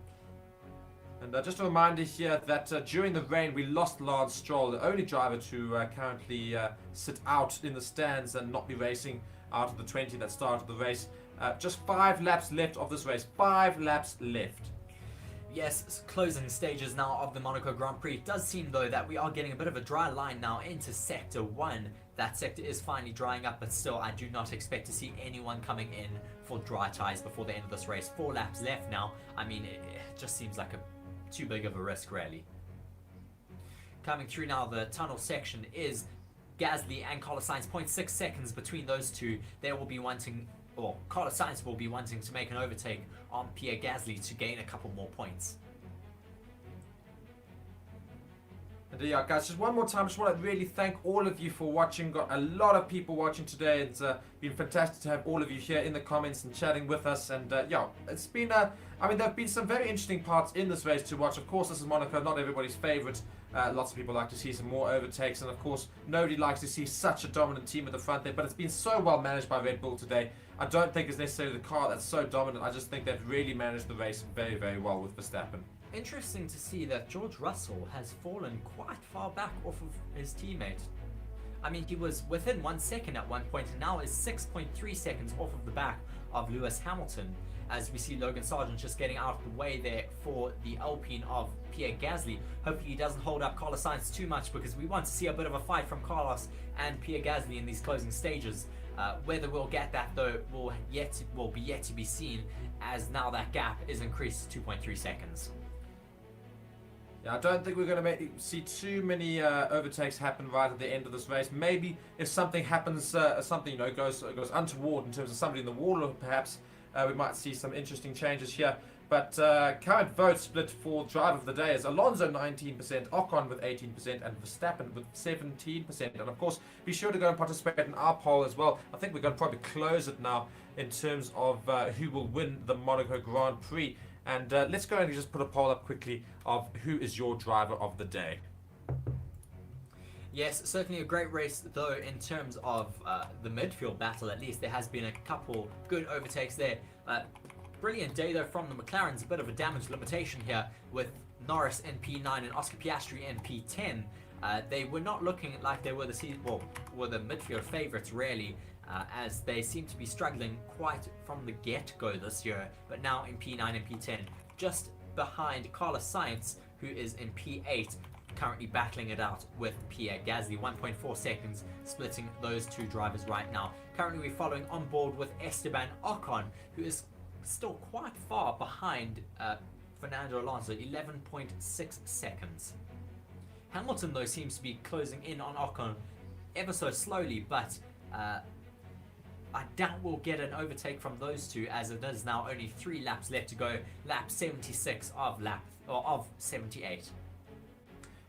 S1: And just a reminder here that during the rain we lost Lance Stroll, the only driver to currently sit out in the stands and not be racing out of the 20 that started the race. Just 5 laps left of this race. 5 laps left.
S2: Yes, closing stages now of the Monaco Grand Prix. It does seem though that we are getting a bit of a dry line now into Sector 1. That sector is finally drying up, but still I do not expect to see anyone coming in for dry tires before the end of this race. 4 laps left now. I mean, it just seems like too big of a risk really. Coming through now, the tunnel section is Gasly and Carlos Sainz. 0.6 seconds between those two. They will be wanting, or Carlos Sainz will be wanting to make an overtake on Pierre Gasly to gain a couple more points.
S1: And yeah, guys, just one more time, just want to really thank all of you for watching. Got a lot of people watching today. It's been fantastic to have all of you here in the comments and chatting with us. And yeah, it's been, I mean, there have been some very interesting parts in this race to watch. Of course, this is Monaco, not everybody's favorite. Lots of people like to see some more overtakes. And of course, nobody likes to see such a dominant team at the front there. But it's been so well managed by Red Bull today. I don't think it's necessarily the car that's so dominant. I just think they've really managed the race very, very well with Verstappen.
S2: Interesting to see that George Russell has fallen quite far back off of his teammate. I mean, he was within 1 second at one point, and now is 6.3 seconds off of the back of Lewis Hamilton, as we see Logan Sargent just getting out of the way there for the Alpine of Pierre Gasly. Hopefully he doesn't hold up Carlos Sainz too much, because we want to see a bit of a fight from Carlos and Pierre Gasly in these closing stages. Whether we'll get that though will be yet to be seen, as now that gap is increased to 2.3 seconds.
S1: Yeah, I don't think we're going to see too many overtakes happen right at the end of this race. Maybe if something happens, something goes untoward in terms of somebody in the wall, or perhaps we might see some interesting changes here. But current vote split for driver of the day is Alonso 19%, Ocon with 18%, and Verstappen with 17%. And of course, be sure to go and participate in our poll as well. I think we're going to probably close it now in terms of who will win the Monaco Grand Prix. And let's go and just put a poll up quickly of who is your driver of the day.
S2: Yes, certainly a great race though in terms of the midfield battle. At least there has been a couple good overtakes there. brilliant day though from the McLarens, a bit of a damage limitation here with Norris in P9 and Oscar Piastri in P10. They were not looking like they were the midfield favourites really, as they seem to be struggling quite from the get-go this year, but now in P9 and P10, just behind Carlos Sainz, who is in P8, currently battling it out with Pierre Gasly. 1.4 seconds splitting those two drivers right now. Currently we're following on board with Esteban Ocon, who is still quite far behind Fernando Alonso, 11.6 seconds. Hamilton though seems to be closing in on Ocon ever so slowly, but I doubt we'll get an overtake from those two, as it is now only 3 laps left to go. Lap 76 of 78.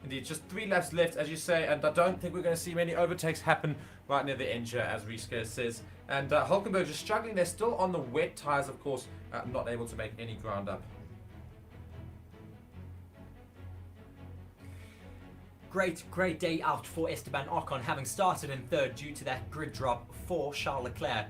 S1: Indeed, just 3 laps left, as you say, and I don't think we're going to see many overtakes happen right near the end here, as Riske says. And Hulkenberg just struggling. They're still on the wet tyres, of course, not able to make any ground up.
S2: Great day out for Esteban Ocon, having started in 3rd due to that grid drop for Charles Leclerc,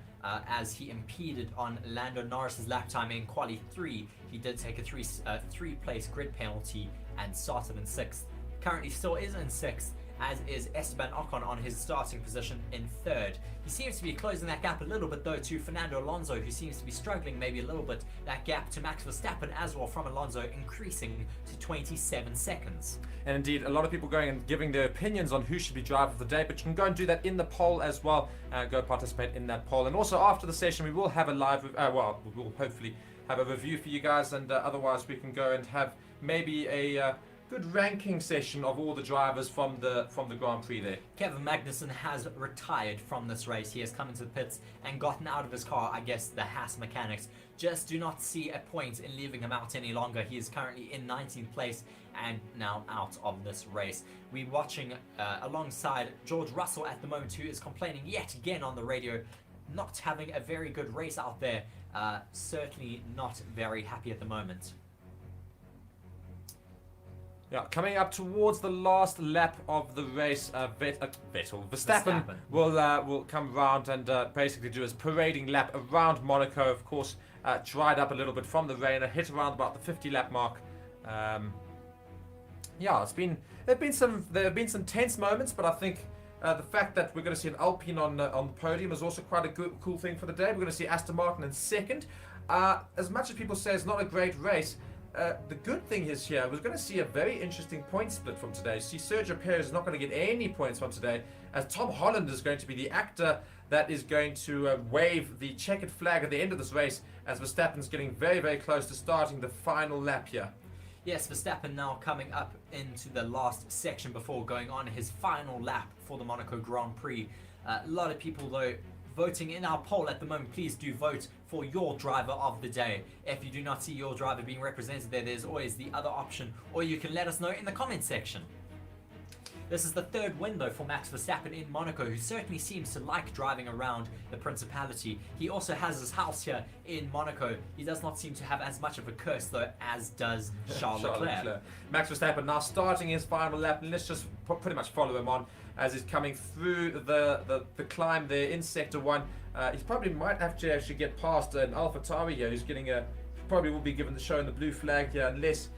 S2: as he impeded on Lando Norris's lap time in Quali 3. He did take a 3-place grid penalty and started in 6th. Currently still is in 6th, as is Esteban Ocon on his starting position in 3rd. He seems to be closing that gap a little bit though to Fernando Alonso, who seems to be struggling maybe a little bit. That gap to Max Verstappen as well from Alonso increasing to 27 seconds.
S1: And indeed, a lot of people going and giving their opinions on who should be driver of the day, but you can go and do that in the poll as well. Go participate in that poll. And also after the session, we will have a live, we will hopefully have a review for you guys, and otherwise we can go and have maybe a good ranking session of all the drivers from the Grand Prix there.
S2: Kevin Magnussen has retired from this race. He has come into the pits and gotten out of his car. I guess the Haas mechanics just do not see a point in leaving him out any longer. He is currently in 19th place and now out of this race. We're watching alongside George Russell at the moment, who is complaining yet again on the radio, not having a very good race out there. Certainly not very happy at the moment.
S1: Yeah, coming up towards the last lap of the race, Verstappen will come round and basically do his parading lap around Monaco. Of course, dried up a little bit from the rain, and hit around about the 50 lap mark. Yeah, there have been some tense moments, but I think the fact that we're going to see an Alpine on the podium is also quite a cool thing for the day. We're going to see Aston Martin in 2nd. As much as people say it's not a great race, the good thing is here, we're going to see a very interesting point split from today. See, Sergio Perez is not going to get any points from today, as Tom Holland is going to be the actor that is going to wave the checkered flag at the end of this race, as Verstappen's getting very, very close to starting the final lap here.
S2: Yes, Verstappen now coming up into the last section before going on his final lap for the Monaco Grand Prix. A lot of people, though, voting in our poll at the moment. Please do vote for your driver of the day. If you do not see your driver being represented there, there's always the other option, or you can let us know in the comment section. This is the 3rd win though for Max Verstappen in Monaco, who certainly seems to like driving around the Principality. He also has his house here in Monaco. He does not seem to have as much of a curse though as does Charles Leclerc.
S1: Max Verstappen now starting his final lap, and let's just pretty much follow him on as he's coming through the climb there in Sector 1. He probably might have to actually get past an AlphaTauri here, who's getting probably will be given the show in the blue flag here, unless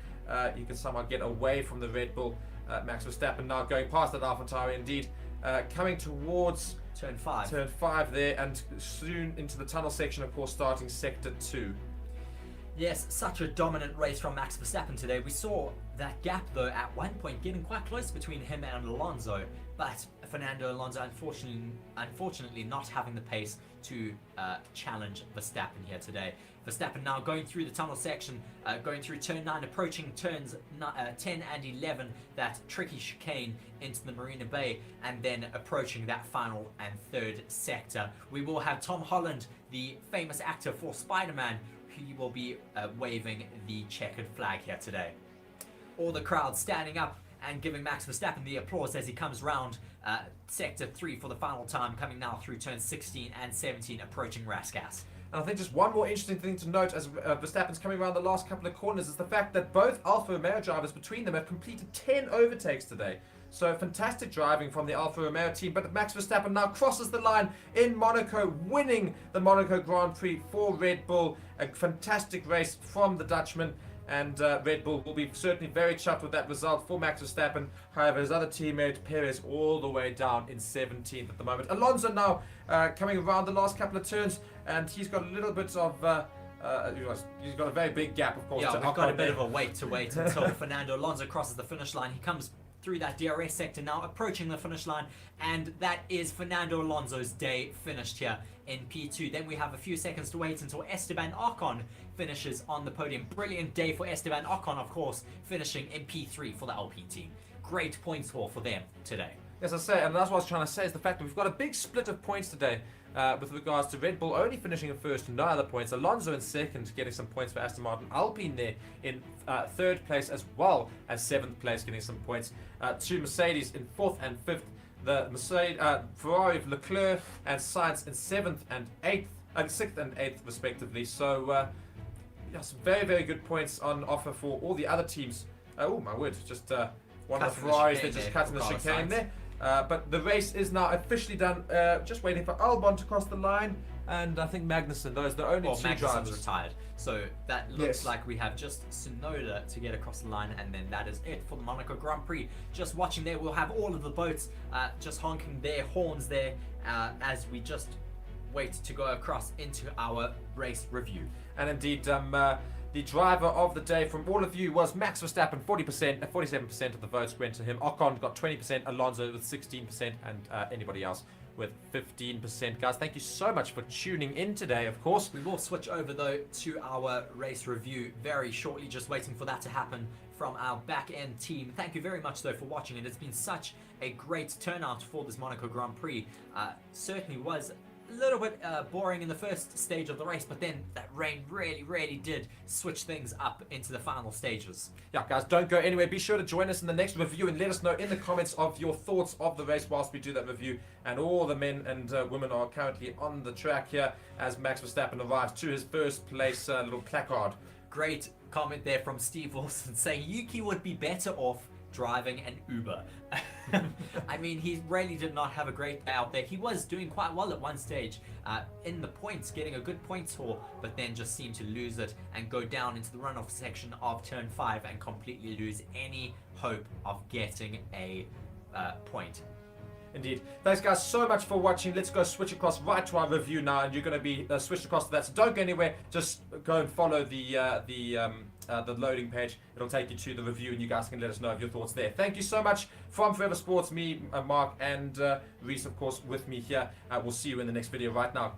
S1: you can somehow get away from the Red Bull. Max Verstappen now going past that AlphaTauri, indeed, coming towards
S2: Turn 5.
S1: Turn 5 there, and soon into the tunnel section, of course, starting Sector 2.
S2: Yes, such a dominant race from Max Verstappen today. We saw that gap, though, at one point getting quite close between him and Alonso, but Fernando Alonso unfortunately not having the pace to challenge Verstappen here today. Verstappen now going through the tunnel section, going through turn 9, approaching turns 10 and 11, that tricky chicane into the Marina Bay, and then approaching that final and 3rd sector. We will have Tom Holland, the famous actor for Spider-Man. He will be waving the checkered flag here today. All the crowd standing up and giving Max Verstappen the applause as he comes round Sector 3 for the final time, coming now through turns 16 and 17, approaching Raskas.
S1: And I think just one more interesting thing to note as Verstappen's coming around the last couple of corners is the fact that both Alfa Romeo drivers between them have completed 10 overtakes today. So fantastic driving from the Alfa Romeo team. But Max Verstappen now crosses the line in Monaco, winning the Monaco Grand Prix for Red Bull. A fantastic race from the Dutchman. And Red Bull will be certainly very chuffed with that result for Max Verstappen. However, his other teammate Perez all the way down in 17th at the moment. Alonso now coming around the last couple of turns, and he's got a little bit of he's got a very big gap, of course.
S2: Yeah,
S1: to
S2: we've got a
S1: Ocon
S2: bit
S1: there.
S2: of a wait to wait until Fernando Alonso crosses the finish line. He comes through that DRS sector now, approaching the finish line, and that is Fernando Alonso's day finished here in P2. Then we have a few seconds to wait until Esteban Ocon finishes on the podium. Brilliant day for Esteban Ocon, of course, finishing in P3 for the Alpine team. Great points haul for them today.
S1: As I say, and that's what I was trying to say, is the fact that we've got a big split of points today with regards to Red Bull only finishing in first, no other points. Alonso in second, getting some points for Aston Martin. Alpine there in third place, as well as seventh place, getting some points. Two Mercedes in fourth and fifth. The Ferrari of Leclerc and Sainz in sixth and eighth, respectively. So, yeah, some very, very good points on offer for all the other teams. Oh my word! Just one of the Ferraris that just cut in the chicane there. But the race is now officially done. Just waiting for Albon to cross the line, and I think Magnussen. Those are the only two
S2: Magnussen's
S1: drivers.
S2: retired. So that looks
S1: Yes.
S2: like we have just Tsunoda to get across the line, and then that is it for the Monaco Grand Prix. Just watching there, we'll have all of the boats just honking their horns there as we just wait to go across into our race review.
S1: And indeed, the driver of the day from all of you was Max Verstappen. 47% of the votes went to him. Ocon got 20%, Alonso with 16%, and anybody else with 15%. Guys, thank you so much for tuning in today, of course.
S2: We will switch over though to our race review very shortly, just waiting for that to happen from our back end team. Thank you very much though for watching, and it's been such a great turnout for this Monaco Grand Prix. Certainly was a little bit boring in the first stage of the race, but then that rain really did switch things up into the final stages.
S1: Yeah, guys, don't go anywhere. Be sure to join us in the next review and let us know in the comments of your thoughts of the race whilst we do that review. And all the men and women are currently on the track here as Max Verstappen arrives to his first place little placard.
S2: Great comment there from Steve Wilson saying Yuki would be better off driving an Uber. I mean, he really did not have a great day out there. He was doing quite well at one stage in the points, getting a good points haul, but then just seemed to lose it and go down into the runoff section of turn 5 and completely lose any hope of getting a point.
S1: Indeed. Thanks, guys, so much for watching. Let's go switch across right to our review now, and you're going to be switched across to that. So don't go anywhere. Just go and follow the loading page. It'll take you to the review, and you guys can let us know of your thoughts there. Thank you so much from Forever Sports, me, Mark, and Reese, of course, with me here. We'll see you in the next video right now.